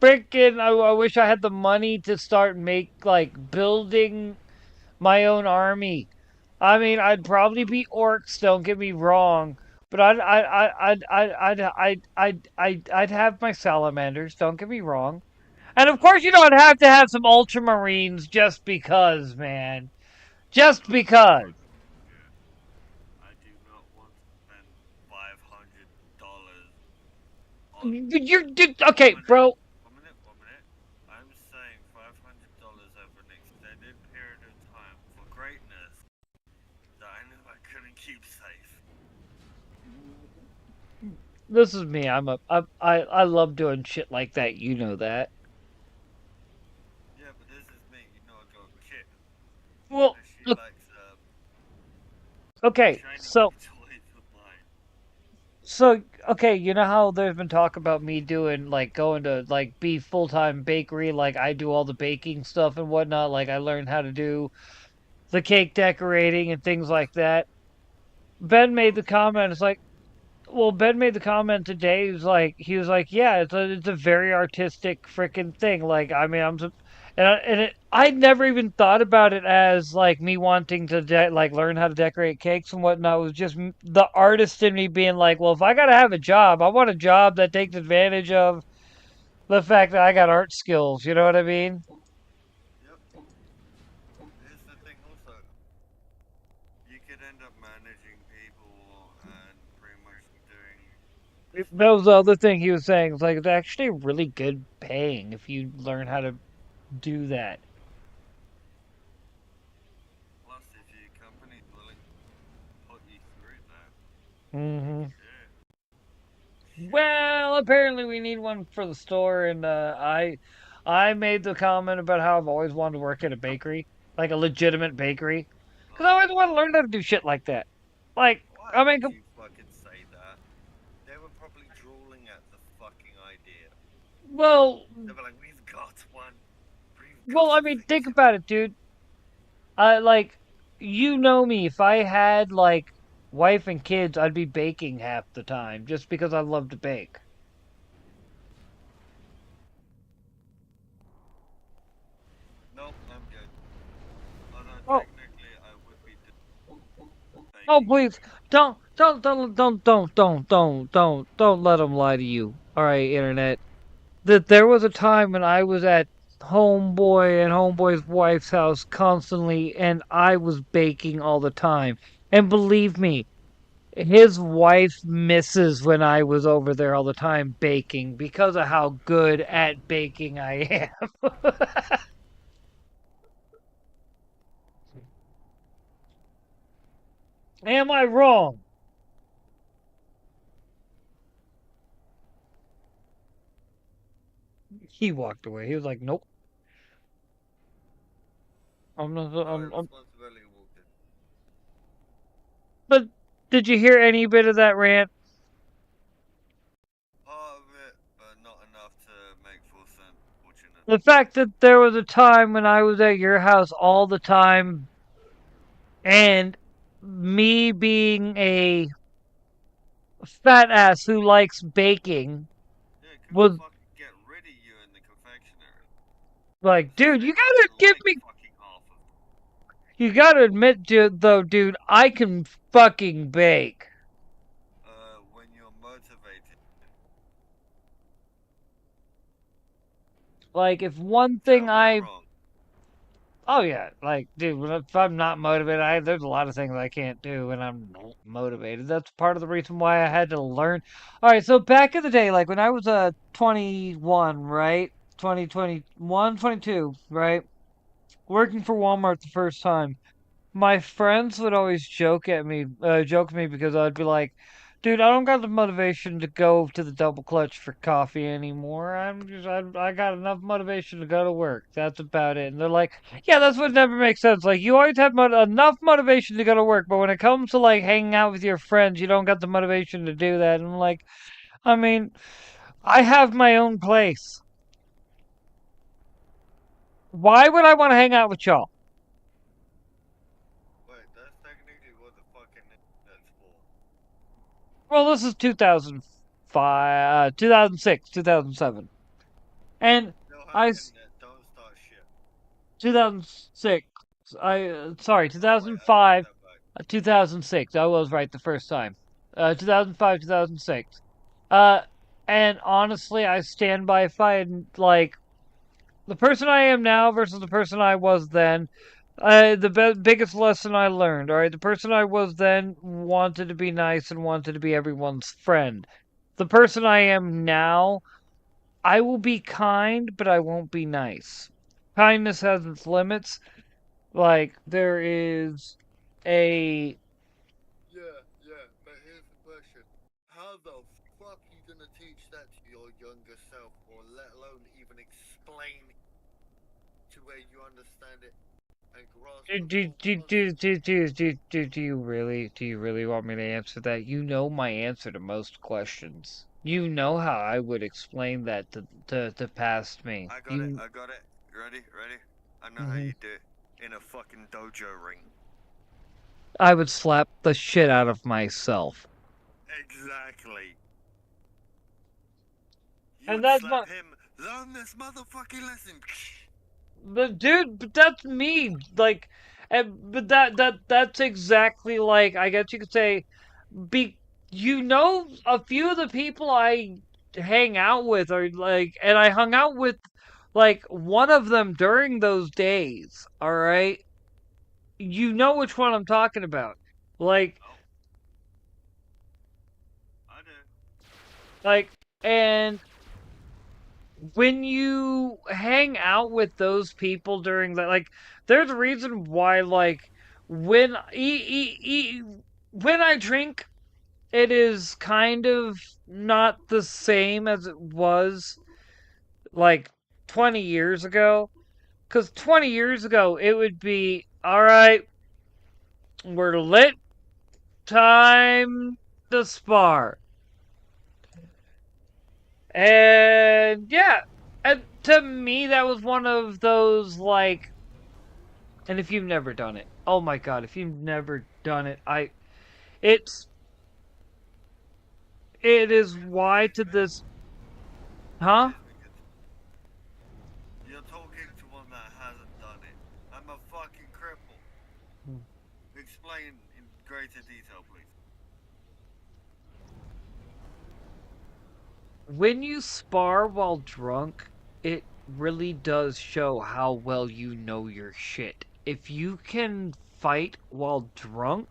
freaking, I wish I had the money to start building my own army. I mean, I'd probably be orcs, don't get me wrong, but I'd have my salamanders, don't get me wrong. And of course, I'd have to have some ultramarines just because, man. Just because. Yeah. I do not want to spend $500 on. Okay, One minute, bro. one minute. I'm saying $500 over an extended period of time for greatness that I knew I couldn't keep safe. This is me. I love doing shit like that. You know that. Yeah, but this is me. You know, I got a kid, Well, and she look. likes Okay, shiny so toys of mine. So, okay, you know how there's been talk about me doing going to be full-time bakery, like I do all the baking stuff and whatnot, like I learned how to do the cake decorating and things like that. Ben made Oh the comment, it's shit! like, well, Ben made the comment today, he was like, yeah, it's a very artistic freaking thing. Like, I mean, I'd never even thought about it as like me wanting to learn how to decorate cakes and whatnot. It was just the artist in me being like, well, if I gotta have a job, I want a job that takes advantage of the fact that I got art skills. You know what I mean? Yep. Here's the thing. Also, you could end up managing people and pretty much doing this That was fucking. the other thing he was saying. It's like it's actually really good paying if you learn how to do that. Plus, if your company's willing to put you through that, Hmm. shit, shit. Well, apparently we need one for the store, and I made the comment about how I've always wanted to work at a bakery, like a legitimate bakery, because I Oh, always want to learn how to do shit like that. Like, why I mean, would you fucking say that? They were probably drooling at the fucking idea. well, They were like, "We've got one. We've well, got I a mean, think victim." about it, dude. I you know me. If I had wife and kids, I'd be baking half the time just because I love to bake. Nope, I'm good. Although Oh, technically, I would be oh, baking please, too. don't let them lie to you. All right, internet. That there was a time when I was at Homeboy and Homeboy's wife's house constantly, and I was baking all the time. And believe me, his wife misses when I was over there all the time baking because of how good at baking I am. Am I wrong? He walked away. He was like, "Nope, I'm not." No responsibility walked in. But did you hear any bit of that rant? Part of it, but not enough to make full sense, fortunate. The fact that there was a time when I was at your house all the time, and me being a fat ass who likes baking Yeah, couldn't was fucking get rid of you in the confectionery. like, Just dude, say I didn't like fucking half of it. you gotta admit, though, dude, I can fucking bake. When you're motivated. Like, if one Tell thing me I'm wrong. oh yeah, like, dude, if I'm not motivated, there's a lot of things I can't do when I'm not motivated. That's part of the reason why I had to learn. All right, so back in the day, like when I was 21, right? 2021, 22, right? Working for Walmart the first time. My friends would always joke me because I'd be like, dude, I don't got the motivation to go to the double clutch for coffee anymore. I got enough motivation to go to work. That's about it. And they're like, yeah, that's what never makes sense. Like, you always have enough motivation to go to work, but when it comes to like hanging out with your friends, you don't got the motivation to do that. And I'm like, I mean, I have my own place. Why would I want to hang out with y'all? Wait, that's technically what the fucking internet's for. Well, this is 2005, 2006, 2007. And Still have I, internet, don't start shit. 2006, sorry, Oh wait, I take 2005, that back. 2006. I was right the first time. 2005, 2006. Uh, and honestly, I stand by if I had, like, the person I am now versus the person I was then. Biggest lesson I learned, all right? The person I was then wanted to be nice and wanted to be everyone's friend. The person I am now, I will be kind, but I won't be nice. Kindness has its limits. Like, there is a. Yeah, but here's the question. How the fuck are you gonna teach that to your younger self, or let alone even explain to where you understand it and grasp Do, the do, full do, do, concept? do, do, do you really want me to answer that? You know my answer to most questions. You know how I would explain that to past me. I got it, You, I got it. Ready? I know how hmm you do it. In a fucking dojo ring. I would slap the shit out of myself. Exactly. You And would that's slap my, him, learn this motherfucking lesson. but that's me. Like, but that's exactly like I guess you could say, be a few of the people I hang out with are like, and I hung out with like one of them during those days. All right, you know which one I'm talking about. Like, Oh, I do. like, and when you hang out with those people during that, like, there's a reason why, like, when I drink, it is kind of not the same as it was like 20 years ago. Because 20 years ago, it would be, all right, we're lit, time to spar. And yeah, and to me, that was one of those, like, and if you've never done it, oh my god, if you've never done it, it's, it is why to this, huh? Excuse me, you're talking to one that hasn't done it. I'm a fucking cripple. Explain in greater detail, please. When you spar while drunk, it really does show how well you know your shit. If you can fight while drunk,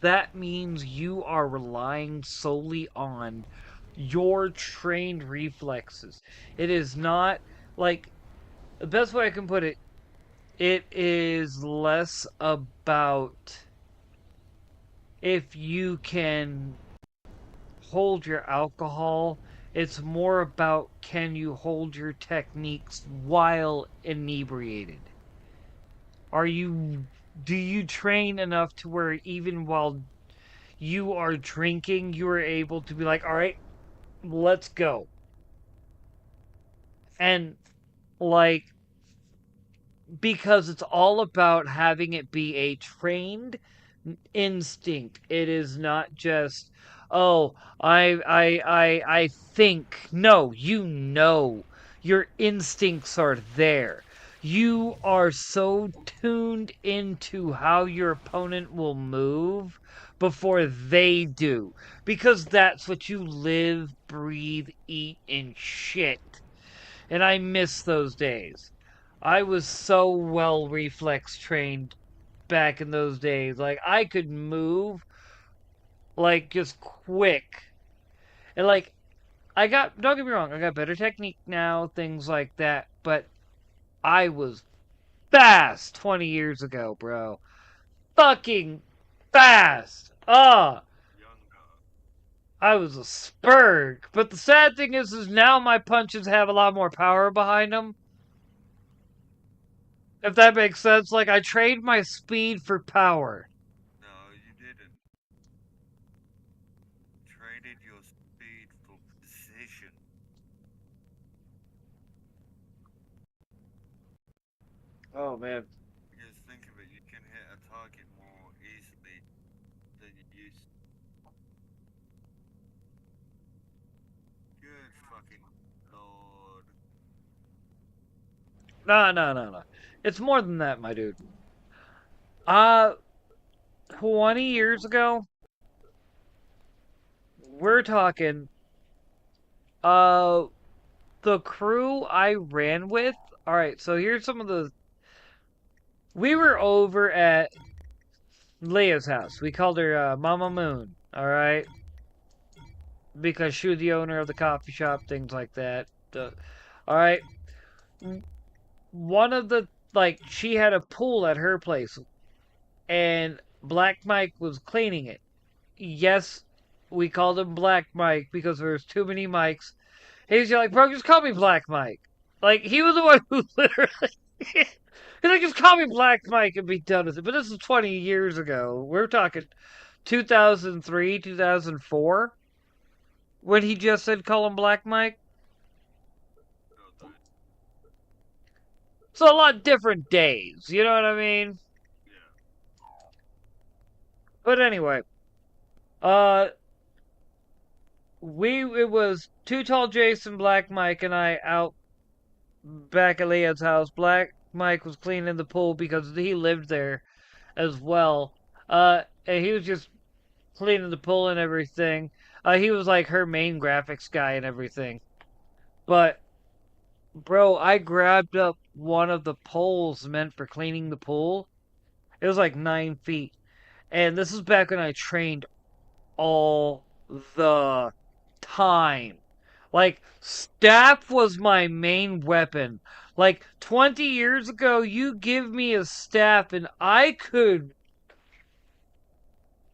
that means you are relying solely on your trained reflexes. It is not like the best way I can put it, it is less about if you can hold your alcohol It's more about can you hold your techniques while inebriated? Are you do you train enough to where even while you are drinking, you are able to be like, all right, let's go. And like, because it's all about having it be a trained instinct. It is not just, oh, I think. No, you know. Your instincts are there. You are so tuned into how your opponent will move before they do. Because that's what you live, breathe, eat, and shit. And I miss those days. I was so well reflex trained back in those days. Like I could move like just quick. And like I got don't get me wrong, I got better technique now, things like that, but I was fast 20 years ago, bro. Fucking fast. I was a spurg. But the sad thing is now my punches have a lot more power behind them. If that makes sense, like I trade my speed for power. No, you didn't. Traded your speed for precision. Oh man. Because think of it, you can hit a target more easily than you used. Good fucking lord. No. It's more than that, my dude. Uh 20 years ago, we're talking uh the crew I ran with. All right, so here's some of the we were over at Leia's house. We called her Mama Moon, all right? Because she was the owner of the coffee shop, things like that. All right. One of the like she had a pool at her place and Black Mike was cleaning it. Yes, we called him Black Mike because there's too many mics. He's like, bro, just call me Black Mike. Like, he was the one who literally. He's like, just call me Black Mike and be done with it. But this is 20 years ago. We're talking 2003, 2004. When he just said call him Black Mike. God, dude. So a lot different days. You know what I mean? Yeah. But anyway. Uh, it was Too Tall Jason, Black Mike, and I out back at Leah's house. Black Mike was cleaning the pool because he lived there as well. And he was just cleaning the pool and everything. He was like her main graphics guy and everything. But, bro, I grabbed up one of the poles meant for cleaning the pool. It was like 9 feet. And this is back when I trained all the time. Like, staff was my main weapon. Like, 20 years ago, you give me a staff and I could.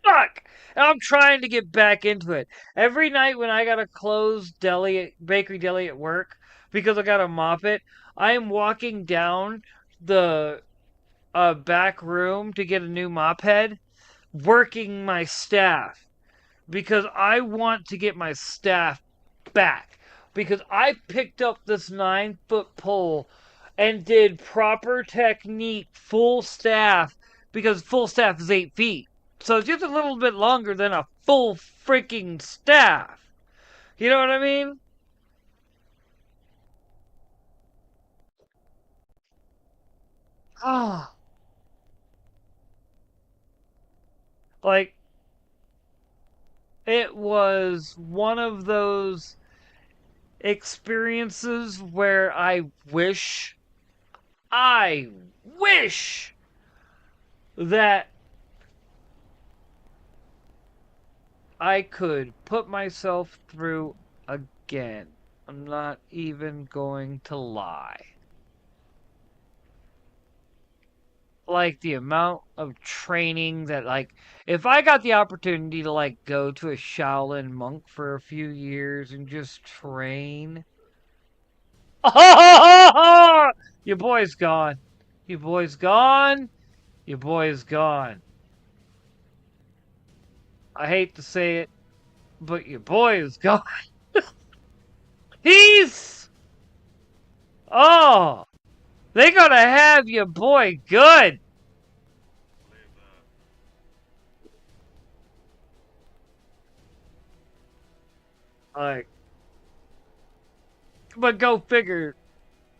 Fuck! And I'm trying to get back into it. Every night when I gotta close bakery deli at work because I gotta mop it, I am walking down the back room to get a new mop head, working my staff because I want to get my staff back. Because I picked up this 9 foot pole and did proper technique, full staff, because full staff is 8 feet. So it's just a little bit longer than a full freaking staff. You know what I mean? Ah. Like, it was one of those experiences where I wish that I could put myself through again. I'm not even going to lie. like the amount of training that like if I got the opportunity to like go to a Shaolin monk for a few years and just train. Your boy's gone. Your boy's gone. Your boy's gone. I hate to say it, but your boy is gone. He's oh, they gonna have your boy good. Believe that. Like, but go figure.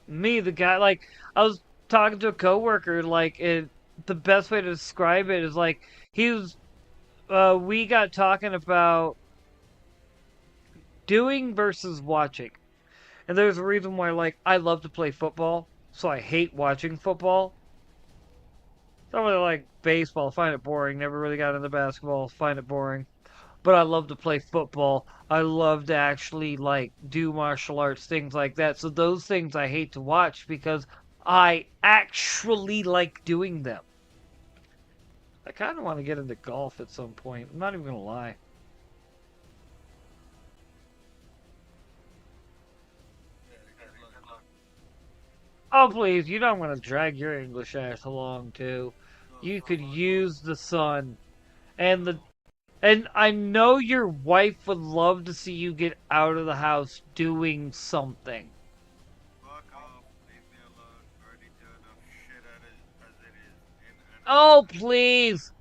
Me, the guy, like I was talking to a coworker, like the best way to describe it is like he was. We got talking about doing versus watching, and there's a reason why. Like, I love to play football, so I hate watching football. Don't really like baseball. Find it boring. Never really got into basketball. Find it boring. But I love to play football. I love to actually like do martial arts, things like that. So those things I hate to watch because I actually like doing them. I kind of want to get into golf at some point. I'm not even gonna lie. Oh please, you don't want to drag your English ass along too. You could use the sun and the and I know your wife would love to see you get out of the house doing something. Fuck off, leave me alone. Already do enough shit at it as it is in and Oh, out. please.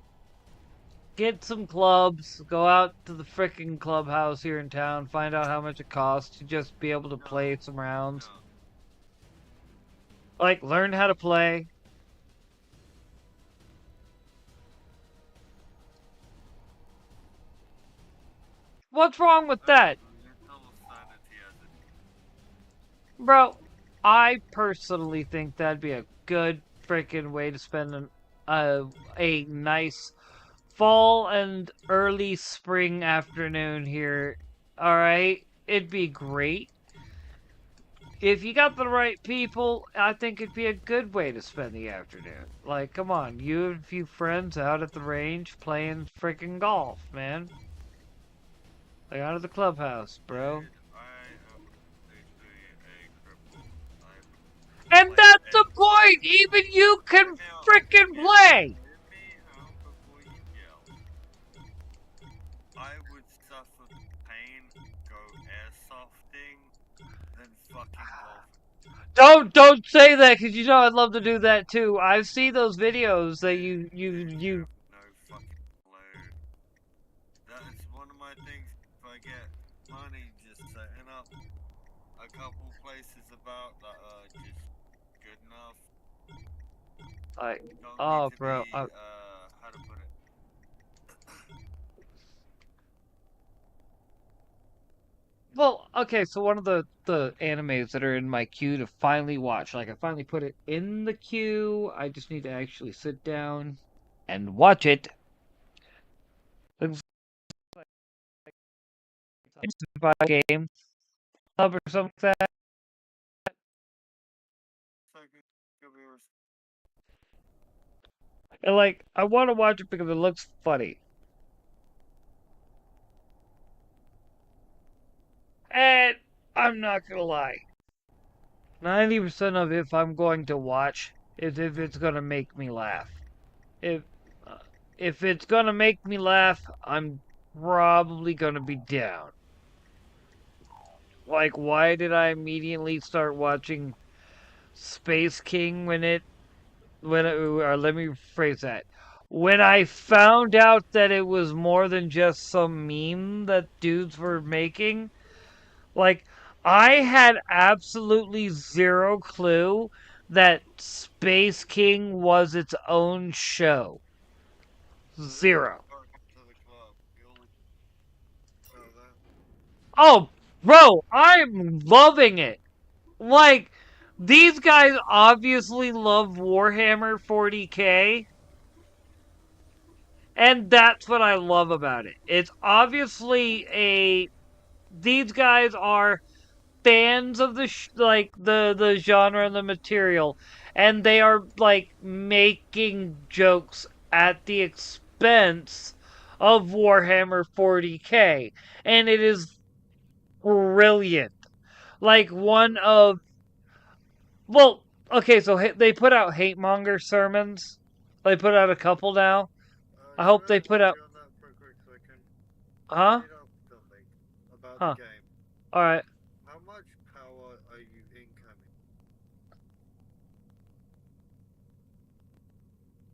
Get some clubs. Go out to the frickin' clubhouse here in town. Find out how much it costs to just be able to play some rounds. No. Like, learn how to play. What's wrong with that? Mental sanity as it is. Bro, I personally think that'd be a good frickin' way to spend a nice fall and early spring afternoon here. Alright? It'd be great. If you got the right people, I think it'd be a good way to spend the afternoon. Like, come on, you and a few friends out at the range playing freaking golf, man. Like, out of the clubhouse, bro. Dude, I am literally a cripple. And Like, that's the point! Even you can freaking play! hear me out before you yell. I would suffer pain, go airsofting, than fucking golf. Don't say that, because you know I'd love to do that too. I've seen those videos that you No fucking clue. That's one of my things. If I get money, just setting up a couple places about that are just good enough. like, Don't oh, need to bro. be, how to put it? Well, okay, so one of the animes that are in my queue to finally watch, like I finally put it in the queue. I just need to actually sit down and watch it. Looks like a game club or something like that. Second, give me a And like, I want to watch it because it looks funny. And I'm not gonna lie, 90% of if I'm going to watch is if it's gonna make me laugh. If uh, if it's gonna make me laugh, I'm probably gonna be down. Like, why did I immediately start watching Space King or let me rephrase that. When I found out that it was more than just some meme that dudes were making, like, I had absolutely zero clue that Space King was its own show. Zero. to the club. You'll know that. Oh, bro, I'm loving it. Like, these guys obviously love Warhammer 40K, and that's what I love about it. It's obviously these guys are, fans of the like the genre and the material, and they are like making jokes at the expense of Warhammer 40K, and it is brilliant. Like one of well, okay, so they put out hate monger sermons. They put out a couple now. I Can hope I they put put out, you on that for a quick second? huh? Read off something about the Huh. game. All right. How much power are you incoming?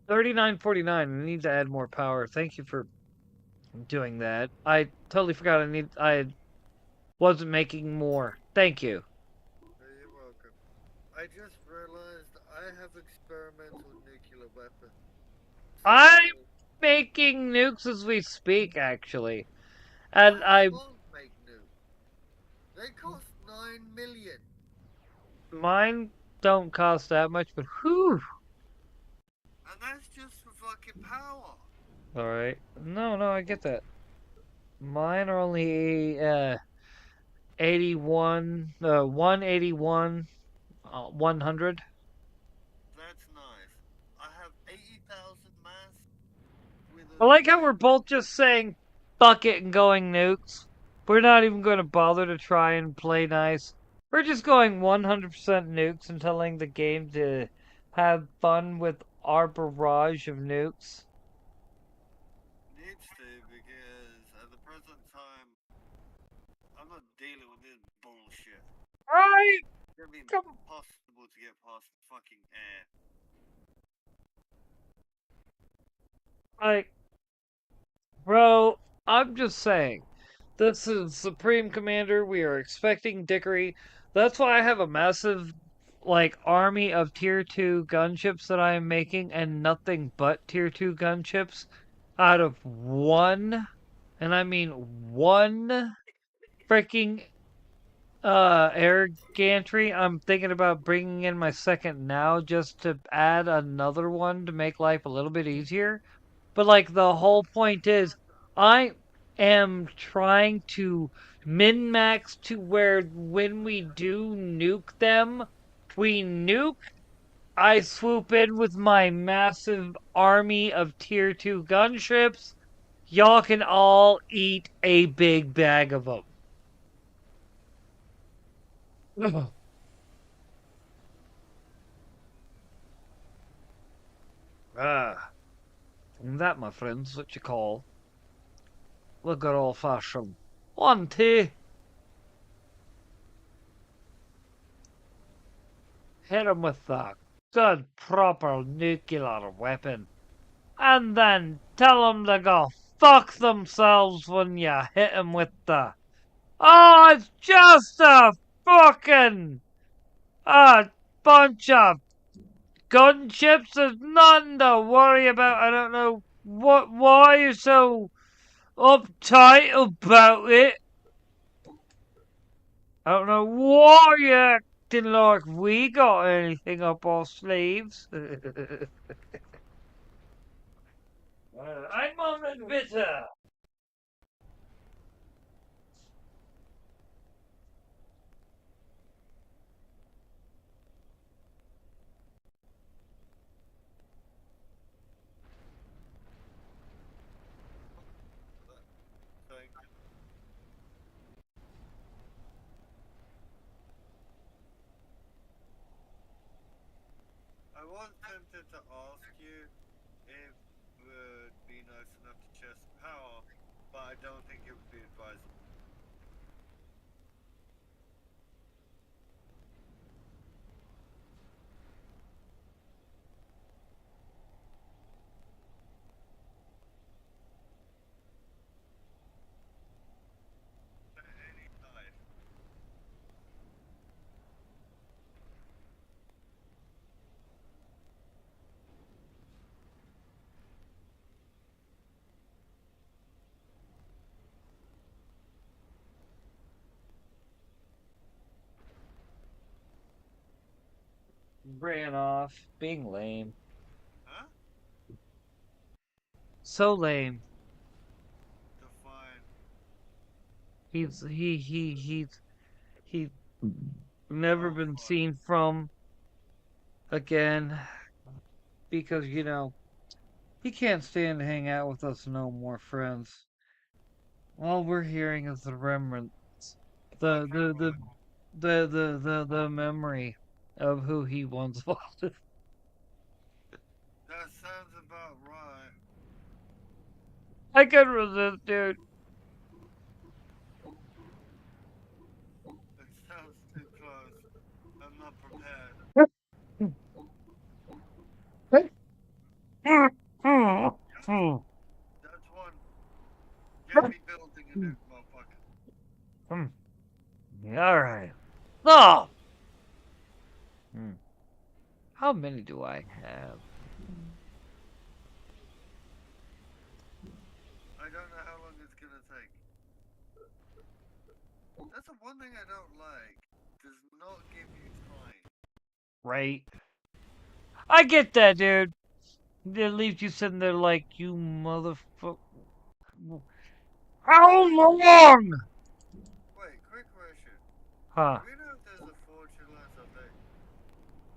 3949. I need to add more power. Thank you for doing that. I totally forgot I wasn't making more. Thank you. You're welcome. I just realized I have experimental nuclear weapons. I'm So making nukes as we speak, actually. And I I can't make nukes. They cost 9 million. mine don't cost that much, but whew. And that's just for fucking power. All right. No, no, I get that. Mine are only 81 181 100. That's nice. I have 80,000 mass with I a like how we're like both just saying fuck it and going nukes. We're not even going to bother to try and play nice. We're just going 100% nukes and telling the game to have fun with our barrage of nukes. needs to because at the present time I'm not dealing with this bullshit. Right? It's gonna be Come impossible to get past fucking air. like, bro, I'm just saying. This is Supreme Commander. We are expecting dickery. That's why I have a massive, like, army of Tier 2 gunships that I am making, and nothing but Tier 2 gunships out of one, and I mean one freaking air gantry. I'm thinking about bringing in my second now just to add another one to make life a little bit easier. But like the whole point is I am trying to min-max to where when we do nuke them, we nuke, I swoop in with my massive army of tier 2 gunships. Y'all can all eat a big bag of them. Ah, and that, my friends, what you call the good old fashioned one, two, hit 'em with the good proper nuclear weapon, and then tell 'em to go fuck themselves when you hit 'em with the. Oh, it's just a fucking a bunch of gunships. There's nothing to worry about. I don't know why you're so uptight about it. I don't know why you're acting like we got anything up our sleeves. I'm on and bitter. Thank you. I was tempted to ask you if it would be nice enough to share some power, but I don't think it would be advisable. To any side. Ran off, being lame. Huh? So lame. Define. He's he never Oh, been fuck. seen from again because, he can't stand to hang out with us no more, friends. All we're hearing is the remnants, the Fucking the the right. the memory of who he once was. That sounds about right. I couldn't resist, dude. It sounds too close. I'm not prepared. That's one. Get me building a nuke, motherfucker. All right. Oh, how many do I have? I don't know how long it's gonna take. That's the one thing I don't like. Does not give you time. Right. I get that, dude. It leaves you sitting there like, you motherfucker. How long? Wait, quick question. Huh. Do we know if there's a fortune lines update?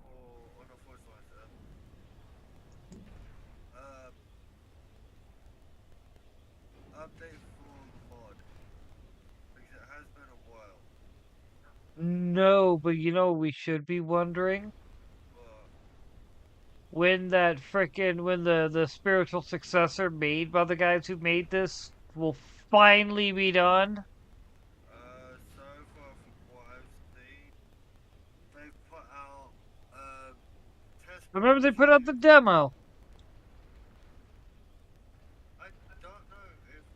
Or not fortune lines, uh, update for the mod? Because it has been a while. No, but what we should be wondering? But, When that frickin' when the spiritual successor made by the guys who made this will finally be done. so far from what I've seen, they've put out, test Remember they put out the previews. demo. I don't know if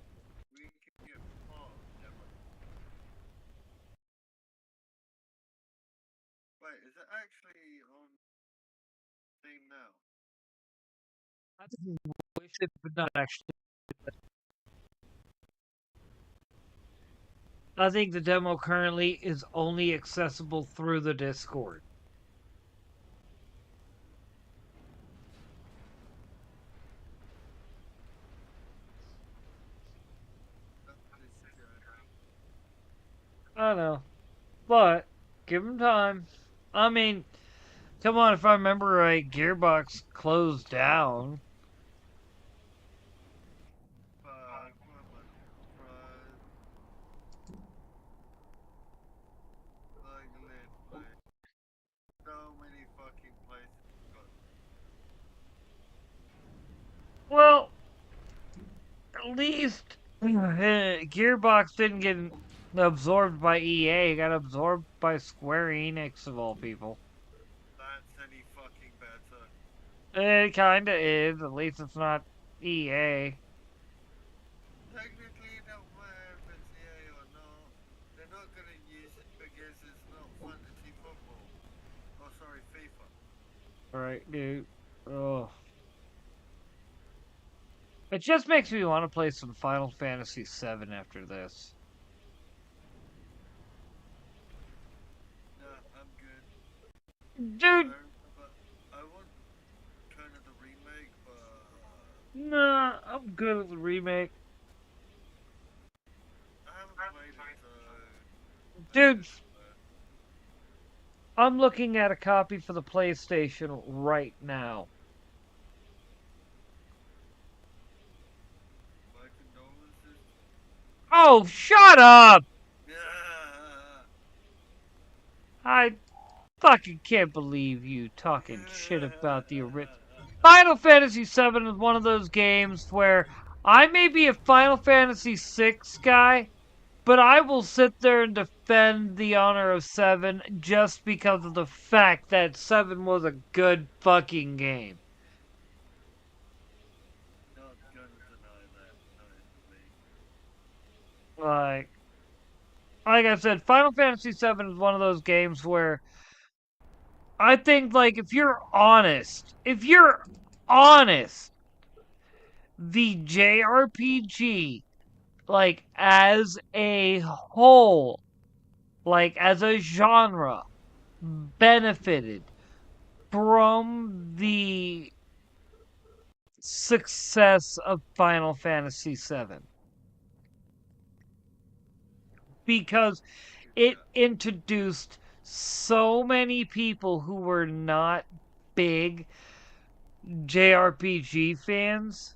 we can get part of demo. Wait, is it actually on Steam now? I think we should, but not actually. I think the demo currently is only accessible through the Discord. That is shame. I know, but give them time. I mean, come on, if I remember right, Gearbox closed down. Fuck, why am I not surprised? Like, literally. So many fucking places got. Well, at least Gearbox didn't get absorbed by EA. It got absorbed by Square Enix of all people. That's any fucking better. It kinda is. At least it's not EA. Technically, it don't matter if it's EA or not. They're not gonna use it because it's not fantasy football. Oh, sorry, FIFA. Right, dude. Oh. It just makes me want to play some Final Fantasy VII after this. Nah, I'm good. Dude, I remember, I want kind of the remake, but nah, I'm good with the remake. I haven't played it, so I Dude, couldn't. I'm looking at a copy for the PlayStation right now. My condolences. Oh, shut up! Yeah. I fucking can't believe you talking shit about the original. Final Fantasy VII is one of those games where I may be a Final Fantasy VI guy, but I will sit there and defend the honor of 7 just because of the fact that 7 was a good fucking game. Not gonna deny that. Not in the league. Like, like I said, Final Fantasy VII is one of those games where I think, like, if you're honest, the JRPG, like, as a whole, like, as a genre, benefited from the success of Final Fantasy VII because it Yeah. introduced so many people who were not big JRPG fans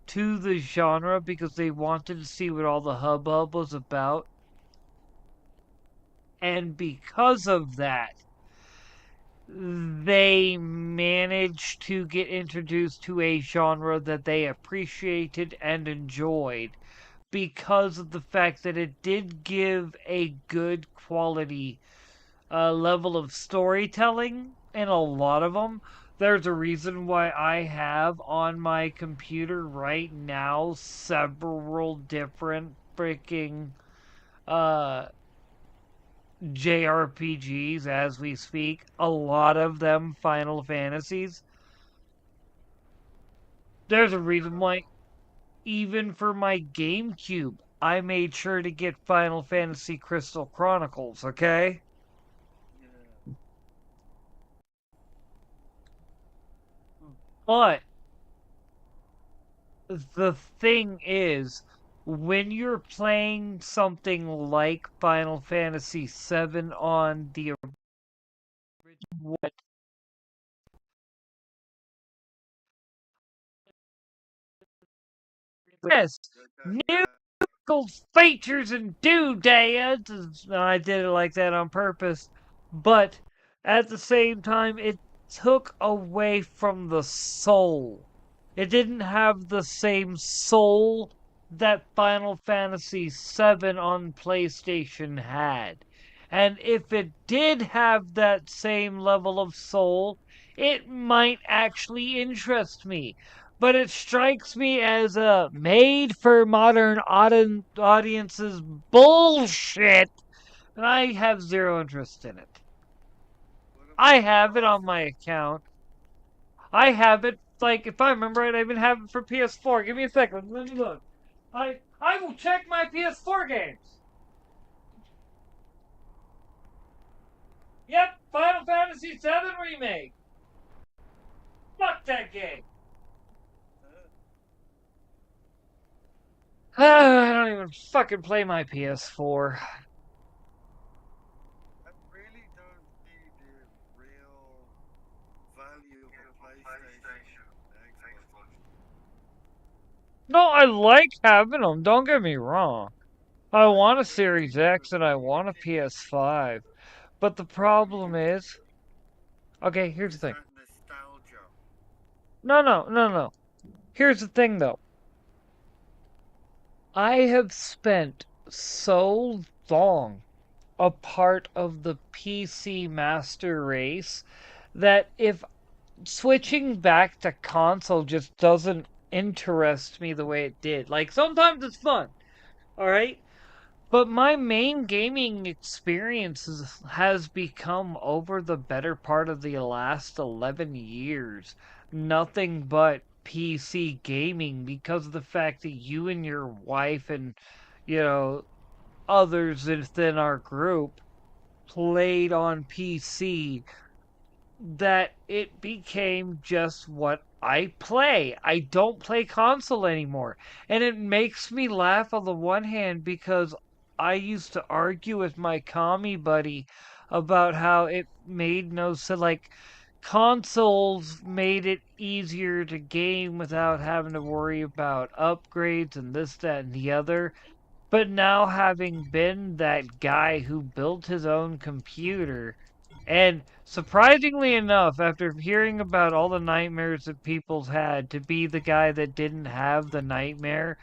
to the genre because they wanted to see what all the hubbub was about. And because of that, they managed to get introduced to a genre that they appreciated and enjoyed because of the fact that it did give a good quality level of storytelling in a lot of them. There's a reason why I have on my computer right now several different freaking uh, JRPGs as we speak. A lot of them Final Fantasies. There's a reason why, even for my GameCube, I made sure to get Final Fantasy Crystal Chronicles, okay? Yeah. But the thing is, when you're playing something like Final Fantasy VII on the original, yes, Yeah. musical features and doodads. I did it like that on purpose, but at the same time, it took away from the soul. It didn't have the same soul that Final Fantasy VII on PlayStation had. And if it did have that same level of soul, it might actually interest me. But it strikes me as a made for modern audiences bullshit, and I have zero interest in it. What I about have it on Valheim? my account. I have it, like, if I remember right, I even have it for PS4. Give me a second. Let me look. I will check my PS4 games. Yep, Final Fantasy VII Remake. Fuck that game. I don't even fucking play my PS4. I really don't see the real value of a PlayStation and Xbox. No, I like having them. Don't get me wrong. I want a Series X and I want a PS5. But the problem is, okay, here's the Is thing. that nostalgia? No. Here's the thing though. I have spent so long a part of the PC master race that if switching back to console just doesn't interest me the way it did. Like sometimes it's fun, all right? But my main gaming has become over the better part of the last 11 years nothing but PC gaming because of the fact that you and your wife and, you know, others within our group played on PC that it became just what I play. I don't play console anymore. And it makes me laugh on the one hand because I used to argue with my commie buddy about how it made no sense. Like, consoles made it easier to game without having to worry about upgrades and this, that, and the other. But now, having been that guy who built his own computer, and surprisingly enough, after hearing about all the nightmares that people's had, to be the guy that didn't have the nightmare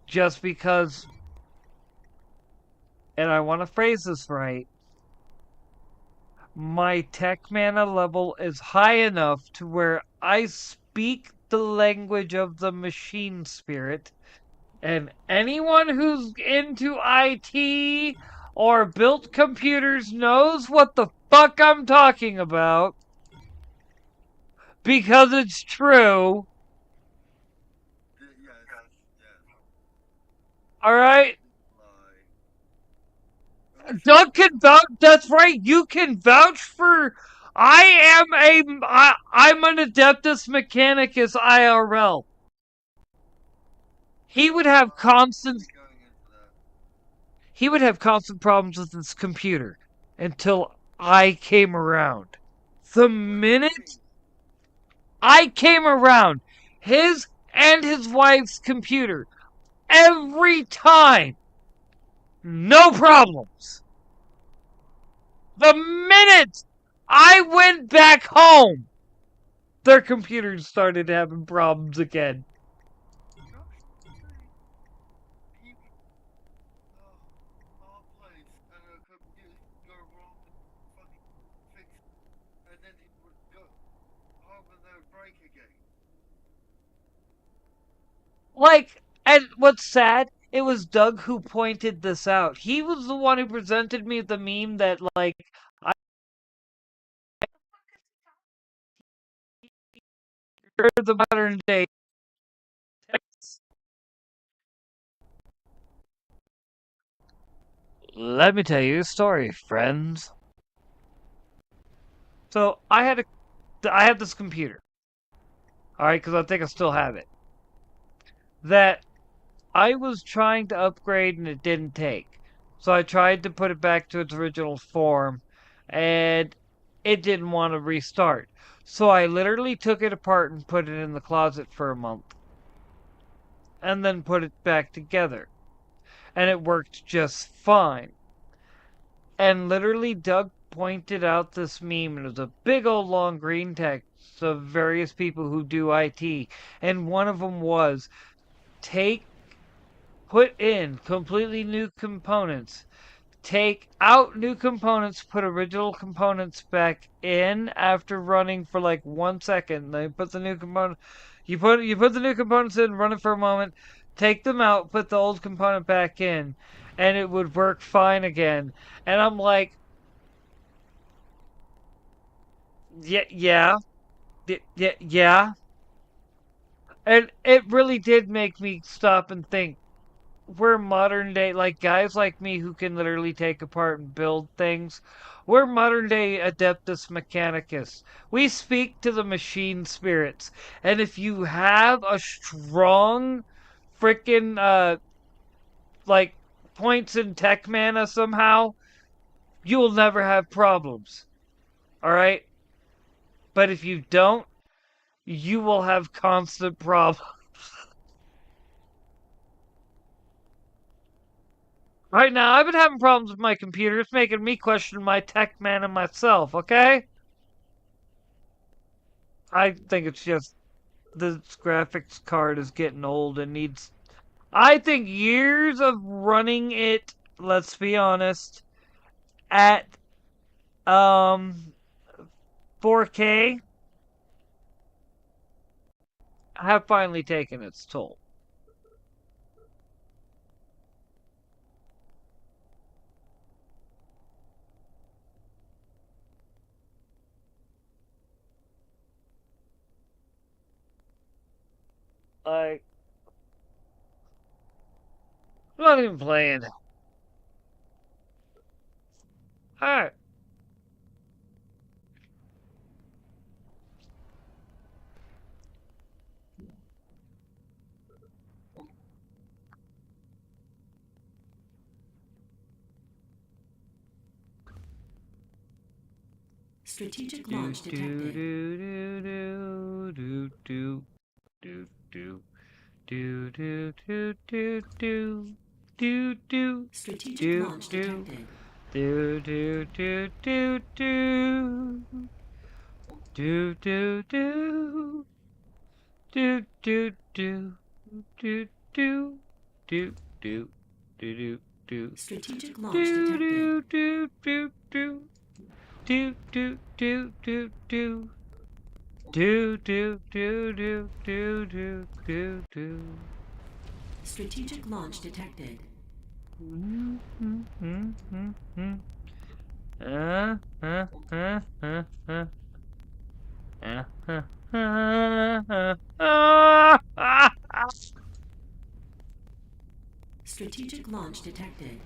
just because, and I want to phrase this right, my tech mana level is high enough to where I speak the language of the machine spirit. And anyone who's into IT or built computers knows what the fuck I'm talking about because it's true. Yes, yes. All right? Lie. Oh Doug shit. can vouch. That's right. You can vouch for. I'm an Adeptus Mechanicus IRL. He would have I'm not constant really going into that. he would have constant problems with his computer until I came around. The minute I came around, his and his wife's computer, every time, no problems. The minute I went back home, their computers started having problems again. He our place and a computer go wrong and fucking fix, and then it would go home and then break again. Like, and what's sad, it was Doug who pointed this out. He was the one who presented me the meme that, like, I heard the modern day. Let me tell you a story, friends. So I had this computer, all right, because I think I still have it. That I was trying to upgrade and it didn't take. So I tried to put it back to its original form, and it didn't want to restart. So I literally took it apart and put it in the closet for a month, and then put it back together, and it worked just fine. And literally, Doug pointed out this meme, and it was a big old long green text of various people who do IT. And one of them was put in completely new components, take out new components, put original components back in after running for like 1 second. Then put the new component, you put the new components in, run it for a moment, take them out, put the old component back in, and it would work fine again. And I'm like, yeah, yeah. And it really did make me stop and think. We're modern day, like guys like me who can literally take apart and build things. We're modern day Adeptus Mechanicus. We speak to the machine spirits. And if you have a strong freaking, like, points in tech mana somehow, you will never have problems. Alright? But if you don't, you will have constant problems. Right now, I've been having problems with my computer. It's making me question my tech man and myself, okay? I think it's just this graphics card is getting old and needs. I think years of running it, let's be honest, at um 4K have finally taken its toll. Like, I'm not even playing. Alright. Strategic launch detected. Do do do do do do do do Strategic do launch do detected. do do do do do do do do do do do do do do do do do Strategic launch do detected. do do do do do do do do do do do do do do do do. Strategic launch detected. Strategic launch detected.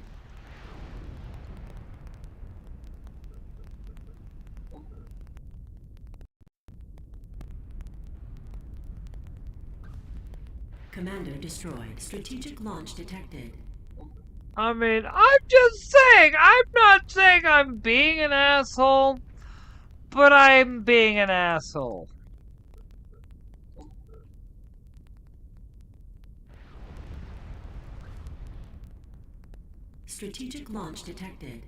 Commander destroyed. Strategic launch detected. I mean, I'm just saying, I'm not saying I'm being an asshole, but I'm being an asshole. Strategic launch detected.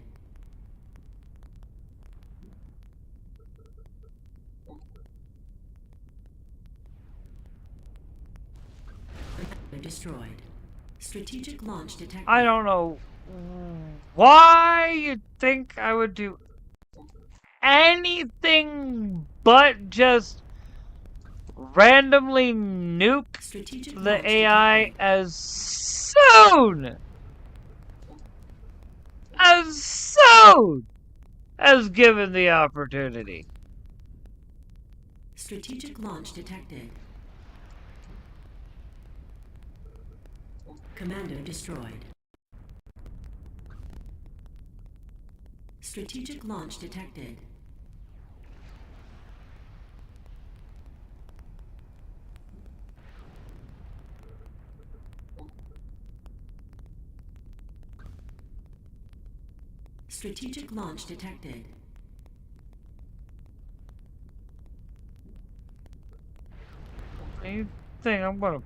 Destroyed. Strategic launch detected. I don't know why you'd think I would do anything but just randomly nuke Strategic the launch AI detected. as given the opportunity. Strategic launch detected. Commando destroyed. Strategic launch detected. Strategic launch detected. You think I'm gonna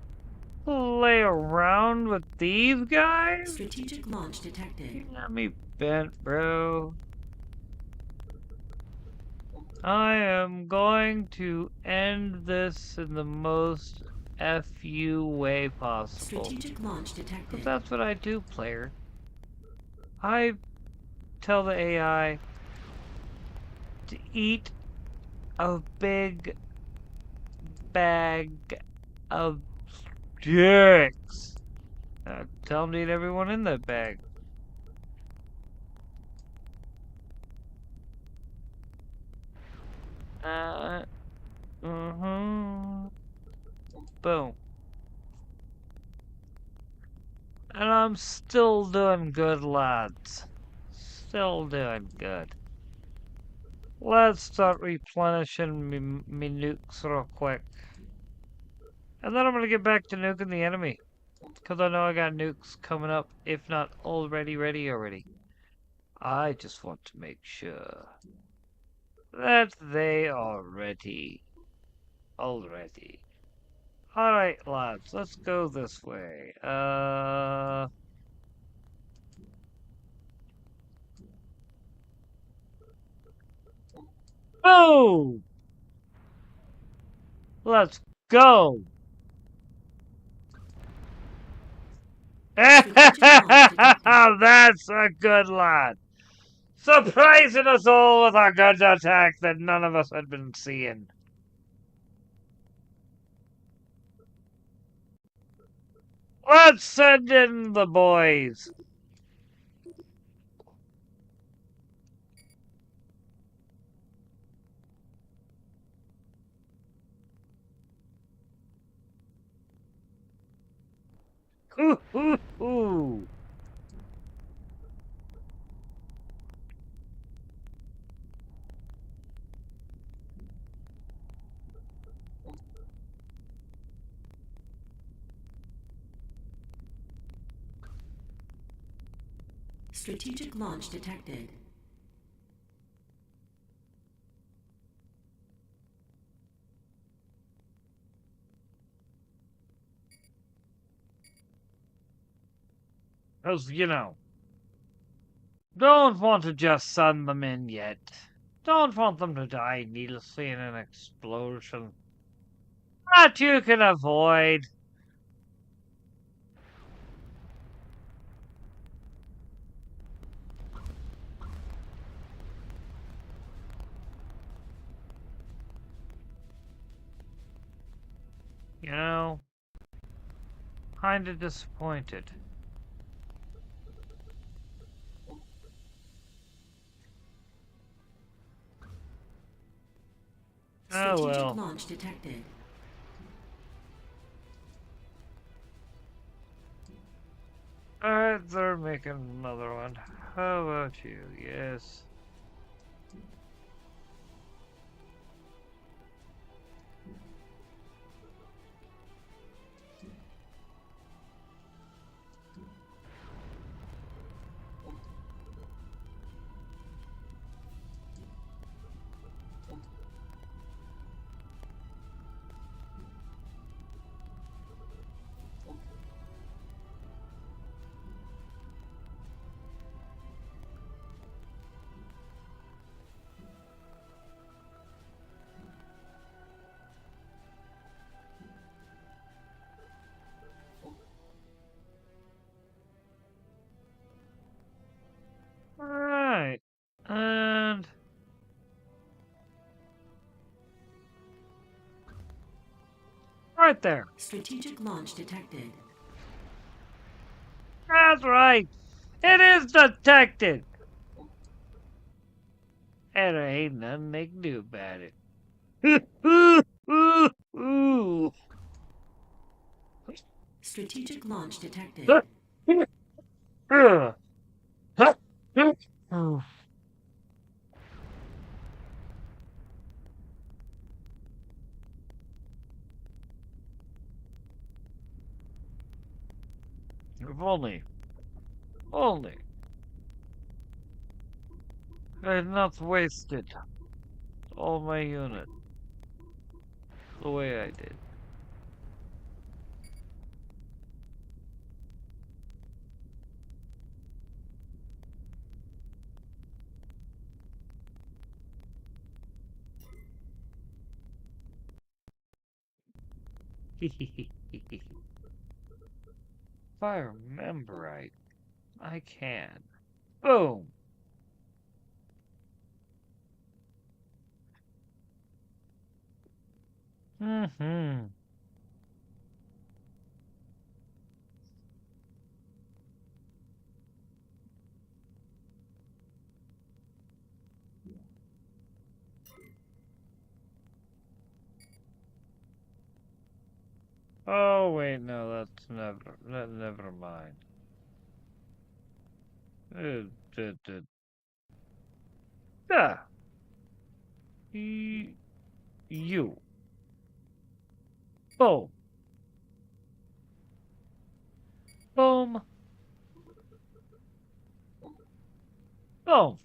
play around with these guys? Strategic launch detected. You got me bent, bro. I am going to end this in the most FU way possible. Strategic launch Because detected. that's what I do, player. I tell the AI to eat a big bag of dicks. Tell them to eat everyone in that bag. Boom. And I'm still doing good, lads. Still doing good. Let's start replenishing me nukes real quick. And then I'm gonna get back to nuking the enemy. Because I know I got nukes coming up, if not already ready already. I just want to make sure that they are ready. Already. Alright, lads, let's go this way. Boom! Let's go! That's a good lad! Surprising us all with a good attack that none of us had been seeing. Let's send in the boys. Ooh, ooh, ooh. Strategic launch detected. Because, you know, don't want to just send them in yet. Don't want them to die needlessly in an explosion. That you can avoid. You know, kinda disappointed. Oh Strategic well. launch detected. Alright, they're making another one. How about you? Yes. right there. Strategic launch detected. That's right. It is detected. And there ain't nothing they can do about it. Strategic launch detected. If only I had not wasted all my unit the way I did. If I remember right, I can. Boom! Mm-hmm. Oh wait, no, never mind. Uh, d- d- ah, y- you. Boom. Boom. Boom.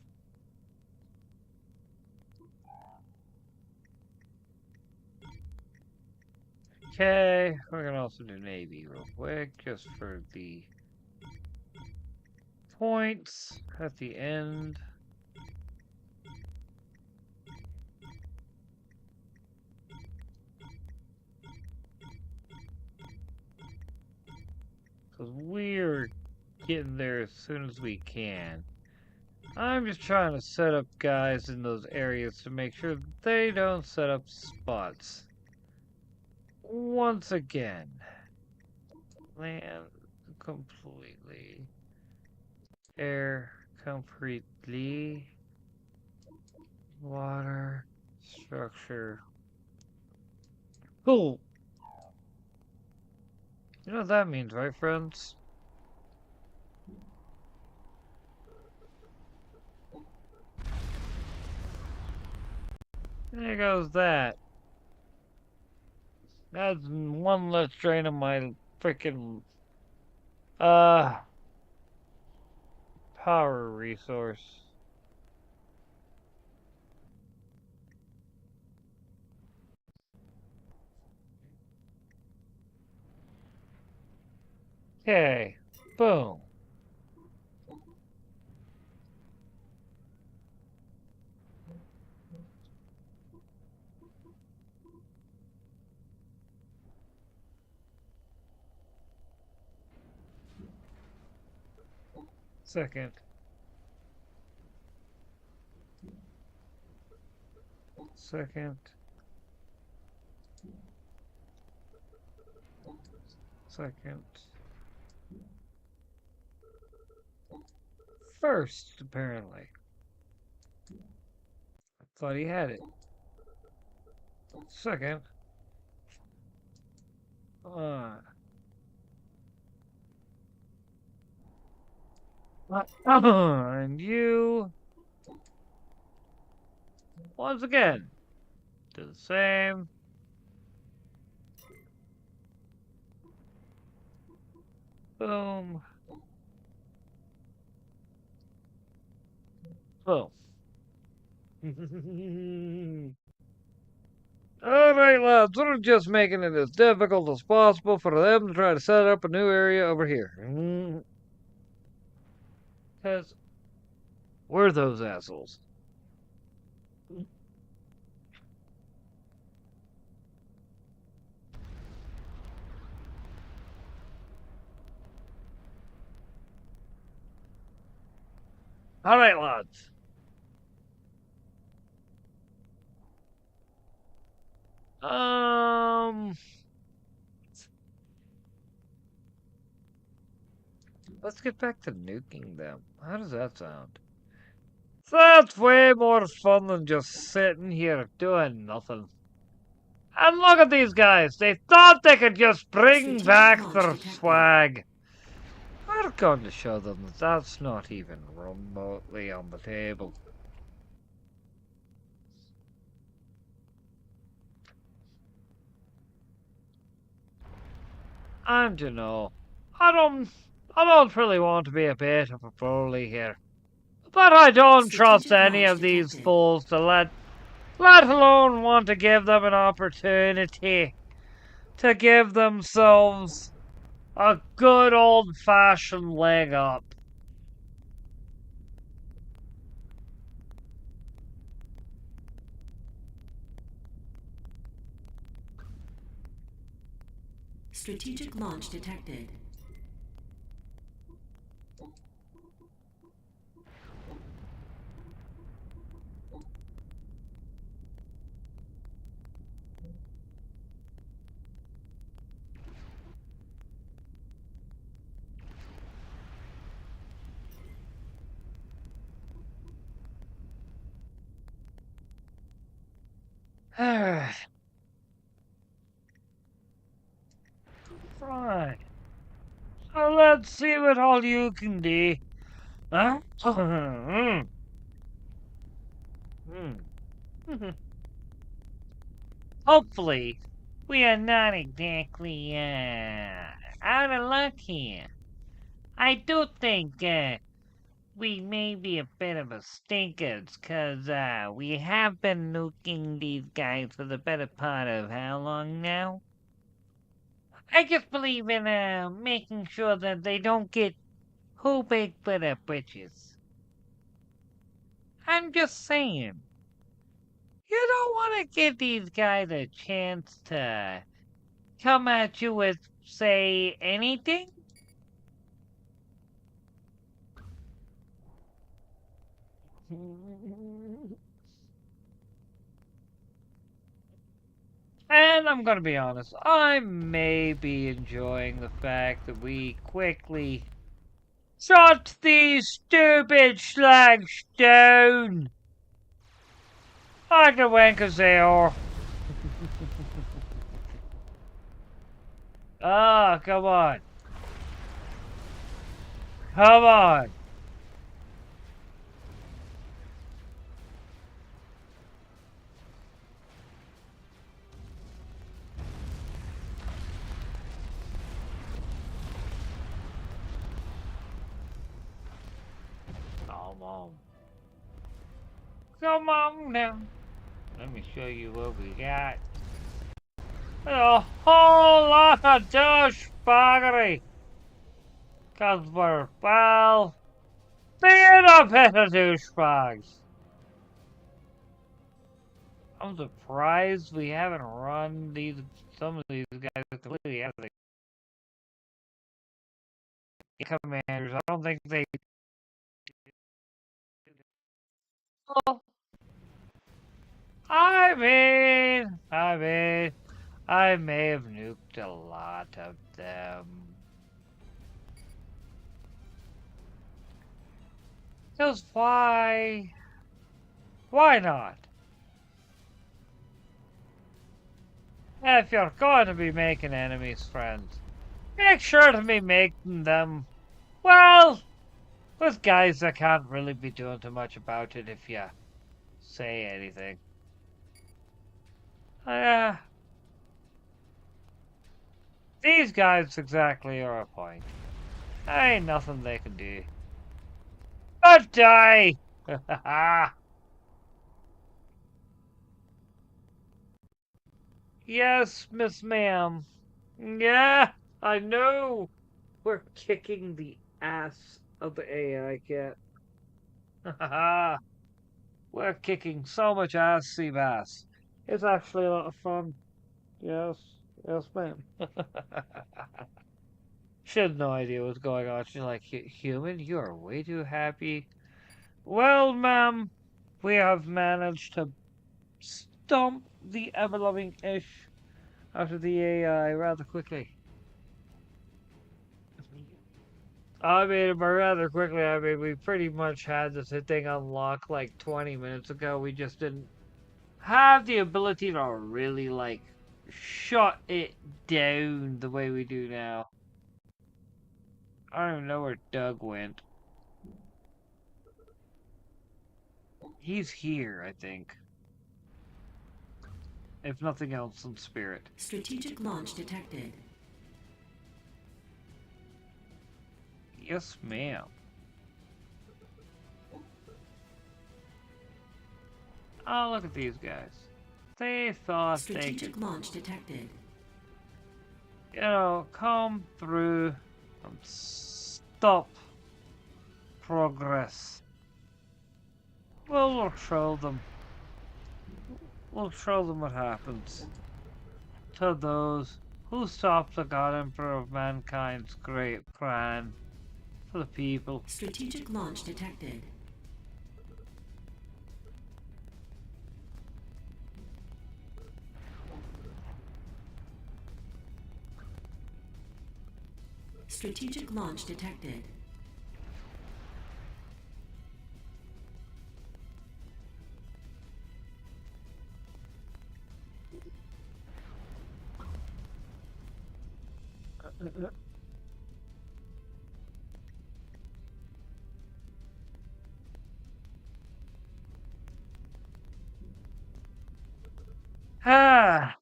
Okay, we're gonna also do Navy real quick, just for the points at the end. Because we're getting there as soon as we can. I'm just trying to set up guys in those areas to make sure they don't set up spots. Once again. Land completely. Air completely. Water. Structure. Cool. You know what that means, right, friends? There goes that. That's one less drain of my freaking uh power resource. Okay. Boom. Second. Second. Second. First, apparently. I thought he had it. Second. And you, once again, do the same. Boom. Boom. Alright, lads, we're just making it as difficult as possible for them to try to set up a new area over here. Because we're those assholes. Alright, lads. Um, Let's get back to nuking them. How does that sound? That's way more fun than just sitting here doing nothing. And look at these guys. They thought they could just bring Strategic back launch their detected. swag. We're going to show them that that's not even remotely on the table. And you know, I don't really want to be a bit of a bully here. But I don't trust Strategic any launch of these detected. fools to let alone want to give them an opportunity to give themselves a good old-fashioned leg up. Strategic launch detected. Right. So let's see what all you can do. Huh? Hopefully, we are not exactly out of luck here. I do think we may be a bit of a stinkers, 'cause we have been nuking these guys for the better part of how long now? I just believe in making sure that they don't get who big for their britches. I'm just saying. You don't want to give these guys a chance to come at you with, say, anything? And I'm gonna be honest, I may be enjoying the fact that we quickly shut these stupid slags down. Like the wankers they are. Ah, come on. Come on. Come on. Come on now. Let me show you what we got. A whole lot of douchebaggery. 'Cause we're, well, being a bit of douchebags. I'm surprised we haven't run some of these guys completely out of the commanders. I don't think they. Well, I may have nuked a lot of them. 'Cause why? Why not? If you're going to be making enemies, friends, make sure to be making them, well, with guys that can't really be doing too much about it if you say anything. These guys exactly are a point. Ain't nothing they can do. But die! Yes, Miss Ma'am. Yeah, I know. We're kicking the ass of the AI cat. We're kicking so much ass, sea bass. It's actually a lot of fun. Yes, yes, ma'am. She had no idea what's going on. She's like, Human, you are way too happy. Well, ma'am, we have managed to stomp the ever-loving ish out of the AI rather quickly. I mean, but rather quickly, I mean, we pretty much had this thing unlocked like 20 minutes ago. We just didn't have the ability to really, like, shut it down the way we do now. I don't even know where Doug went. He's here, I think. If nothing else, in spirit. Strategic launch detected. Yes, ma'am. Oh, look at these guys. They thought they Strategic could, launch detected. you know, come through and stop progress. Well, we'll show them. We'll show them what happens to those who stop the God Emperor of mankind's great plan for the people. Strategic launch detected. Strategic launch detected. Ah!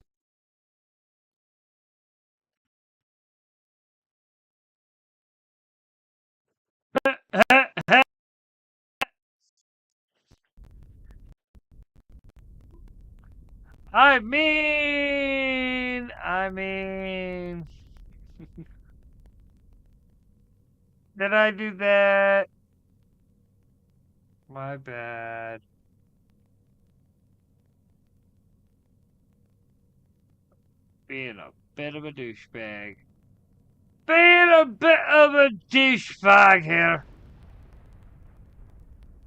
I mean, did I do that? My bad. Being a bit of a douchebag. Being a bit of a douchebag here.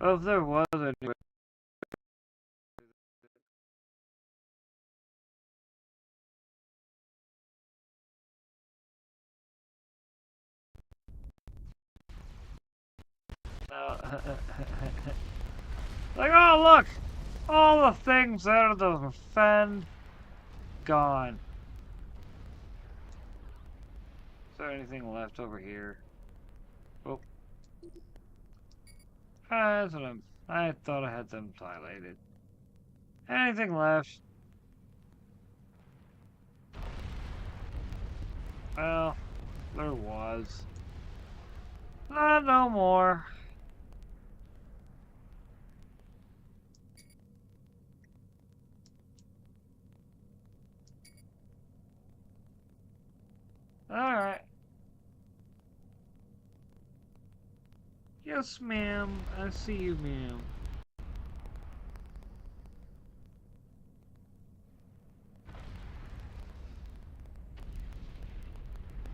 Oh, if there was a like, oh, look! All the things there to defend, gone. Is there anything left over here? Oh. That's what I thought I had them highlighted. Anything left? Well, there was. Not no more. Alright. Yes, ma'am. I see you, ma'am.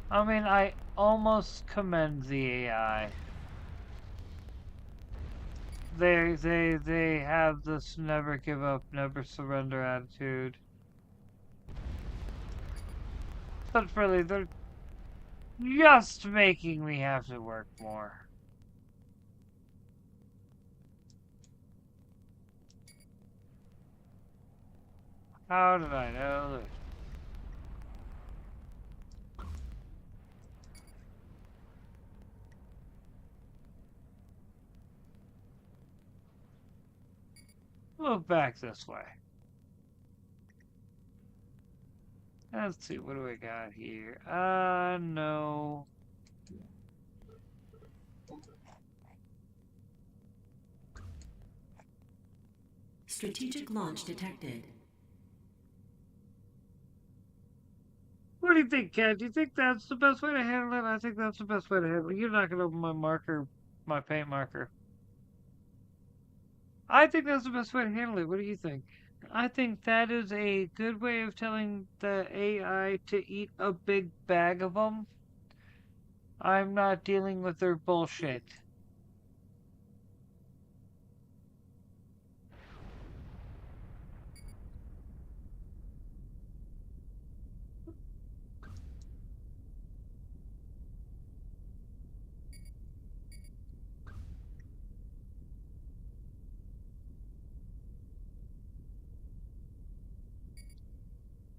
I mean, I almost commend the AI. They have this never give up, never surrender attitude. But really, they're just making me have to work more. How did I know that? Move back this way. Let's see, what do we got here? No. Strategic launch detected. What do you think, Ken? Do you think that's the best way to handle it? I think that's the best way to handle it. You're not gonna open my marker, my paint marker. I think that's the best way to handle it. What do you think? I think that is a good way of telling the AI to eat a big bag of them. I'm not dealing with their bullshit.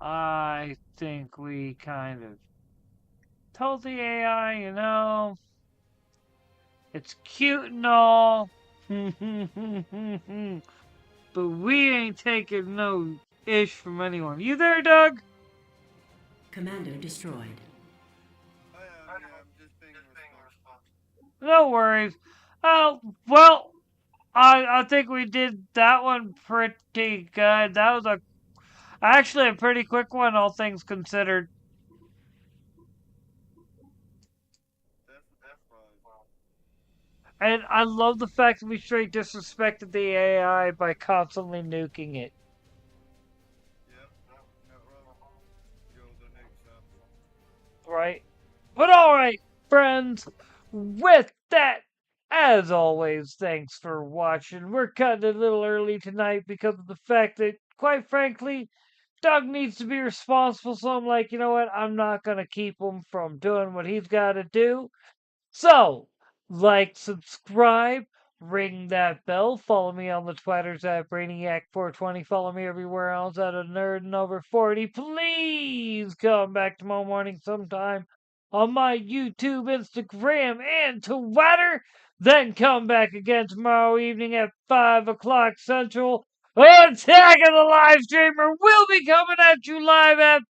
I think we kind of told the AI, it's cute and all, but we ain't taking no ish from anyone. You there, Doug? Commander destroyed. I'm just being responsible. No worries. Oh, well, I think we did that one pretty good. That was actually a pretty quick one, all things considered. That's fine. And I love the fact that we straight disrespected the AI by constantly nuking it. Yep. Not wrong. You're the next up. Right? But alright, friends, with that, as always, thanks for watching. We're cutting a little early tonight because of the fact that, quite frankly, Doug needs to be responsible, so I'm like, you know what? I'm not going to keep him from doing what he's got to do. So, like, subscribe, ring that bell, follow me on the Twitters at Brainiac420, follow me everywhere else at a nerd and over 40. Please come back tomorrow morning sometime on my YouTube, Instagram, and Twitter. Then come back again tomorrow evening at 5 o'clock Central. Attack of the Live Streamer will be coming at you live at